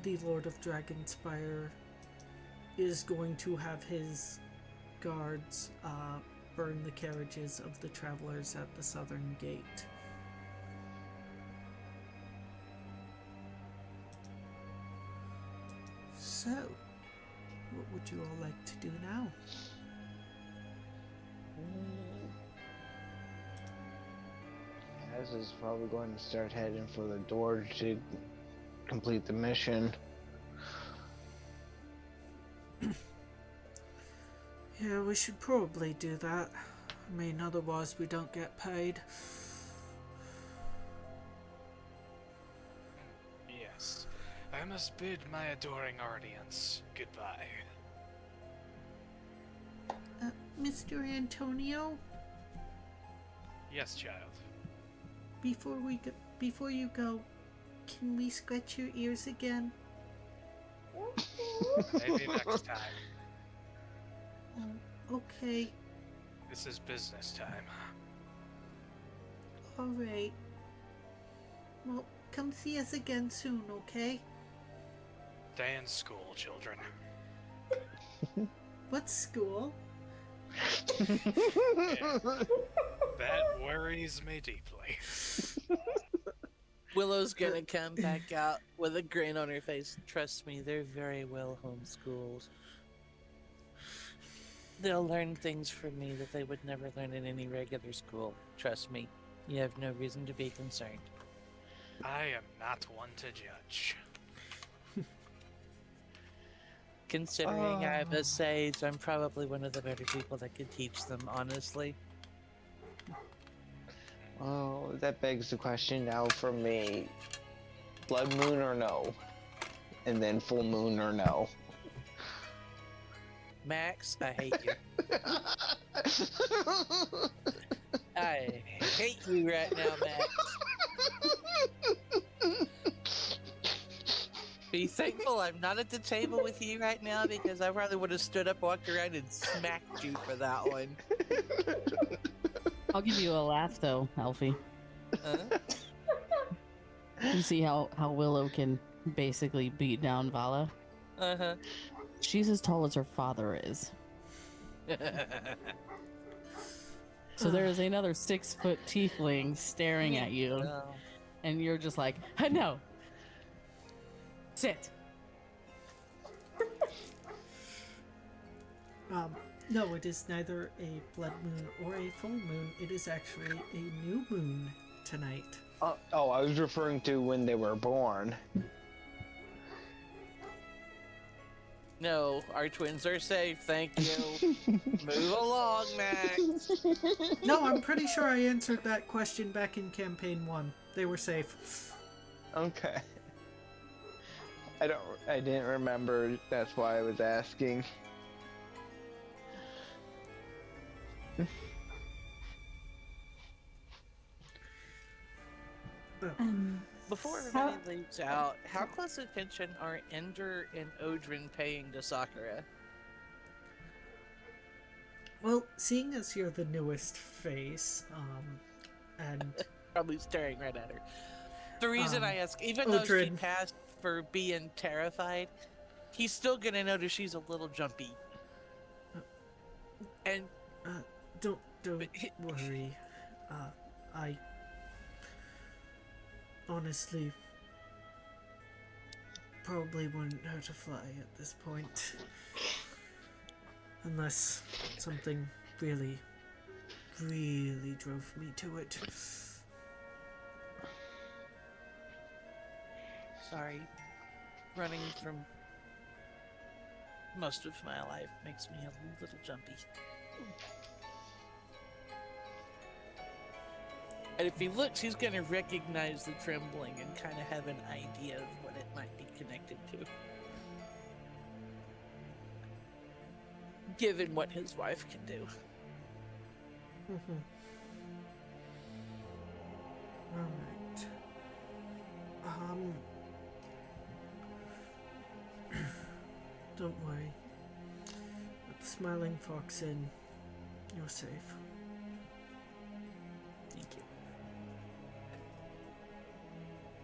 the Lord of Dragonspire is going to have his guards burn the carriages of the travelers at the southern gate. So, what would you all like to do now? This is probably going to start heading for the door to complete the mission. Yeah, we should probably do that. I mean, otherwise we don't get paid. Yes. I must bid my adoring audience goodbye. Mr. Antonio, Yes, child. before you go, can we scratch your ears again? Maybe next time. Okay, This is business time. alright. Well, come see us again soon, okay? Stay in school, children. What school? Yeah, that worries me deeply. Willow's gonna come back out with a grin on her face. Trust me, they're very well homeschooled. They'll learn things from me that they would never learn in any regular school. Trust me, you have no reason to be concerned. I am not one to judge. Considering I'm a sage, I'm probably one of the better people that could teach them, honestly. Oh, that begs the question now for me. Blood moon or no? And then full moon or no? Max, I hate you. I hate you right now, Max. Be thankful I'm not at the table with you right now, because I probably would have stood up, walked around, and smacked you for that one. I'll give you a laugh though, Alfie. You see how Willow can basically beat down Vala? Uh-huh. She's as tall as her father is. So there is another 6-foot tiefling staring at you, No. and you're just like, no. Sit. No, it is neither a blood moon or a full moon. It is actually a new moon tonight. Oh, I was referring to when they were born. No, our twins are safe, thank you. Move along, Max. No, I'm pretty sure I answered that question back in campaign 1. They were safe. Okay. I didn't remember. That's why I was asking. Before everybody leaves out, how close attention are Ender and Odrin paying to Sakura? Well, seeing as you're the newest face, and Probably staring right at her. The reason I ask, even though she Odrin. passed for being terrified, he's still gonna notice she's a little jumpy. And don't worry. I honestly probably wouldn't hurt a fly at this point. Unless something really, really drove me to it. sorry. running from most of my life makes me a little jumpy. And if he looks, he's going to recognize the trembling and kind of have an idea of what it might be connected to. Given what his wife can do. Mm-hmm. Alright. Don't worry. With the Smiling Fox in, you're safe. Thank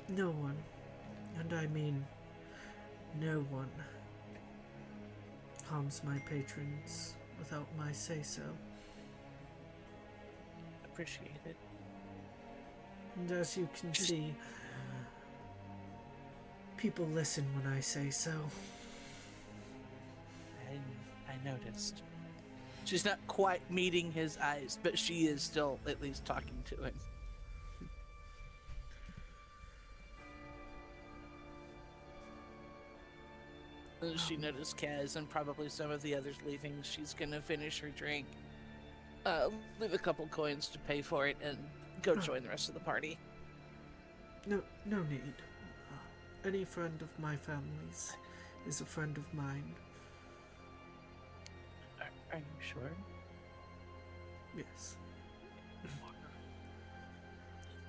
you. No one, and I mean no one, harms my patrons without my say-so. Appreciate it. And as you can see, people listen when I say so. I noticed. She's not quite meeting his eyes, but she is still at least talking to him. As she noticed Kaz and probably some of the others leaving, she's gonna finish her drink, leave a couple coins to pay for it, and go join the rest of the party. No need. Any friend of my family's is a friend of mine. Are you sure? Yes. Thank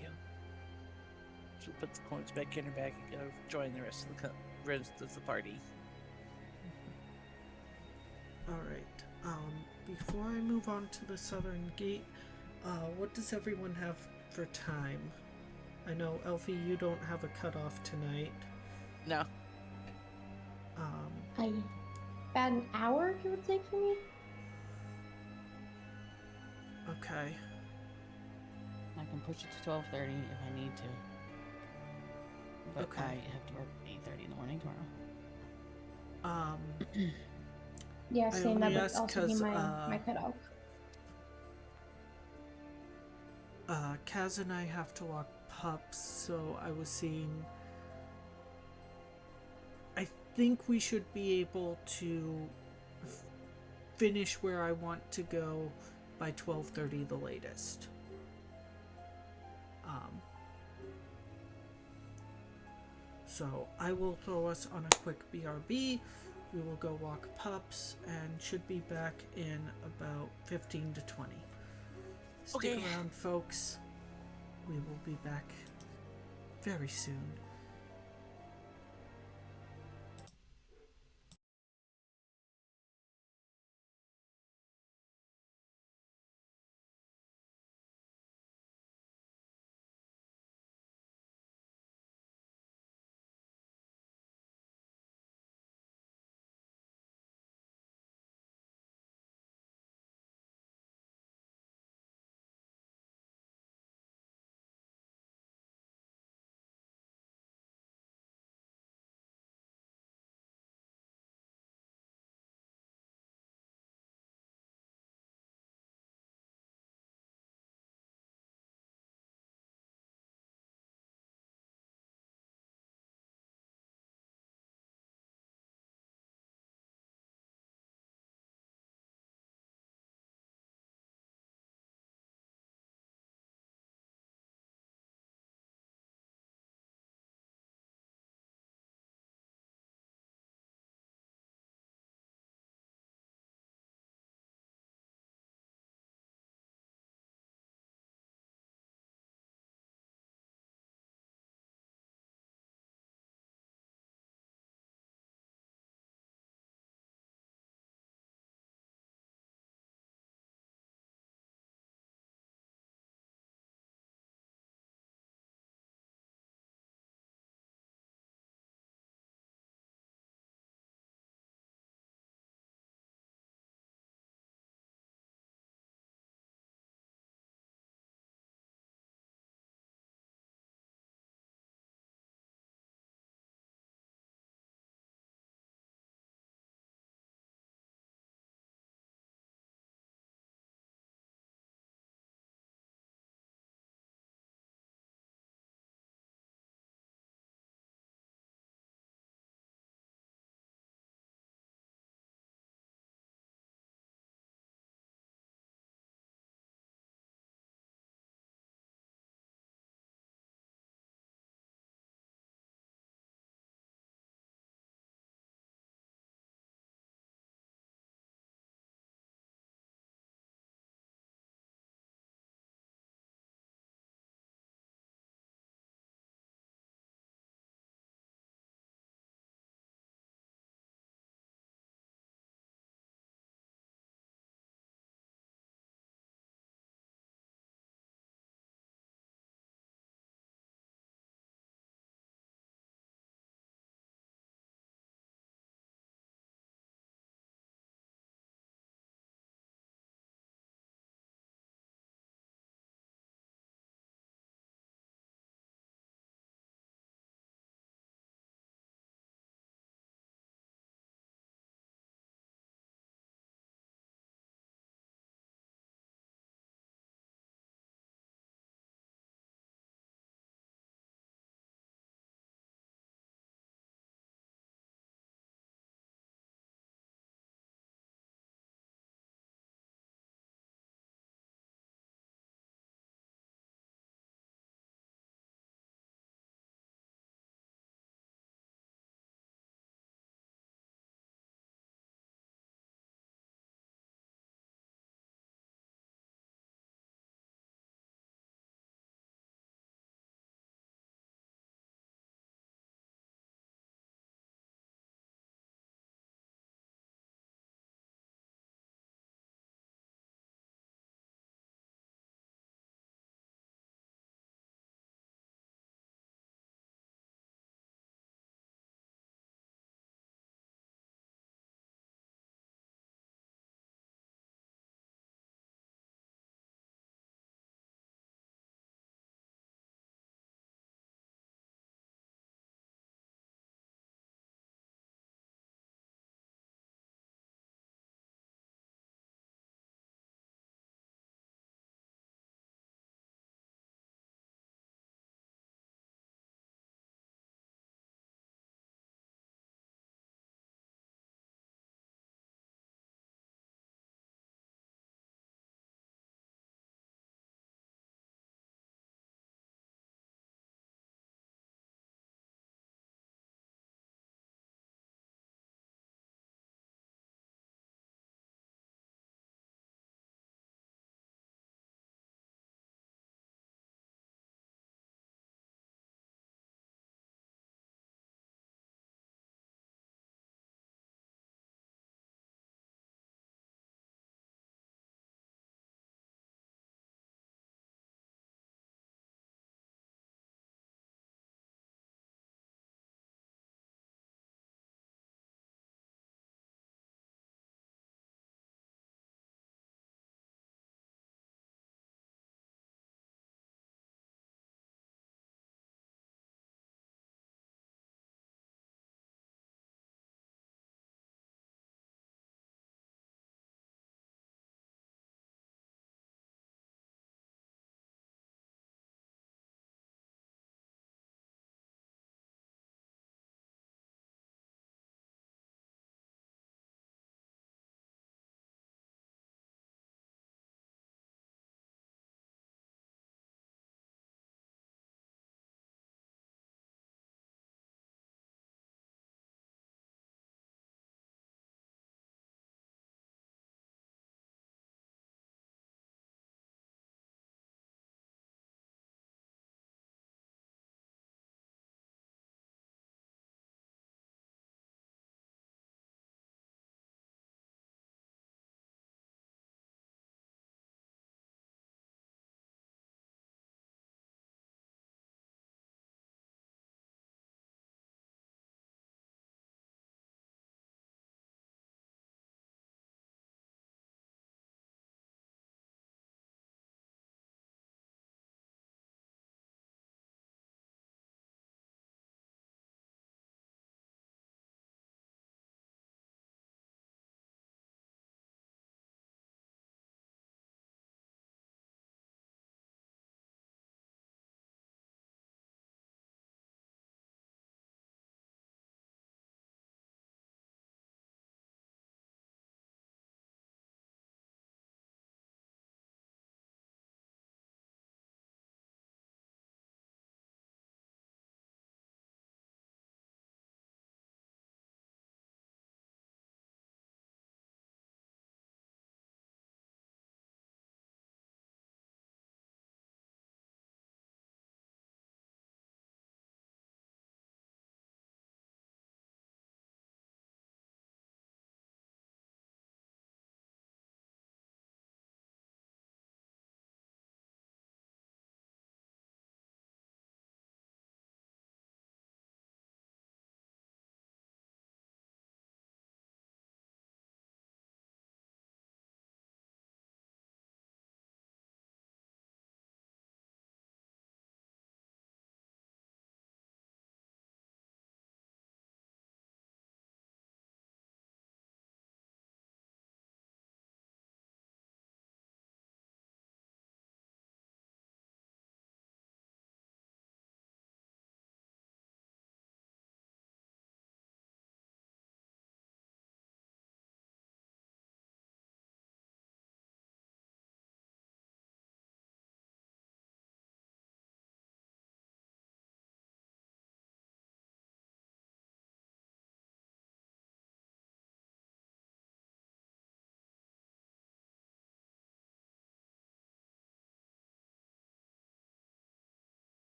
you. She'll put the coins back in her bag and go join the rest of the party. Alright, before I move on to the southern gate, what does everyone have for time? I know, Elfie, you don't have a cutoff tonight. No. About an hour, give or take for me. Okay. I can push it to 12:30 if I need to. But Okay. I have to work at 8:30 in the morning tomorrow. Yeah, I same. only That would ask also be 'cause, my cutoff. Kaz and I have to walk pups, so I was seeing... I think we should be able to finish where I want to go by 12:30 the latest. So I will throw us on a quick BRB. We will go walk pups and should be back in about 15 to 20. Stick Okay. around, folks. We will be back very soon.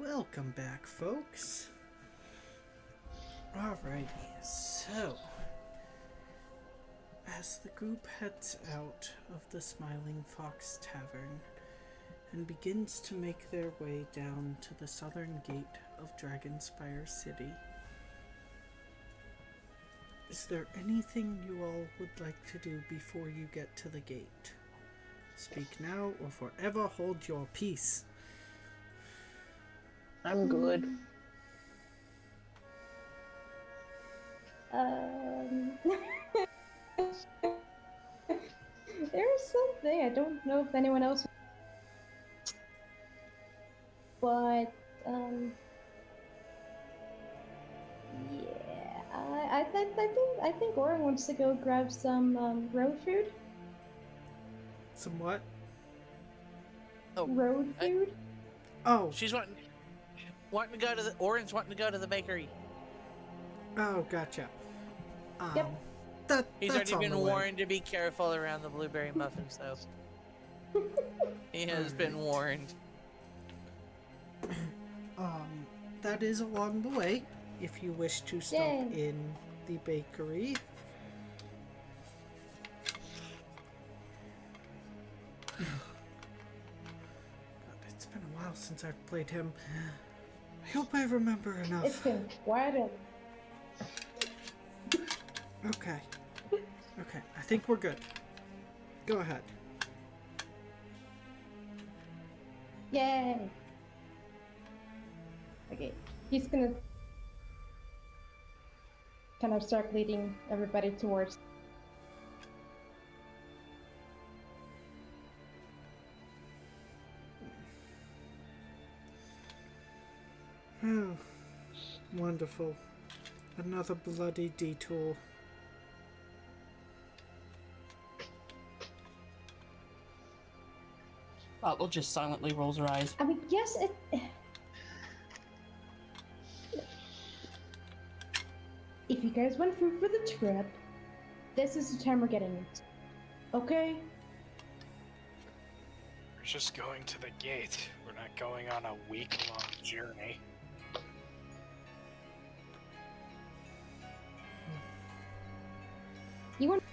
Welcome back, folks. Alrighty, so as the group heads out of the Smiling Fox Tavern and begins to make their way down to the southern gate of Dragonspire City, is there anything you all would like to do before you get to the gate? Speak now or forever hold your peace. I'm good. There's something, I don't know if anyone else, but yeah, I think Oren wants to go grab some road food. Somewhat? Oh, Road food. Oh, she's wanting to go to the Orange, wanting to go to the bakery. oh, gotcha. Yep. He's That's already on been the way. warned to be careful around the blueberry muffins, though. He has been Alright. warned. That is along the way. If you wish to stop Yay. in the bakery. God, it's been a while since I've played him. I hope I remember It's enough. been quite a. Okay. Okay, I think we're good. Go ahead. Yay! Okay, he's gonna kind of start leading everybody towards. Oh, wonderful. Another bloody detour. Butler just silently rolls her eyes. I mean, yes, it. If you guys want food for the trip, this is the time we're getting it. Okay? We're just going to the gate. We're not going on a week-long journey. You want?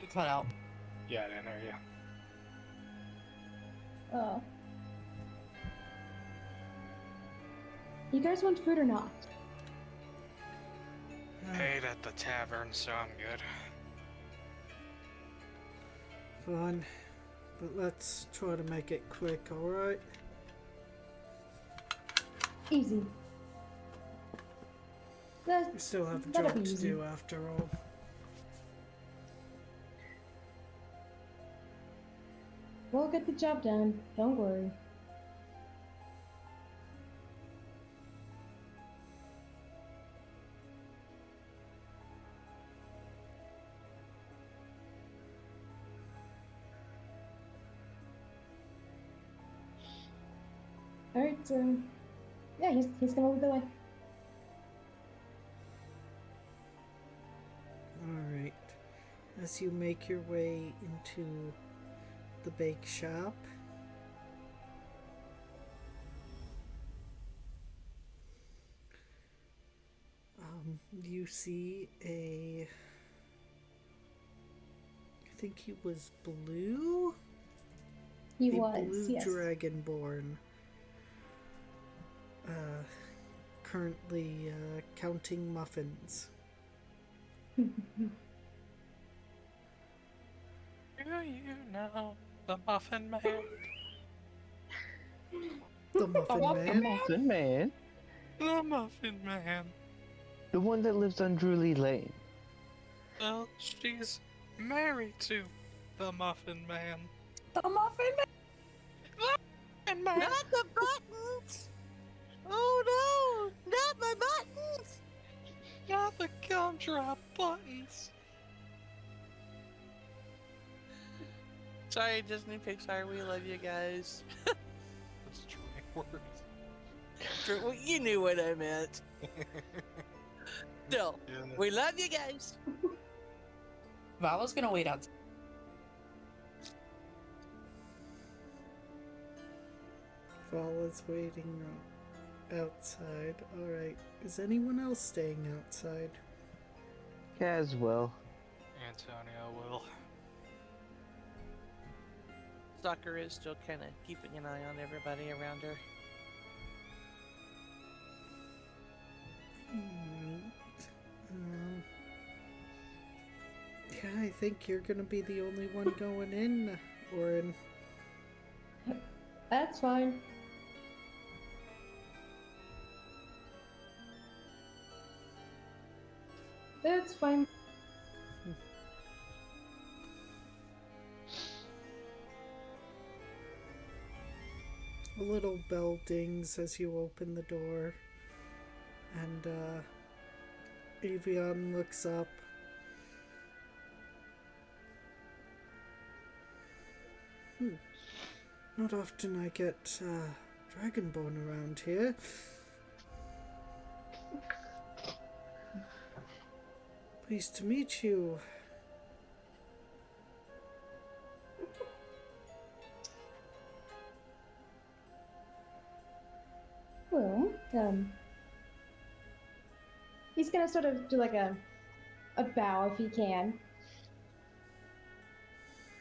You cut out. Yeah, I didn't hear you. Oh. You guys want food or not? Paid at the tavern, so I'm good. Fine. But let's try to make it quick, alright? Easy. We still have a That'll job be to easy. do after all. We'll get the job done. Don't worry. Alright, yeah, he's gonna lead the way. Alright. As you make your way into the bake shop, you see I think he was blue? He a was, blue yes. dragonborn. Currently counting muffins. Do you know the Muffin Man? The Muffin The Man? Muffin Man. The Muffin Man. The one that lives on Drewley Lane. Well, she's married to the Muffin Man. The Muffin Man! And man, Not the buttons! Oh no! Not my buttons! not the gumdrop buttons. Sorry, Disney Pixar, we love you guys. That's true words. Well, you knew what I meant. Still, Yeah. we love you guys. Vala's gonna wait out. Fall is waiting outside. Alright. Is anyone else staying outside? As well. Antonio will. Sakura is still kind of keeping an eye on everybody around her. Yeah, I think you're gonna be the only one going in, Orin. That's fine. That's fine. A little bell dings as you open the door, and Avion looks up. Not often I get Dragonborn around here. Pleased to meet you. Well, he's gonna sort of do like a bow if he can.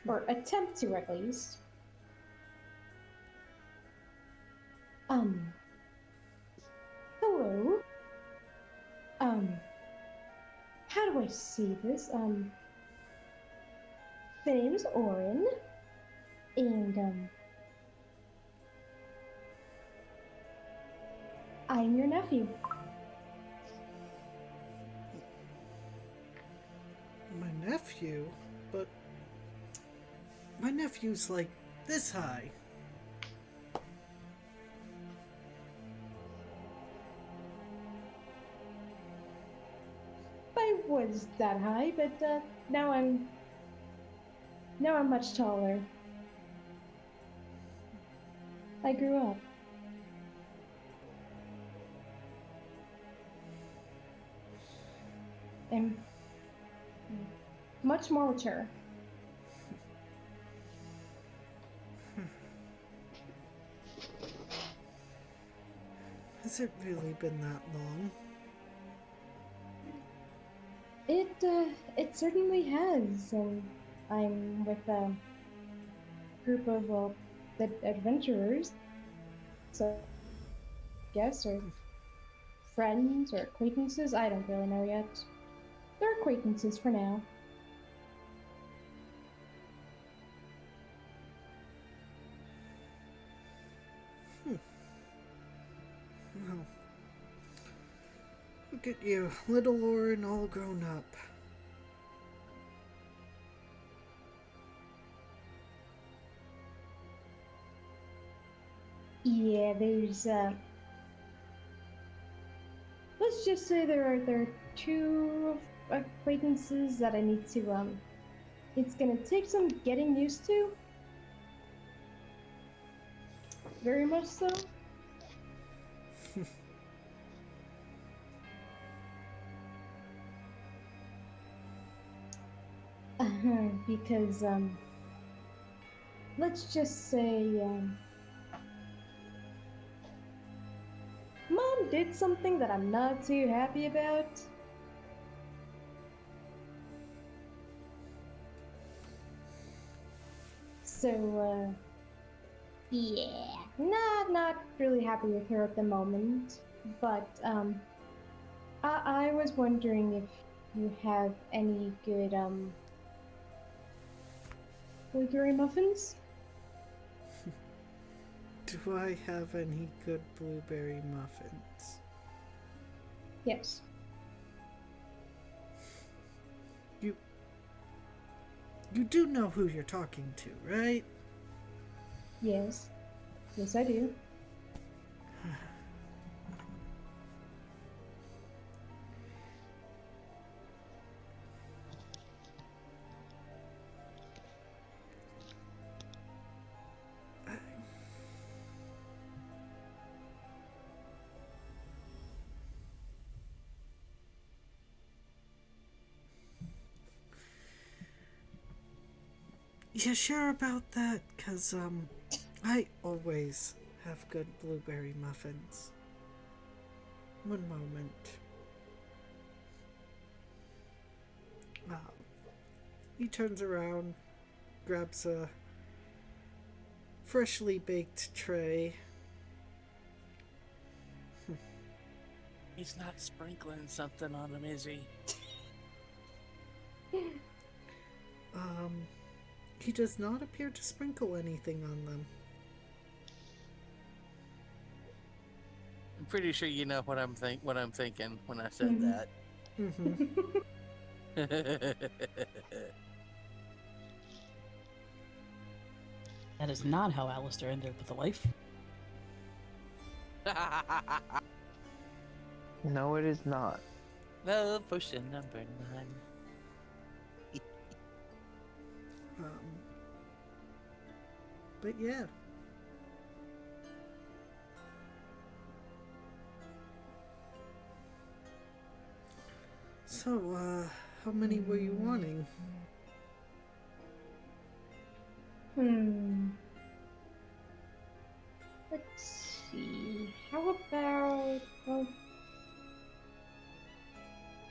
Or attempt to, at least. Hello. How do I see this? The name is Orin, and, I'm your nephew. My nephew? But my nephew's like this high. I was that high, but now I'm much taller. I grew up. I'm much more mature. Has it really been that long? It certainly has, and I'm with a group of, well, adventurers, so I guess, or friends, or acquaintances, I don't really know yet. They're acquaintances for now. Well, look at you, little Orin, all grown up. Yeah, there's, let's just say there are two acquaintances that I need to, it's gonna take some getting used to. Very much so. Because, let's just say, Mom did something that I'm not too happy about. So, yeah, not really happy with her at the moment. But, I was wondering if you have any good, blueberry muffins? Do I have any good blueberry muffins? Yes. You do know who you're talking to, right? Yes. Yes, I do. You sure about that? 'Cause, I always have good blueberry muffins. One moment. He turns around, grabs a freshly baked tray. He's not sprinkling something on him, is he? He does not appear to sprinkle anything on them. I'm pretty sure you know what I'm thinking when I said that. Mm-hmm. That is not how Alistair ended up with a wife. No, it is not. No, potion number 9. But yeah. So, how many were you wanting? Let's see. How about... Well,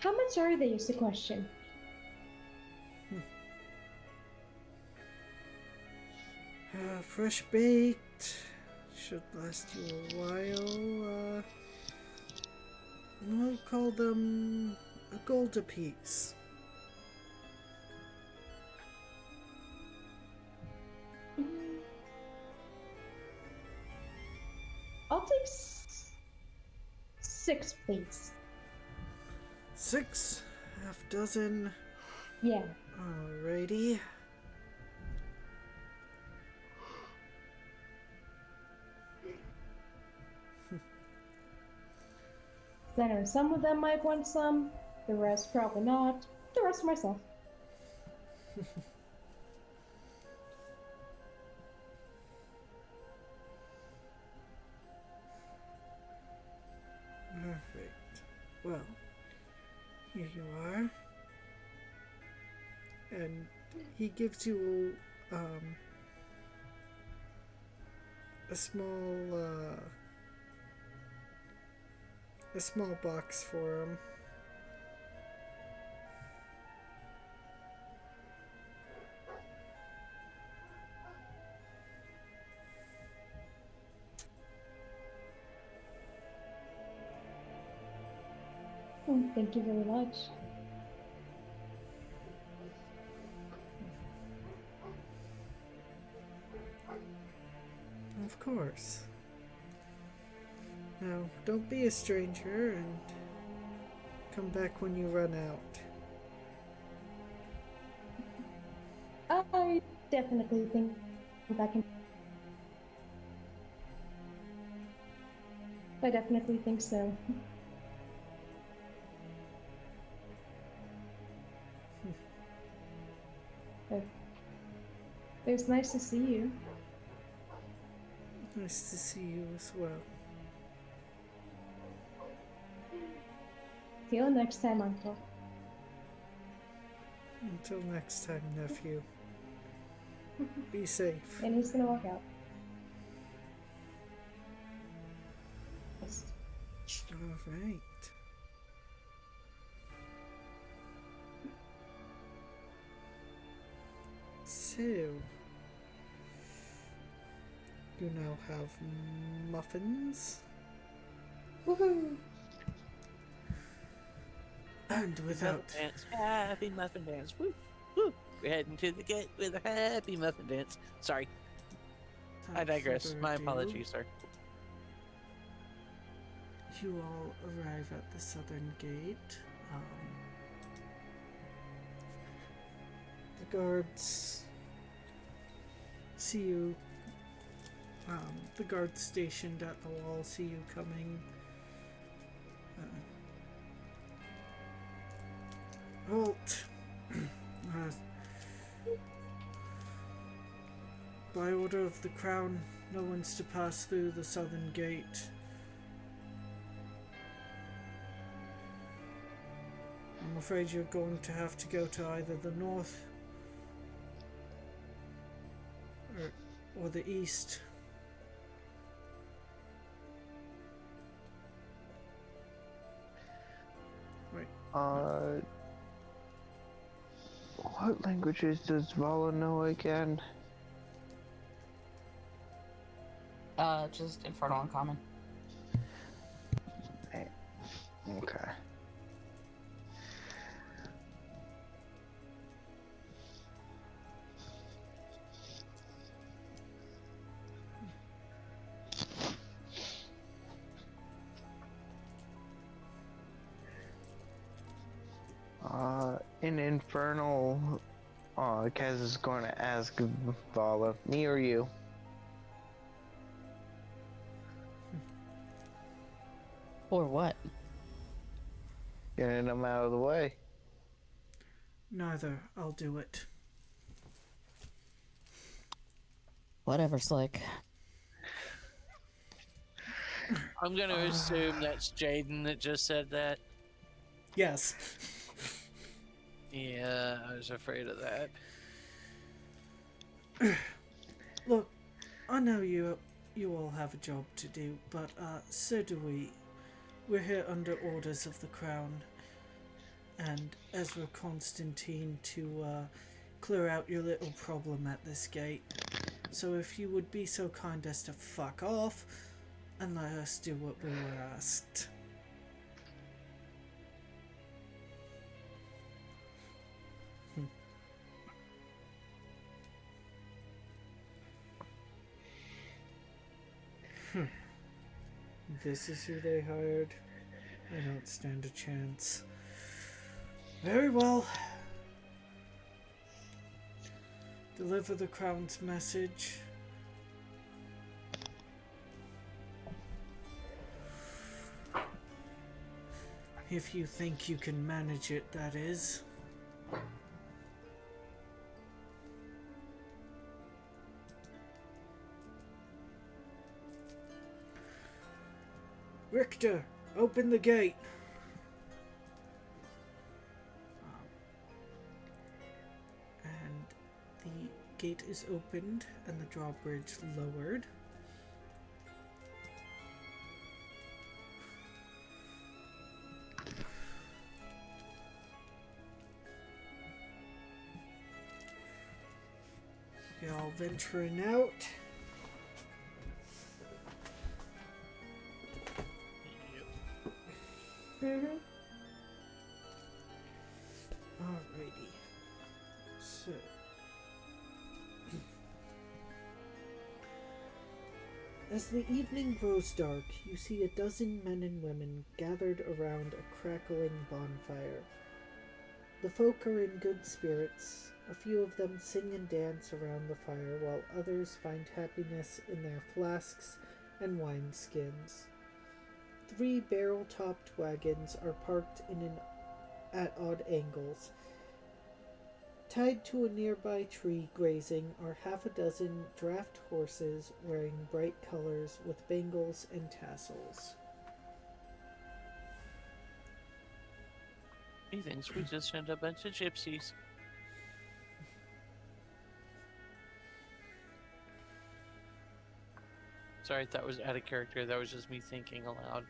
how much are they is the question. Fresh baked. Should last you a while. We'll call them a gold apiece. I'll take 6, please. 6, half dozen. Yeah. Alrighty. I know some of them might want some, the rest probably not. The rest myself. Perfect. Well, here you are. And he gives you a small box for him. Thank you very much. Of course. Now, don't be a stranger and come back when you run out. I definitely think I can. I definitely think so. But it was nice to see you. Nice to see you as well. Till next time, Uncle. Until next time, nephew. Be safe. And he's gonna walk out. Yes. All right. So, you now have muffins. Woohoo! And without... Muffin dance. Happy muffin dance. Woo, woo. We're heading to the gate with a happy muffin dance. Sorry, I digress. further My ado, apologies, sir. You all arrive at the southern gate. The guards see you. The guards stationed at the wall see you coming. Halt! By order of the crown, no one's to pass through the southern gate. I'm afraid you're going to have to go to either the north or the east. Uh, what languages does Vala know again? Just Infernal and Common. Okay. In Infernal, Kaz is going to ask Vala, me or you? Or what? Getting them out of the way. Neither. I'll do it. Whatever, Slick. I'm going to assume that's Jaden that just said that. Yes. Yeah, I was afraid of that. Look, I know you all have a job to do, but so do we. We're here under orders of the Crown and Ezra Constantine to clear out your little problem at this gate. So if you would be so kind as to fuck off and let us do what we were asked. This is who they hired. I don't stand a chance. Very well. Deliver the Crown's message. If you think you can manage it, that is. Richter, open the gate. And the gate is opened and the drawbridge lowered. Y'all venturing out. Mm-hmm. Alrighty. So. As the evening grows dark, you see a dozen men and women gathered around a crackling bonfire. The folk are in good spirits. A few of them sing and dance around the fire, while others find happiness in their flasks and wineskins. 3 barrel-topped wagons are parked at odd angles. Tied to a nearby tree grazing are half a dozen draft horses wearing bright colors with bangles and tassels. He thinks we just sent a bunch of gypsies. Sorry, that was out of character. That was just me thinking aloud.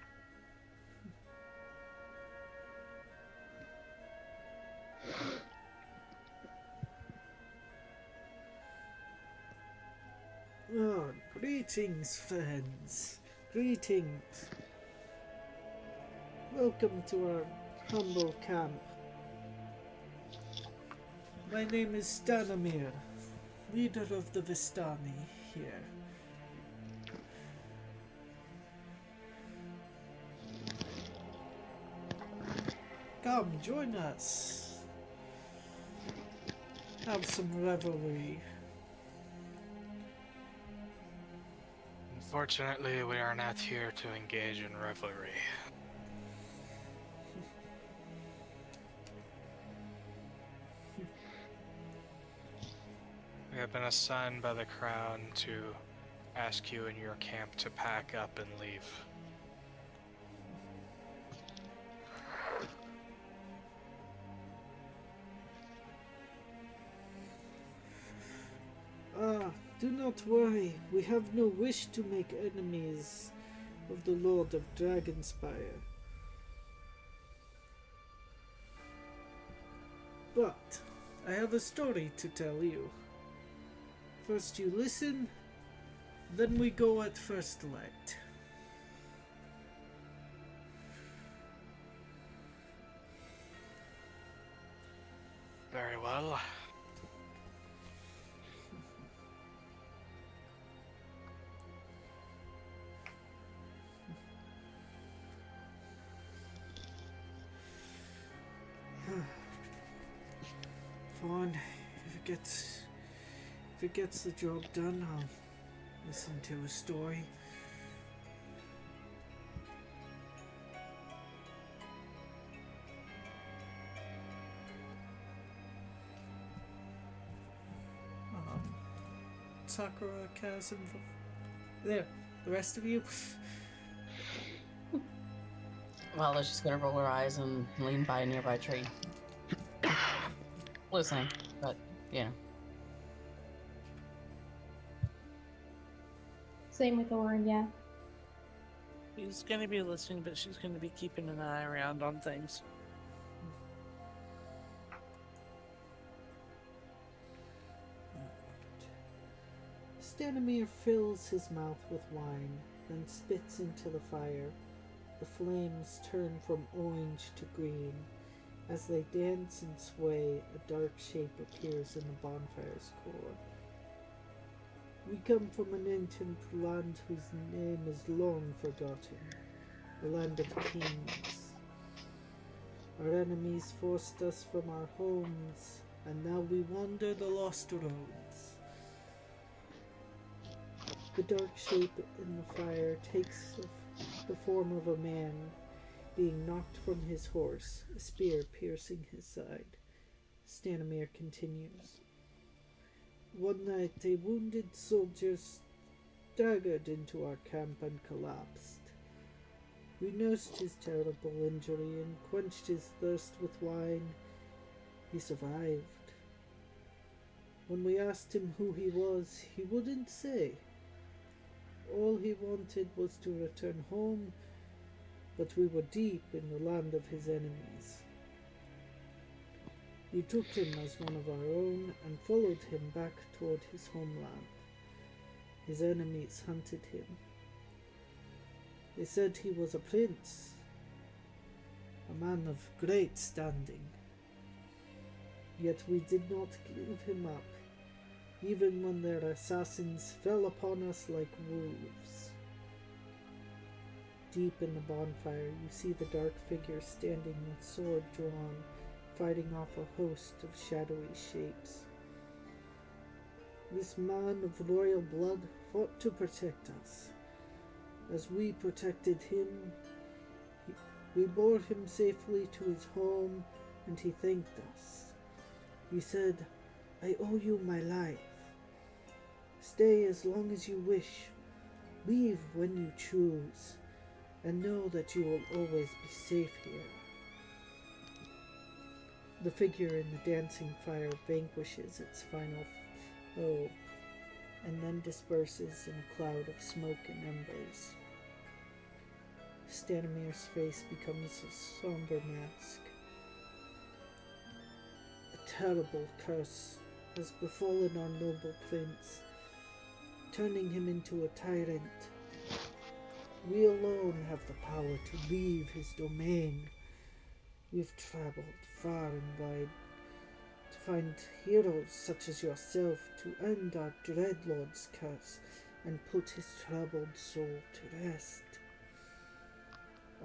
Oh, greetings, friends. Greetings. Welcome to our humble camp. My name is Stanimir, leader of the Vistani here. Come, join us. Have some revelry. Unfortunately, we are not here to engage in revelry. We have been assigned by the Crown to ask you and your camp to pack up and leave. Do not worry. We have no wish to make enemies of the Lord of Dragonspire. But I have a story to tell you. First you listen, then we go at first light. Very well. Fine. If it gets the job done, I'll listen to a story. Sakura, Kaz, and there. The rest of you. Lala's just gonna roll her eyes and lean by a nearby tree. Listening, but yeah. Same with Orin, yeah. She's going to be listening, but she's going to be keeping an eye around on things. Stanimir fills his mouth with wine, then spits into the fire. The flames turn from orange to green. As they dance and sway, a dark shape appears in the bonfire's core. We come from an ancient land whose name is long forgotten, the land of kings. Our enemies forced us from our homes, and now we wander the lost roads. The dark shape in the fire takes the form of a man, being knocked from his horse, a spear piercing his side. Stanimir continues. One night a wounded soldier staggered into our camp and collapsed. We nursed his terrible injury and quenched his thirst with wine. He survived. When we asked him who he was, he wouldn't say. All he wanted was to return home, but we were deep in the land of his enemies. We took him as one of our own and followed him back toward his homeland. His enemies hunted him. They said he was a prince, a man of great standing. Yet we did not give him up, even when their assassins fell upon us like wolves. Deep in the bonfire, you see the dark figure standing with sword drawn, fighting off a host of shadowy shapes. This man of royal blood fought to protect us. As we protected him, we bore him safely to his home, and he thanked us. He said, I owe you my life. Stay as long as you wish. Leave when you choose. And know that you will always be safe here. The figure in the dancing fire vanquishes its final foe, and then disperses in a cloud of smoke and embers. Stanimir's face becomes a somber mask. A terrible curse has befallen our noble prince, turning him into a tyrant. We alone have the power to leave his domain. We've traveled far and wide to find heroes such as yourself to end our Dreadlord's curse and put his troubled soul to rest.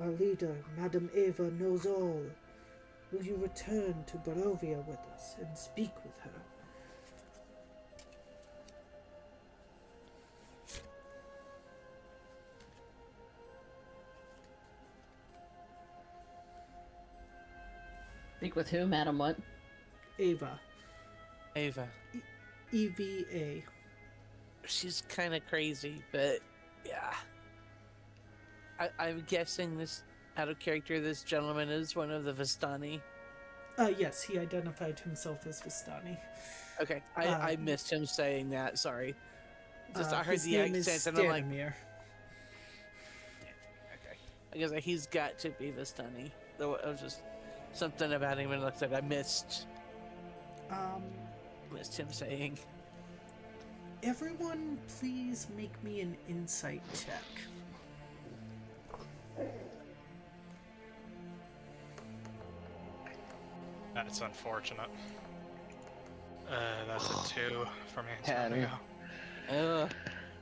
Our leader, Madame Eva, knows all. Will you return to Barovia with us and speak with her? Speak with who, madam? What? Ava. Ava. EVA. She's kind of crazy, but yeah. I'm guessing this, out of character, this gentleman is one of the Vistani. Yes, he identified himself as Vistani. Okay, I missed him saying that, sorry. Just I heard his the name is accent and I'm like, Stanimir. okay. I guess he's got to be Vistani. Though it was just something about him and looked like I missed Um, Missed him saying. everyone, please make me an insight check. That's unfortunate. That's a 2 for me. 10.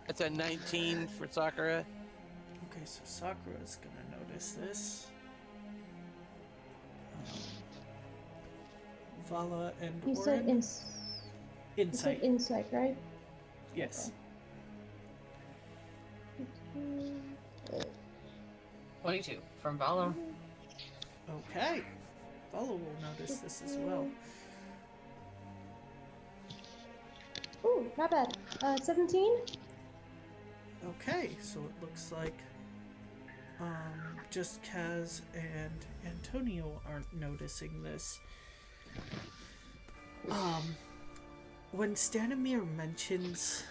That's a 19 for Sakura. Okay, so Sakura's gonna notice this. Vala and You Orin. said you said Insight. insight, right? Yes. 22 from Valo. Okay. Vala will notice this as well. Ooh, not bad. 17? Okay, so it looks like just Kaz and Antonio aren't noticing this. When Stanimir mentions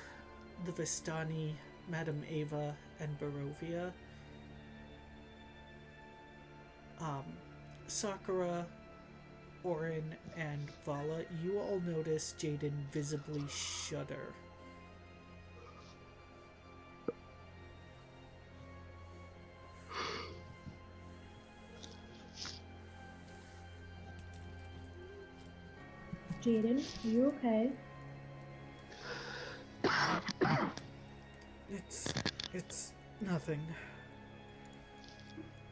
the Vistani, Madame Ava, and Barovia, Sakura, Orin, and Vala, you all notice Jaden visibly shudder. Jaden, are you okay? It's nothing.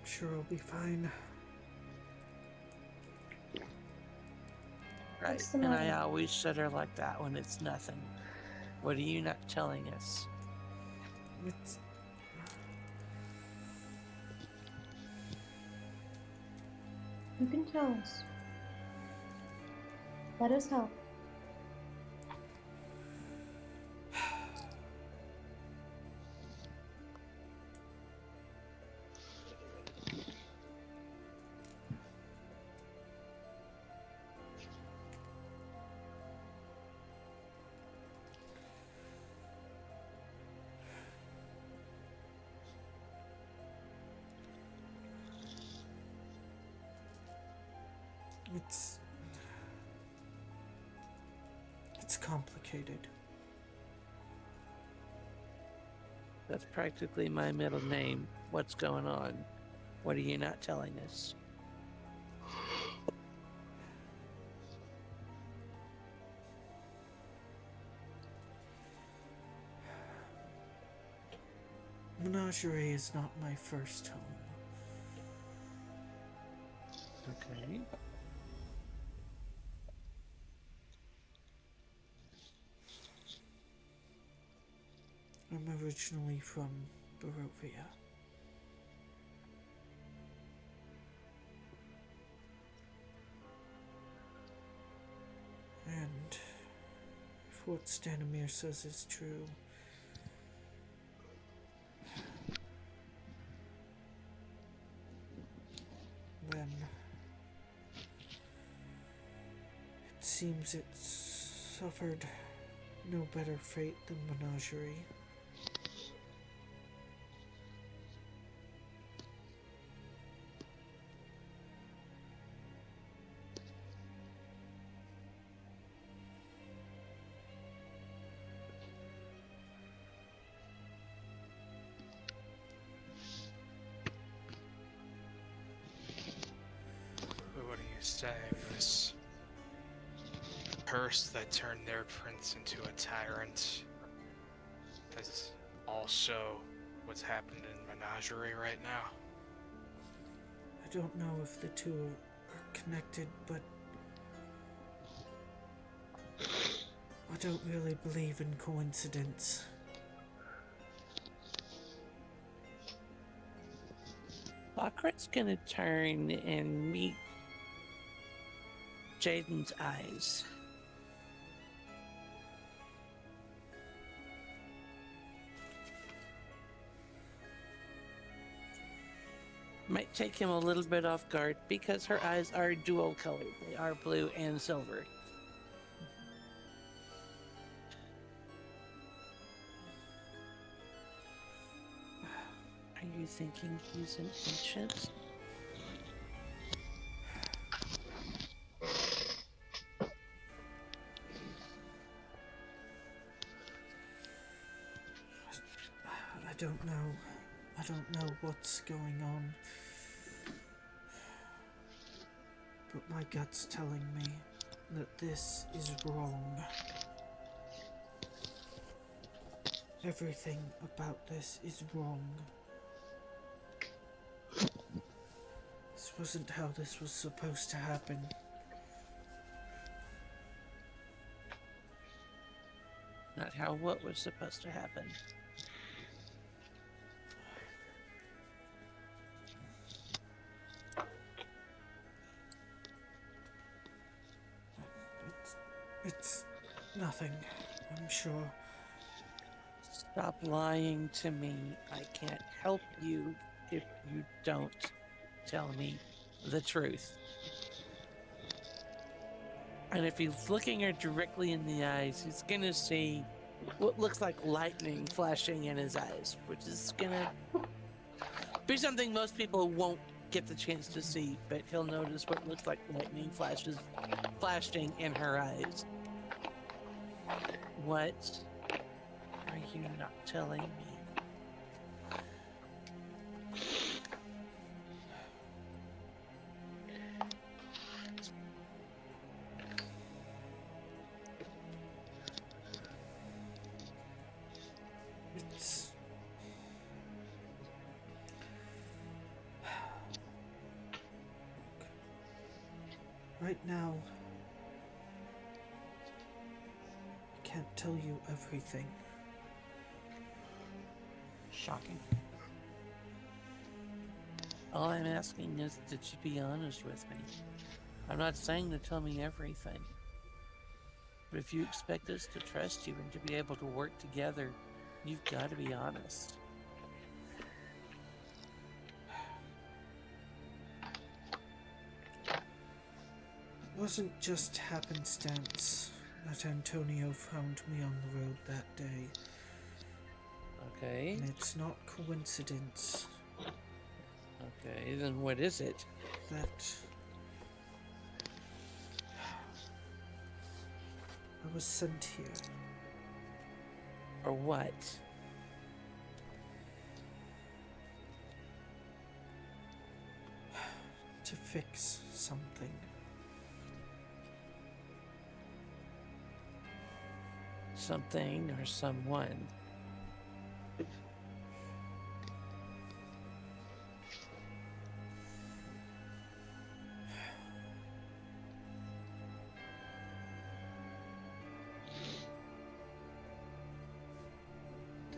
Sure, I'll be fine. Right, What's the and I matter? always shudder like that when it's nothing. What are you not telling us? It's You can tell us. Let us help. it's complicated. That's practically my middle name. What's going on? What are you not telling us? Menagerie is not my first home. Okay. I'm originally from Barovia. And if what Stanimir says is true, then it seems it suffered no better fate than Menagerie. What are you saying? This curse that turned their prince into a tyrant is also what's happened in Menagerie right now? I don't know if the two are connected, but I don't really believe in coincidence. Lockhарт's gonna turn and meet Jaden's eyes. Might take him a little bit off guard because her eyes are dual colored. They are blue and silver. Are you thinking he's an ancient? don't know. I don't know what's going on. But my gut's telling me that this is wrong. Everything about this is wrong. This wasn't how this was supposed to happen. Not how what was supposed to happen. It's nothing, I'm sure. Stop lying to me. I can't help you if you don't tell me the truth. And if he's looking her directly in the eyes, he's gonna see what looks like lightning flashing in his eyes, which is gonna be something most people won't get the chance to see, but he'll notice what looks like lightning flashing in her eyes. What are you not telling me? It's... Right now, I can't tell you everything. Shocking. All I'm asking is that you be honest with me. I'm not saying to tell me everything. But if you expect us to trust you and to be able to work together, you've got to be honest. It wasn't just happenstance that Antonio found me on the road that day. Okay. And it's not coincidence Okay, then what is it? that I was sent here Or what? to fix something. Something or someone?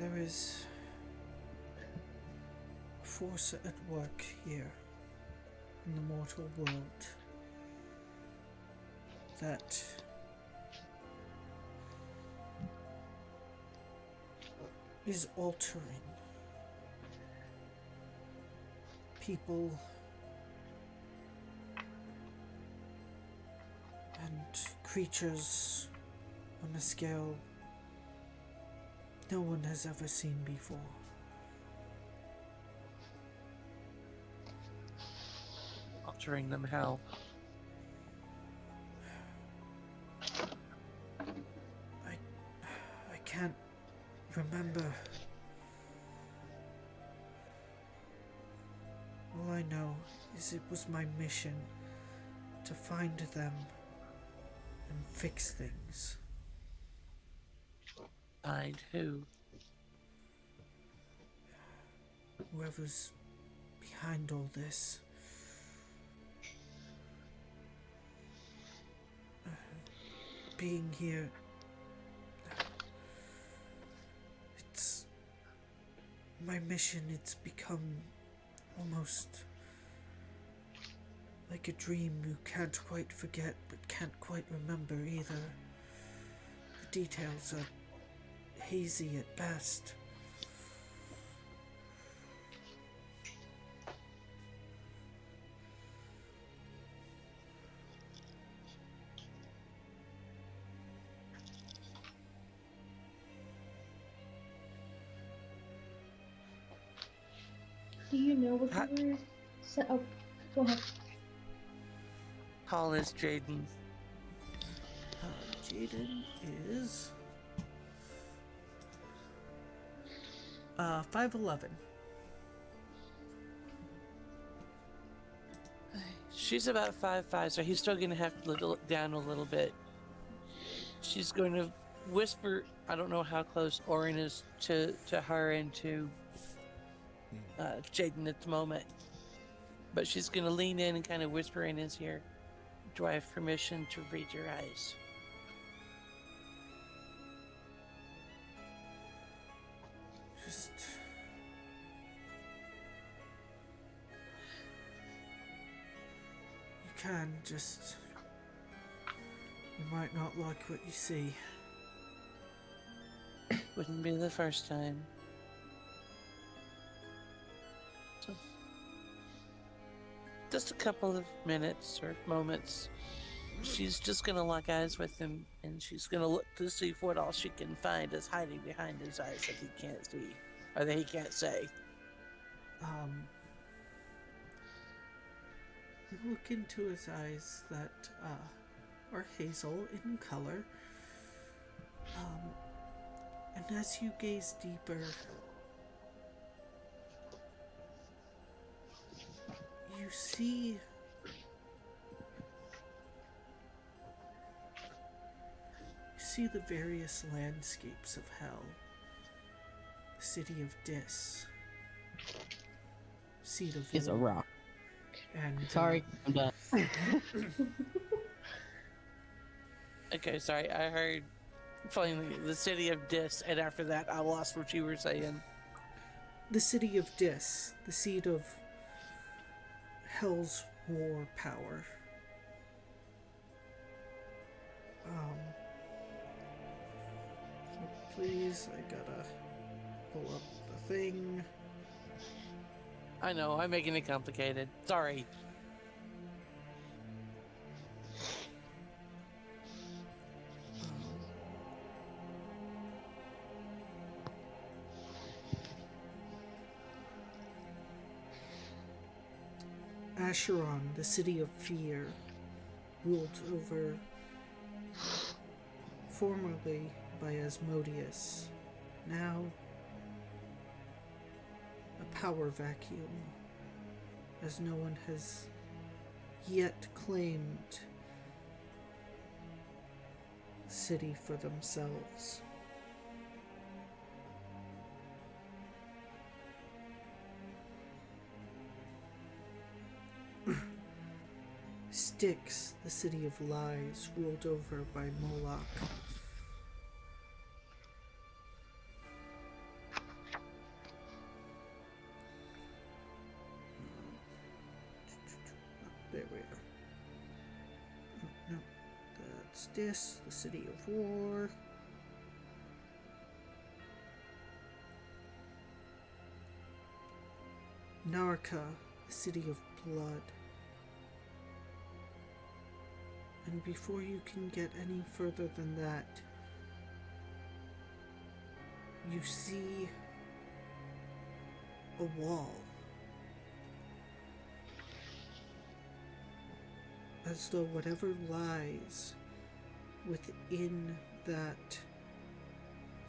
There is a force at work here in the mortal world that is altering people and creatures on a scale no one has ever seen before. Altering them how? I can't remember. All I know is it was my mission to find them and fix things. Find who? Whoever's behind all this. Being here, it's my mission. It's become almost like a dream you can't quite forget but can't quite remember either. The details are hazy at best. Do you know what you were? Oh, go ahead. Call is Jaden. Jaden is 5'11". She's about 5'5", so he's still going to have to look down a little bit. She's going to whisper. I don't know how close Orin is to her and to Jaden at the moment, but she's going to lean in and kind of whisper in his ear. Do I have permission to read your eyes? Just... You can, just... You might not like what you see. Wouldn't be the first time. So, just a couple of minutes or moments. She's just gonna lock eyes with him, and she's gonna look to see what all she can find is hiding behind his eyes that he can't see, or that he can't say. You look into his eyes that are hazel in color. And as you gaze deeper, you see the various landscapes of hell. The city of Dis, seat of Is a war, rock. and Sorry, I'm done. Okay, sorry, I heard finally the city of Dis, and after that I lost what you were saying. the city of Dis, the seat of hell's war power. Please, I gotta pull up the thing. I know, I'm making it complicated. Sorry. Acheron, the city of fear, ruled over formerly by Asmodeus, now a power vacuum, as no one has yet claimed the city for themselves. Styx, the city of lies, ruled over by Moloch. There we are. No, that's this, the city of war. Narca, the city of blood. And before you can get any further than that, you see a wall. As though whatever lies within that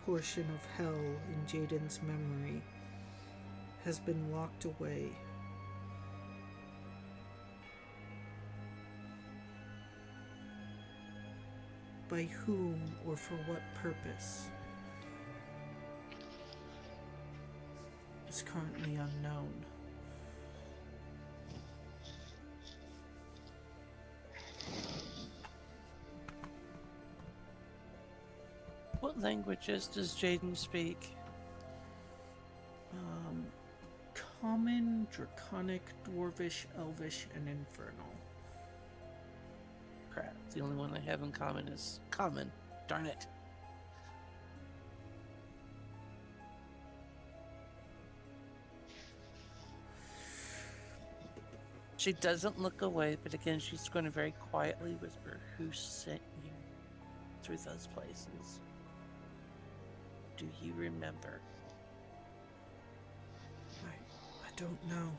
portion of hell in Jaden's memory has been locked away. By whom or for what purpose is currently unknown. What languages does Jaden speak? Common, Draconic, Dwarvish, Elvish, and Infernal. Crap, the only one I have in common is common. Darn it. She doesn't look away, but again, she's going to very quietly whisper, who sent you through those places? Do you remember? I don't know.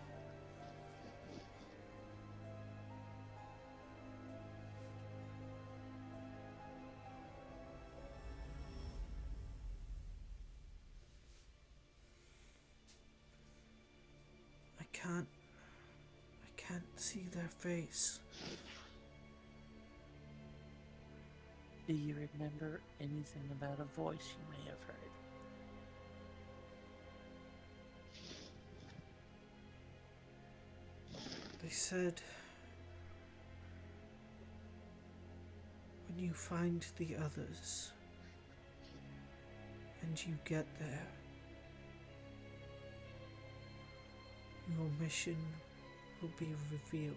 can't see their face. Do you remember anything about a voice you may have heard? They said when you find the others and you get there, your mission will be revealed.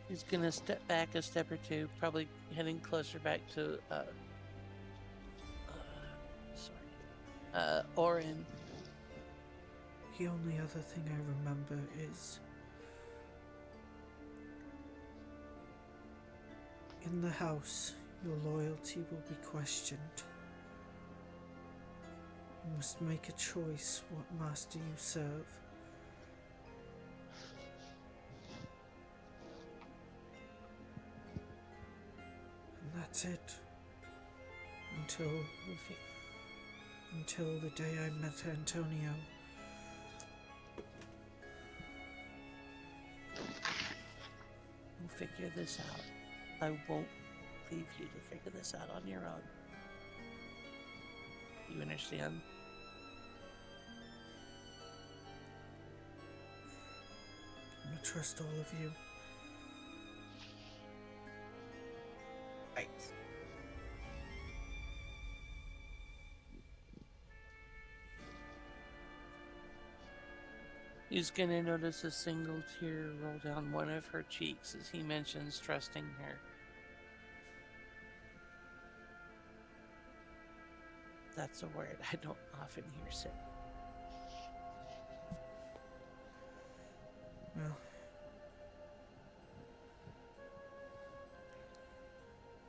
He's gonna step back a step or two, probably heading closer back to Orin. The only other thing I remember is in the house, your loyalty will be questioned. You must make a choice what master you serve. And that's it. Until the day I met Antonio. We'll figure this out. I won't leave you to figure this out on your own. You understand? I trust all of you. Right. He's gonna notice a single tear roll down one of her cheeks as he mentions trusting her. That's a word I don't often hear said. Well,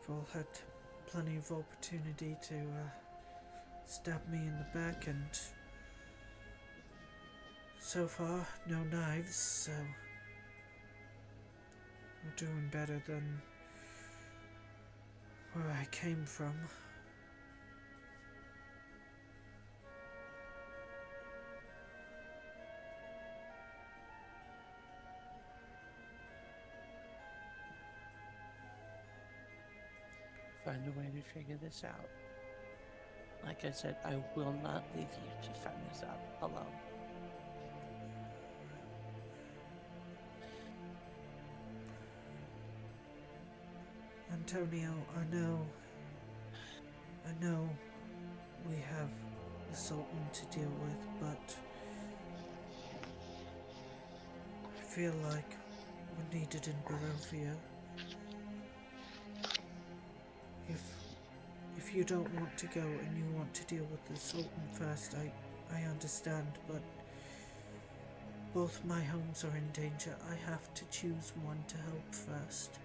we've all had plenty of opportunity to stab me in the back, and so far, no knives, so I'm doing better than where I came from. Find a way to figure this out. Like I said, I will not leave you to find this out alone. Antonio, I know we have the Sultan to deal with, but I feel like we're needed in Barovia. If you don't want to go and you want to deal with the Sultan first, I understand, but both my homes are in danger. I have to choose one to help first.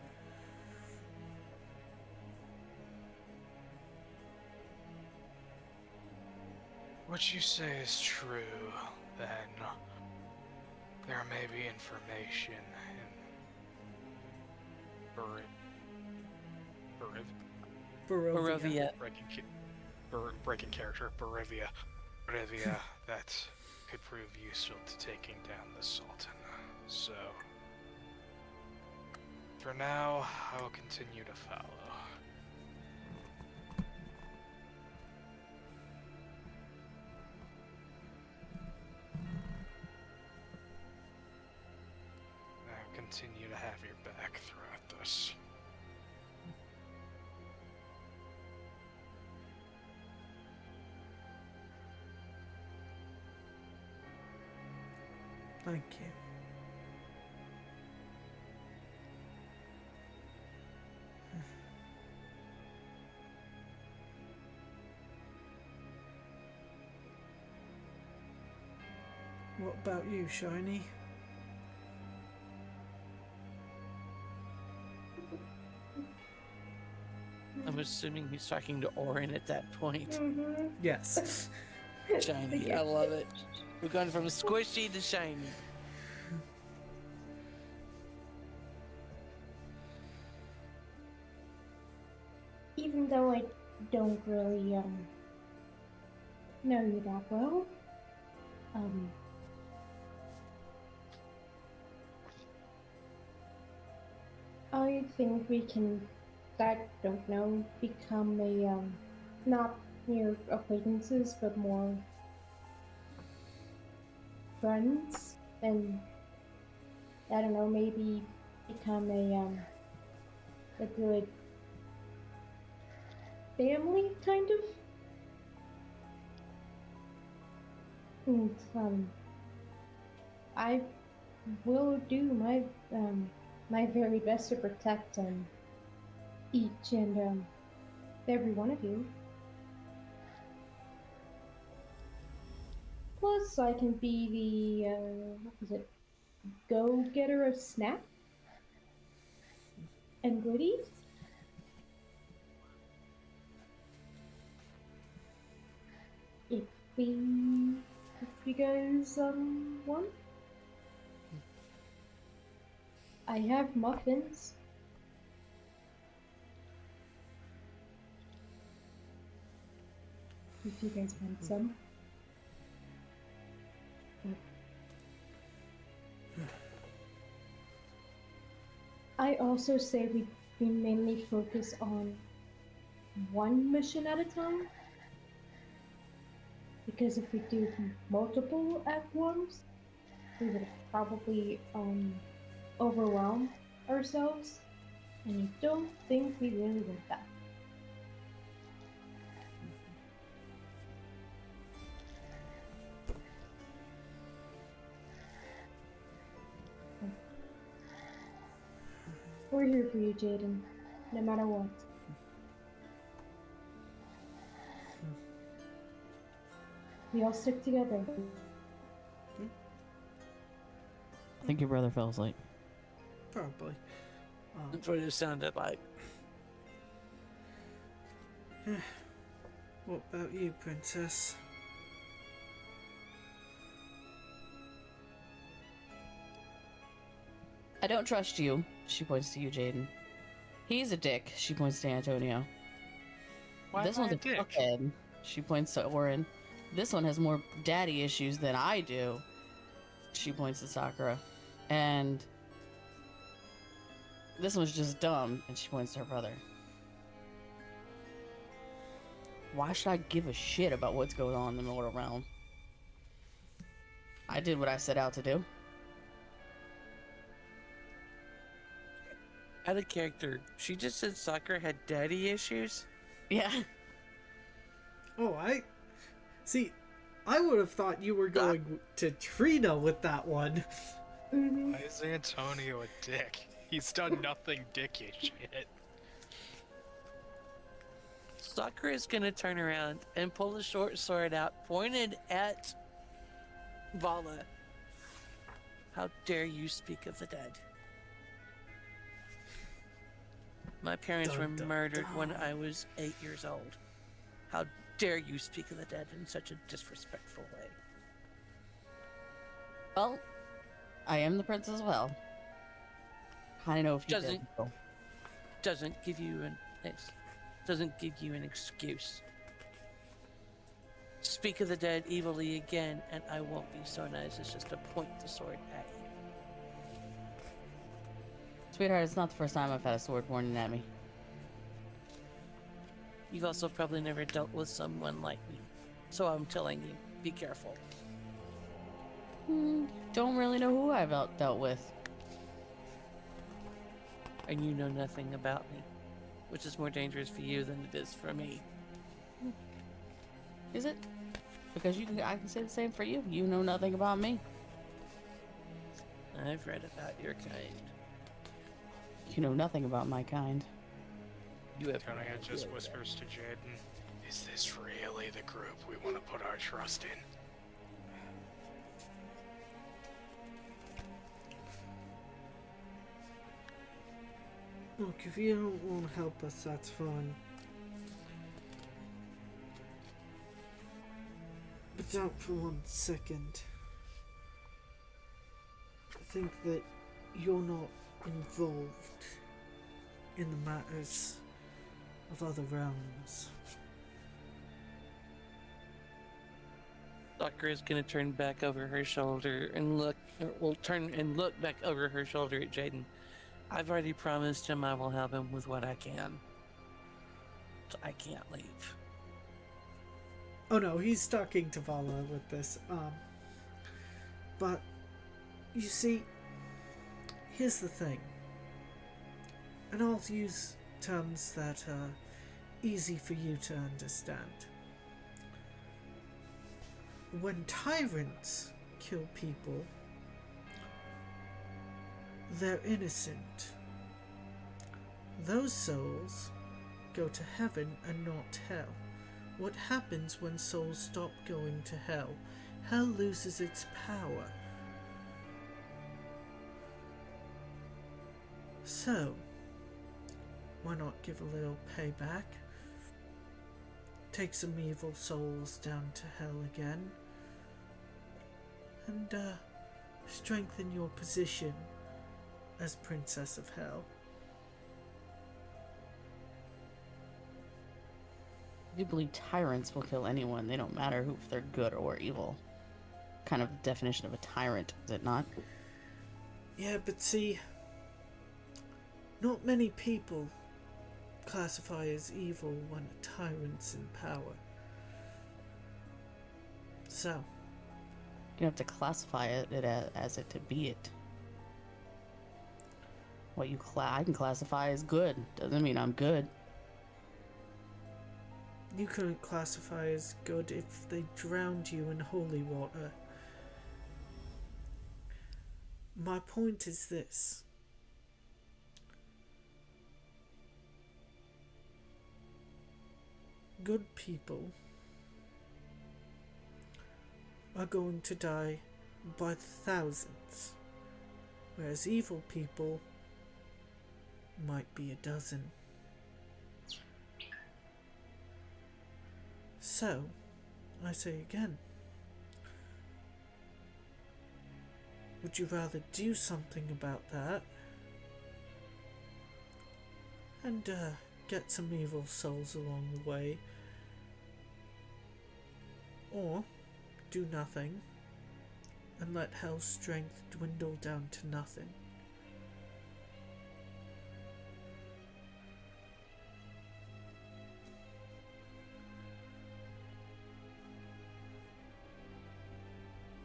What you say is true, then there may be information in Barovia. Breaking character, Barovia that could prove useful to taking down the Sultan. So, for now, I will continue to follow. I'll continue to have your back throughout this. Thank you. What about you, Shiny? I'm assuming he's talking to Orin at that point. Mm-hmm. Yes. Shiny, I love it. We're going from squishy to shiny. even though I don't really know you that well, um, I think we can, I don't know, become a not mere acquaintances, but more friends, and I don't know, maybe become a good family kind of. And I will do my very best to protect each and every one of you. Plus, I can be the what was it, go-getter of snacks and goodies. If we, if you guys want, I have muffins. If you guys want some. I also say we mainly focus on one mission at a time, because if we do multiple at once, we would probably overwhelm ourselves, and I don't think we really want that. We're here for you, Jaden, no matter what. We all stick together. I think your brother fell asleep. Probably. That's what it sounded like. What about you, Princess? I don't trust you. She points to you, Jaden. He's a dick. She points to Antonio. Why This am I one's a a dick? fuckhead. She points to Orin. This one has more daddy issues than I do. She points to Sakura. And this one's just dumb. And she points to her brother. Why should I give a shit about what's going on in the mortal realm? I did what I set out to do. Out of character, she just said Sakura had daddy issues? Yeah. Oh, see. I would have thought you were going to Trina with that one. Mm-hmm. Why is Antonio a dick? He's done nothing dickish shit. Sakura's gonna turn around and pull the short sword out, pointed at Vala. How dare you speak of the dead? My parents were murdered when I was 8 years old. How dare you speak of the dead in such a disrespectful way? Well, I am the prince as well. I know if you Doesn't give you an excuse. Speak of the dead evilly again, and I won't be so nice as just to point the sword at you. Sweetheart, it's not the first time I've had a sword pointed at me. You've also probably never dealt with someone like me, so I'm telling you, be careful. Don't really know who I've dealt with. And you know nothing about me, which is more dangerous for you than it is for me. Is it? Because I can say the same for you. You know nothing about me. I've read about your kind. You know nothing about my kind. You have Antonio just whispers to Jaden, "Is this really the group we want to put our trust in?" Look, if you don't want to help us, that's fine. But don't for 1 second think that you're not involved in the matters of other realms. Sakura's gonna turn back over her shoulder and look, or will turn and look back over her shoulder at Jaden. I've already promised him I will help him with what I can. So I can't leave. Oh no, he's talking to Vala with this. But you see, here's the thing. And I'll use terms that are easy for you to understand. When tyrants kill people, they're innocent. Those souls go to heaven and not hell. What happens when souls stop going to hell? Hell loses its power. So, why not give a little payback? Take some evil souls down to hell again, and strengthen your position as Princess of Hell. I do believe tyrants will kill anyone. They don't matter if they're good or evil. Kind of the definition of a tyrant, is it not? Yeah, but see, not many people classify as evil when a tyrant's in power. So, You don't have to classify it as it to be it. What I can classify as good doesn't mean I'm good. you couldn't classify as good if they drowned you in holy water. My point is this. Good people are going to die by the thousands, whereas evil people might be a dozen. So, I say again, would you rather do something about that and get some evil souls along the way, or do nothing and let hell's strength dwindle down to nothing?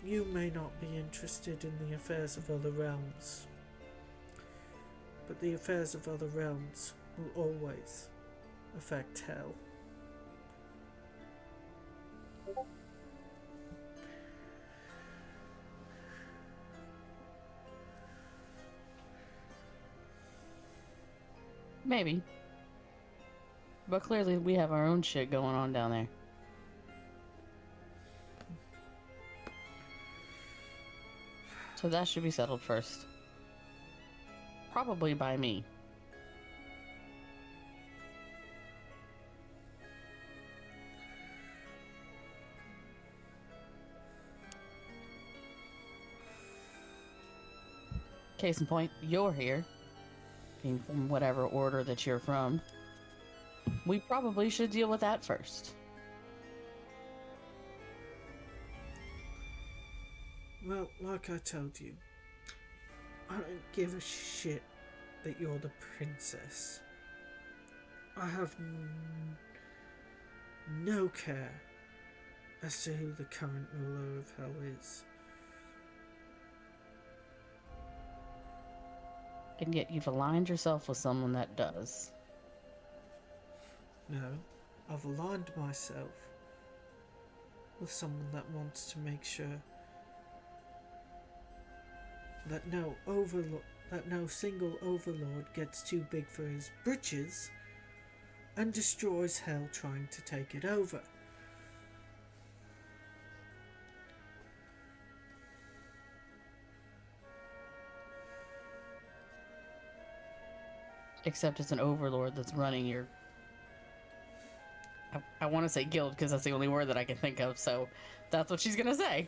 You may not be interested in the affairs of other realms, but the affairs of other realms will always affect hell. Maybe. But clearly we have our own shit going on down there. So that should be settled first. Probably by me. Case in point, you're here. Being from whatever order that you're from. We probably should deal with that first. Well, like I told you, I don't give a shit that you're the princess. I have no care as to who the current ruler of hell is. And yet you've aligned yourself with someone that does. No, I've aligned myself with someone that wants to make sure that no single overlord gets too big for his britches and destroys hell trying to take it over. Except it's an overlord that's running your... I want to say guild because that's the only word that I can think of, so that's what she's gonna say.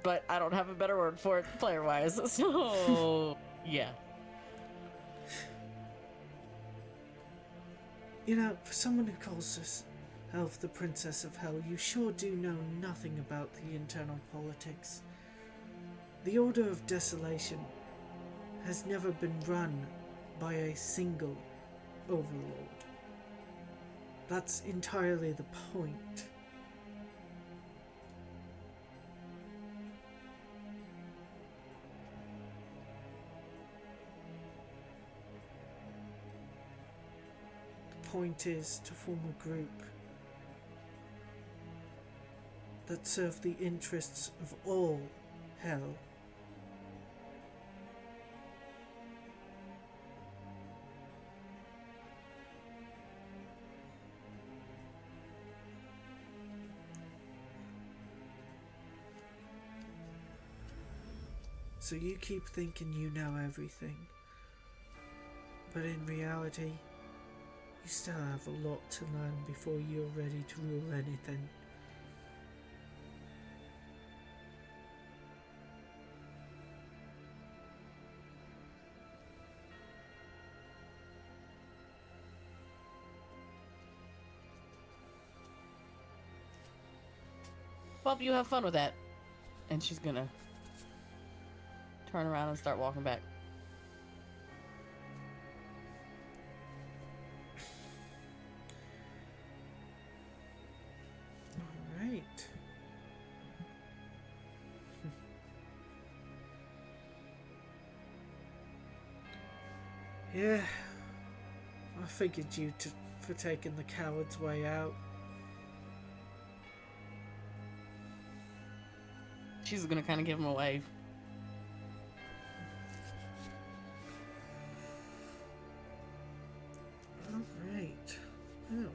But I don't have a better word for it player-wise, so... yeah. You know, for someone who calls herself the Princess of Hell, you sure do know nothing about the internal politics. The Order of Desolation has never been run by a single overlord. That's entirely the point. The point is to form a group that serve the interests of all hell. So you keep thinking you know everything, but in reality, you still have a lot to learn before you're ready to rule anything. Well, you have fun with that. And she's gonna turn around and start walking back. Alright. Yeah, I figured you for taking the coward's way out. She's gonna kind of give him a wave. Alright. Oh.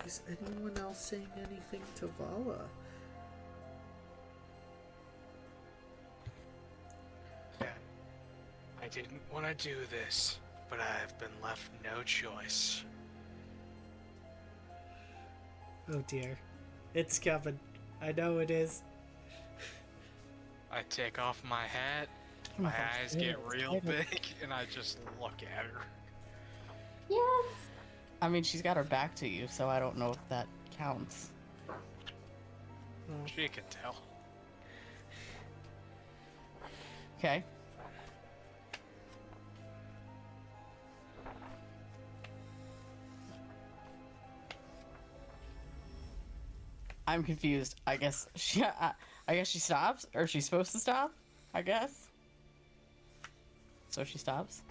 Is anyone else saying anything to Vala? Yeah. I didn't want to do this, but I've been left no choice. Oh dear. It's coming. I know it is. I take off my hat, my eyes get real big, and I just look at her. Yes. I mean, she's got her back to you, so I don't know if that counts. She can tell. Okay. I'm confused. I guess she stops, or she's supposed to stop. I guess. So she stops.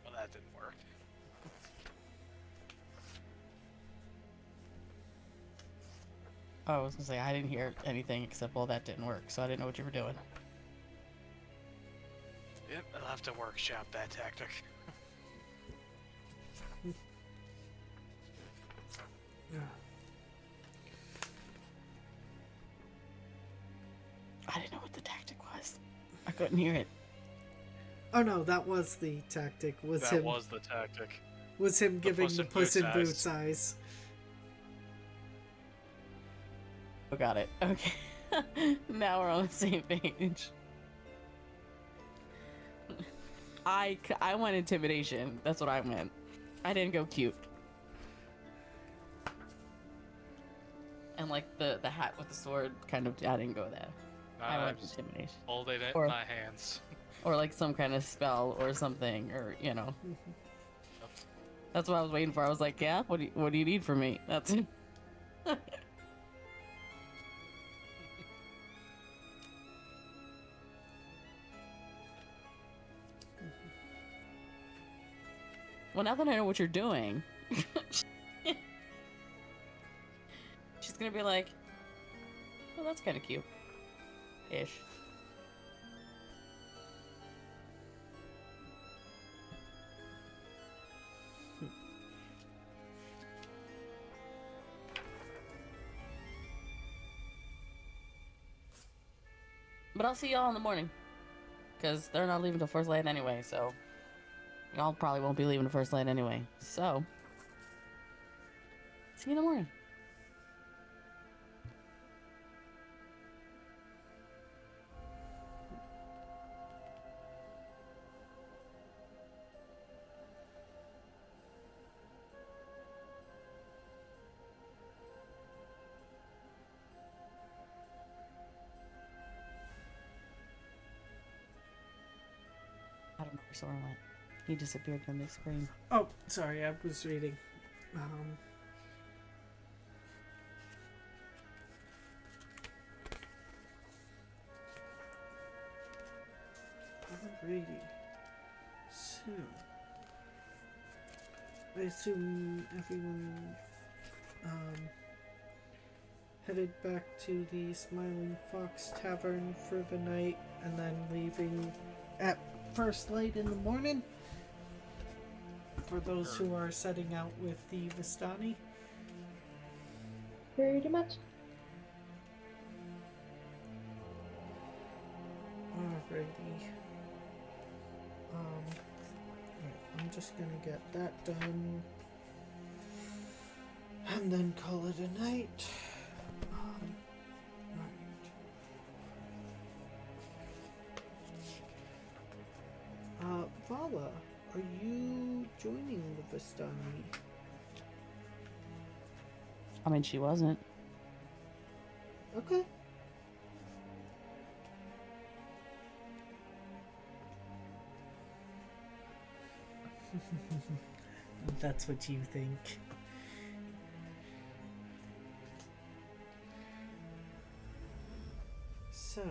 Well, that didn't work. Oh, I was gonna say I didn't hear anything except, well, that didn't work, so I didn't know what you were doing. Yep, I'll have to workshop that tactic. I didn't know what the tactic was. I couldn't hear it. Oh no, that was the tactic. Was That was the tactic. him giving the Puss in Boots Boots eyes. Oh, got it. Okay. Now we're on the same page. I went intimidation. That's what I went. I didn't go cute. And like the hat with the sword, kind of, I didn't go there. I went intimidation. Holding it Or- in my hands. Or like some kind of spell or something, or you know. That's what I was waiting for. I was like, yeah, what do you need from me? That's it. Well, now that I know what you're doing, she's gonna be like, well, that's kind of cute. Ish. But I'll see y'all in the morning. because they're not leaving till first light anyway, so y'all probably won't be leaving to first light anyway. So, see you in the morning. I don't know where Soren went. He disappeared from the screen. Oh, sorry, I was reading. Alrighty. So, I assume everyone headed back to the Smiling Fox Tavern for the night and then leaving at first light in the morning? For those who are setting out with the Vistani? Pretty much. Alrighty. I'm just gonna get that done. And then call it a night. Right. Vala, are you joining the Vistani? I mean, she wasn't. Okay. That's what you think. So,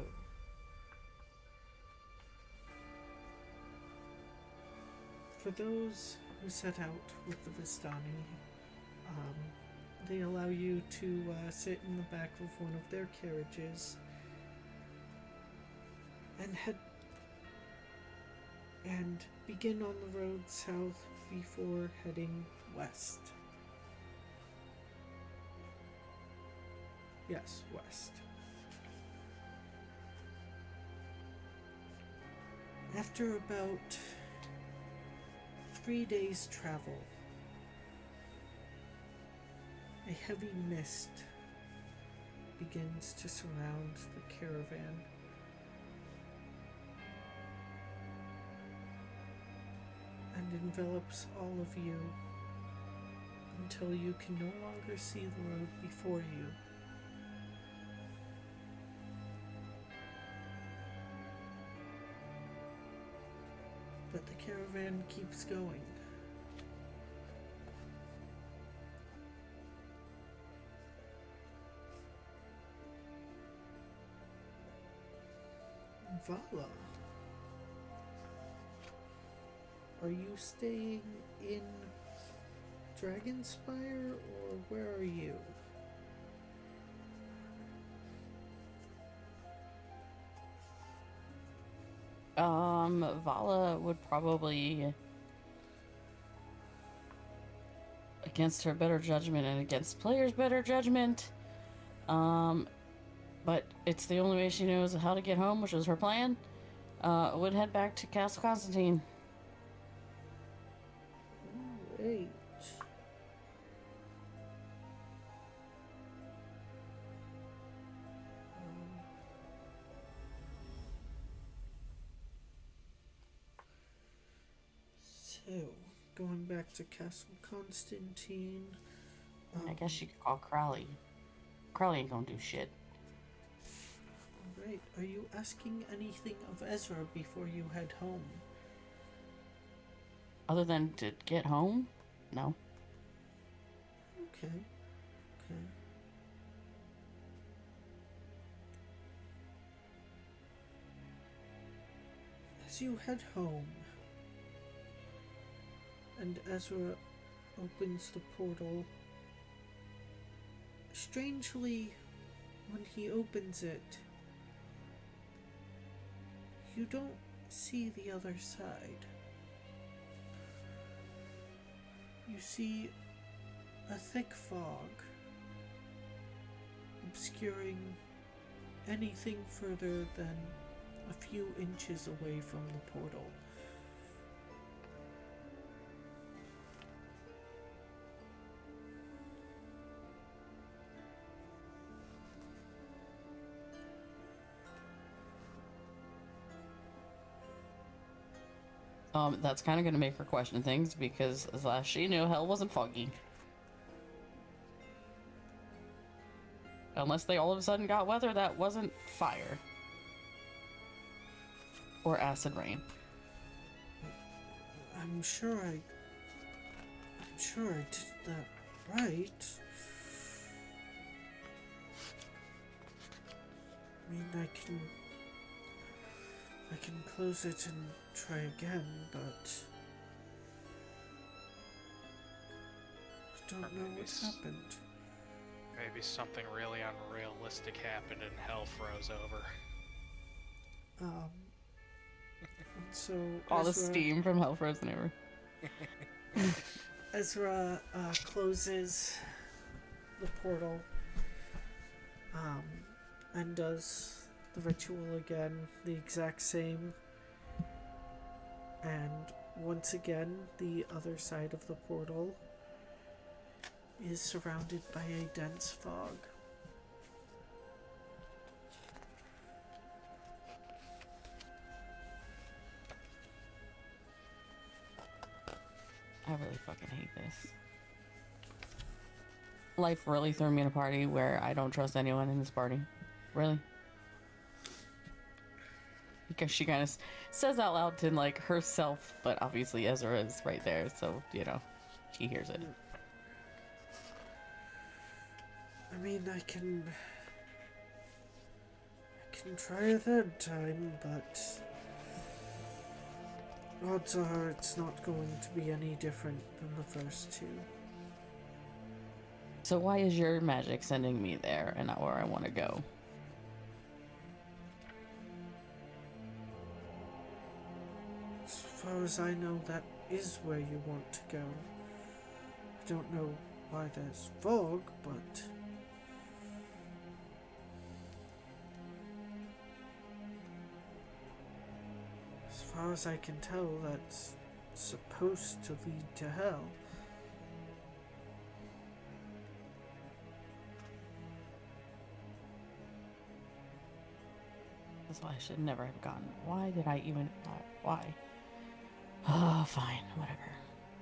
for those who set out with the Vistani, they allow you to sit in the back of one of their carriages and begin on the road south before heading west. Yes, west. After about 3 days' travel, a heavy mist begins to surround the caravan. And envelops all of you until you can no longer see the road before you. But the caravan keeps going. Vala, are you staying in Dragonspire, or where are you? Vala would probably, against her better judgment and against players' better judgment, but it's the only way she knows how to get home, which is her plan, would head back to Castle Constantine. Great. So, going back to Castle Constantine. I guess you could call Crowley. Crowley ain't gonna do shit. Alright, are you asking anything of Ezra before you head home? Other than to get home? No. Okay. As you head home, and Ezra opens the portal, strangely, when he opens it, you don't see the other side. You see a thick fog obscuring anything further than a few inches away from the portal. That's kind of going to make her question things because as last she knew, hell wasn't foggy. Unless they all of a sudden got weather that wasn't fire. Or acid rain. I'm sure I did that right. I mean, I can close it and try again, but I don't know what happened. Maybe something really unrealistic happened and hell froze over. So All the Ezra, steam from hell frozen over. Ezra closes the portal and does the ritual again, the exact same. And once again, the other side of the portal is surrounded by a dense fog. I really fucking hate this. Life really threw me in a party where I don't trust anyone in this party. Really. Because she kind of says out loud to, like, herself, but obviously Ezra is right there, so, you know, she hears it. I mean, I can try a third time, but odds are it's not going to be any different than the first two. So why is your magic sending me there and not where I want to go? As far as I know, that is where you want to go. I don't know why there's fog, but as far as I can tell, that's supposed to lead to hell. That's why I should never have gone. Why did I even... why? Oh, fine. Whatever.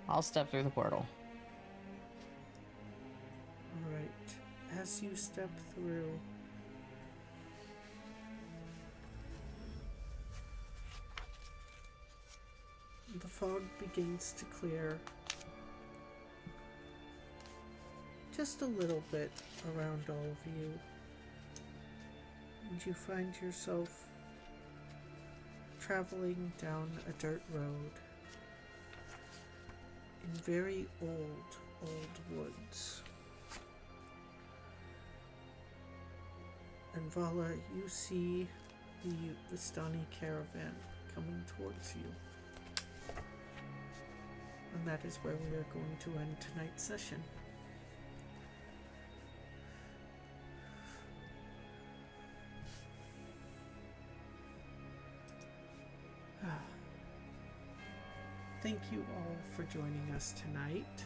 I'll step through the portal. Alright, as you step through, the fog begins to clear just a little bit around all of you, and you find yourself traveling down a dirt road in very old woods. And Vala, you see the Vistani caravan coming towards you. And that is where we are going to end tonight's session. Thank you all for joining us tonight.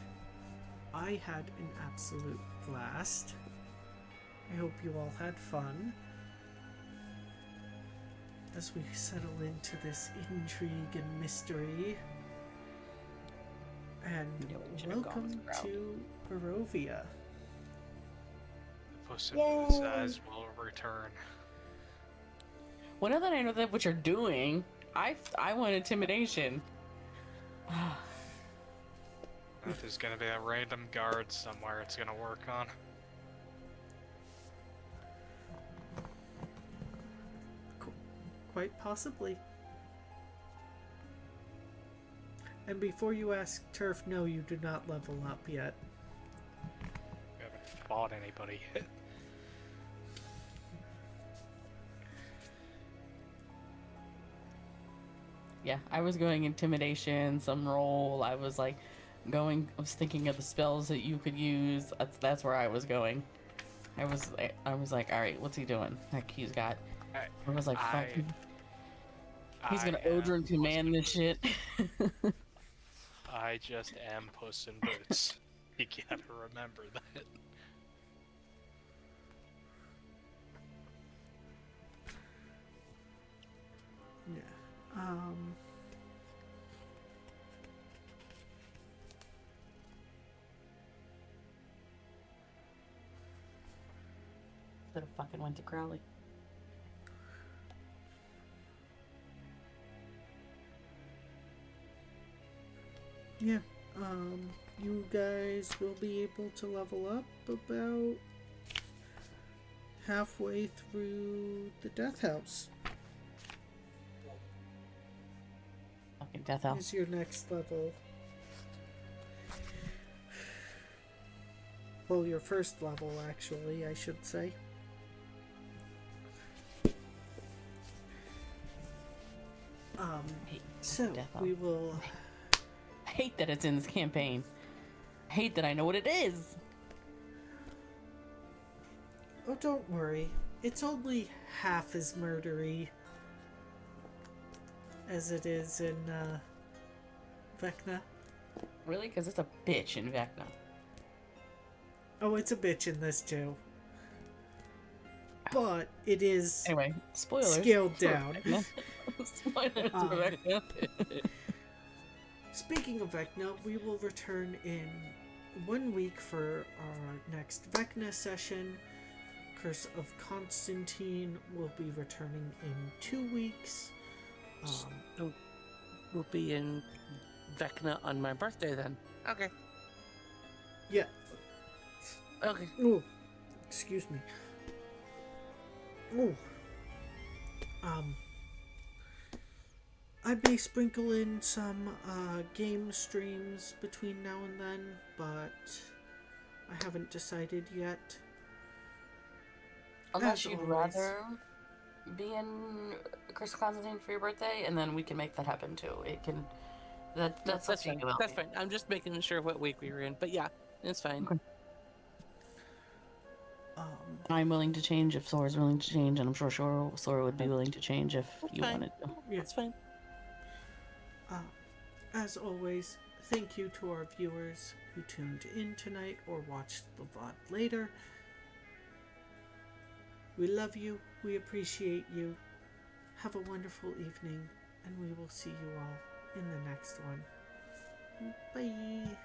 I had an absolute blast. I hope you all had fun as we settle into this intrigue and mystery. And welcome to Barovia. The Puss in Boots eyes will return. Well, now that I know that what you're doing, I want intimidation. If there's gonna be a random guard somewhere it's gonna work on. Quite possibly. And before you ask Turf, no, you do not level up yet. We haven't fought anybody yet. Yeah, I was going intimidation, some roll. I was thinking of the spells that you could use. That's where I was going. I was like, all right, what's he doing? Like he's got. I was like, fuck. He's I gonna am Odrin Puss in command this Boots. shit. I just am Puss in Boots. You gotta remember that. Yeah. Should have fucking went to Crowley. Yeah. You guys will be able to level up about halfway through the Death House. Fucking Death House. Is your next level. Well, your first level, actually, I should say. So Death House. we will. I hate that it's in this campaign. I hate that I know what it is. Oh, don't worry. It's only half as murdery as it is in Vecna. Really? Because it's a bitch in Vecna. Oh, it's a bitch in this too. But it is Anyway, spoilers. scaled for down. Vecna. Spoilers for Vecna. Speaking of Vecna, we will return in 1 week for our next Vecna session. Curse of Constantine will be returning in 2 weeks. We'll be in Vecna on my birthday then. Okay. Yeah. Okay. Oh, excuse me. Oh. I may sprinkle in some game streams between now and then, but I haven't decided yet. Unless As you'd always. rather be in Chris Constantine for your birthday, and then we can make that happen too. It can. That's up to fine. you. That's fine. I'm just making sure what week we were in. But yeah, it's fine. Okay. I'm willing to change if Sora's willing to change, and I'm sure Sora would be willing to change if you fine. wanted to. Yeah. That's fine. As always, thank you to our viewers who tuned in tonight or watched the VOD later. We love you, we appreciate you. Have a wonderful evening, and we will see you all in the next one. Bye.